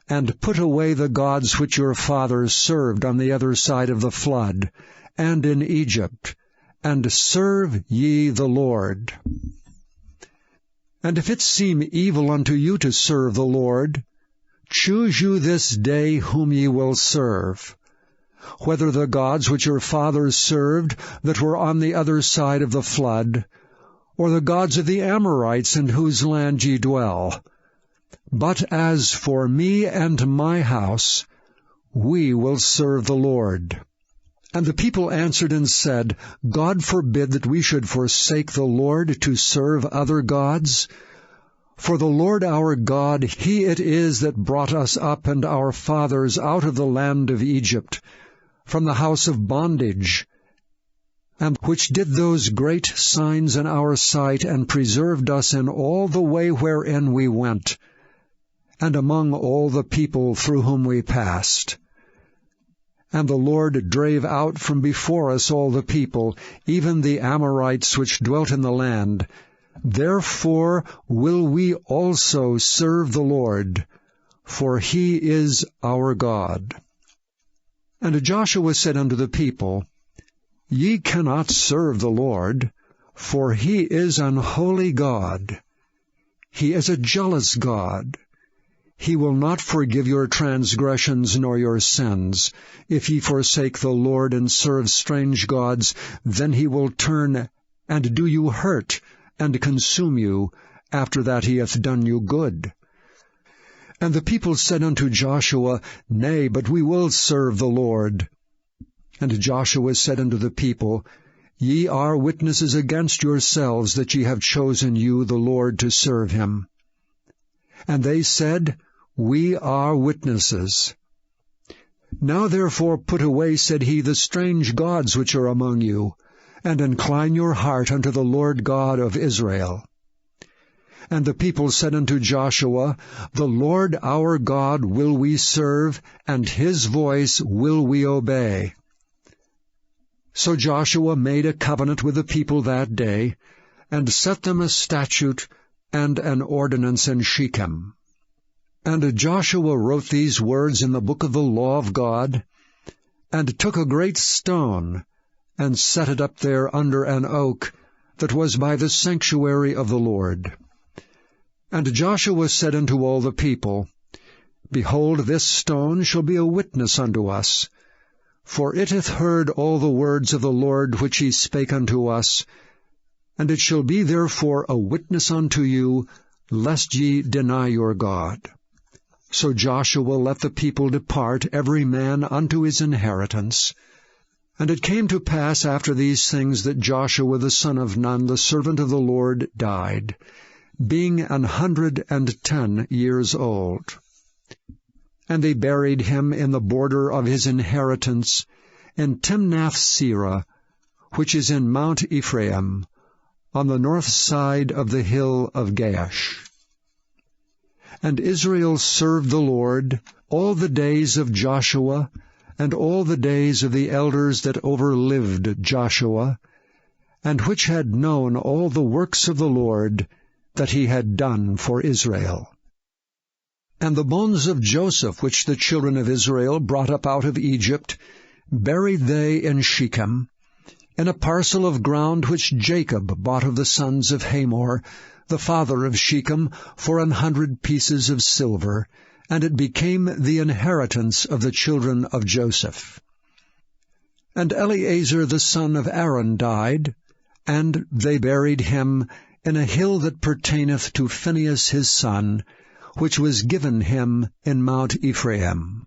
and put away the gods which your fathers served on the other side of the flood, and in Egypt, and serve ye the Lord. And if it seem evil unto you to serve the Lord, choose you this day whom ye will serve, whether the gods which your fathers served that were on the other side of the flood, or the gods of the Amorites in whose land ye dwell. But as for me and my house, we will serve the Lord. And the people answered and said, God forbid that we should forsake the Lord to serve other gods. For the Lord our God, he it is that brought us up and our fathers out of the land of Egypt, from the house of bondage, and which did those great signs in our sight, and preserved us in all the way wherein we went, and among all the people through whom we passed. And the Lord drave out from before us all the people, even the Amorites which dwelt in the land. Therefore will we also serve the Lord, for he is our God. And Joshua said unto the people, Ye cannot serve the Lord, for he is an holy God. He is a jealous God. He will not forgive your transgressions nor your sins. If ye forsake the Lord and serve strange gods, then he will turn and do you hurt, and consume you, after that he hath done you good. And the people said unto Joshua, Nay, but we will serve the Lord. And Joshua said unto the people, Ye are witnesses against yourselves that ye have chosen you the Lord to serve him. And they said, We are witnesses. Now therefore put away, said he, the strange gods which are among you, and incline your heart unto the Lord God of Israel. And the people said unto Joshua, The Lord our God will we serve, and his voice will we obey. So Joshua made a covenant with the people that day, and set them a statute and an ordinance in Shechem. And Joshua wrote these words in the book of the law of God, and took a great stone, and set it up there under an oak that was by the sanctuary of the Lord. And Joshua said unto all the people, Behold, this stone shall be a witness unto us, for it hath heard all the words of the Lord which he spake unto us, and it shall be therefore a witness unto you, lest ye deny your God. So Joshua let the people depart, every man unto his inheritance. And it came to pass after these things that Joshua the son of Nun, the servant of the Lord, died, being 110 years old. And they buried him in the border of his inheritance in Timnath-serah, which is in Mount Ephraim, on the north side of the hill of Gaash. And Israel served the Lord all the days of Joshua, and all the days of the elders that overlived Joshua, and which had known all the works of the Lord that he had done for Israel. And the bones of Joseph, which the children of Israel brought up out of Egypt, buried they in Shechem, in a parcel of ground which Jacob bought of the sons of Hamor, the father of Shechem, for 100 pieces of silver, and it became the inheritance of the children of Joseph. And Eleazar the son of Aaron died, and they buried him in a hill that pertaineth to Phinehas his son, which was given him in Mount Ephraim.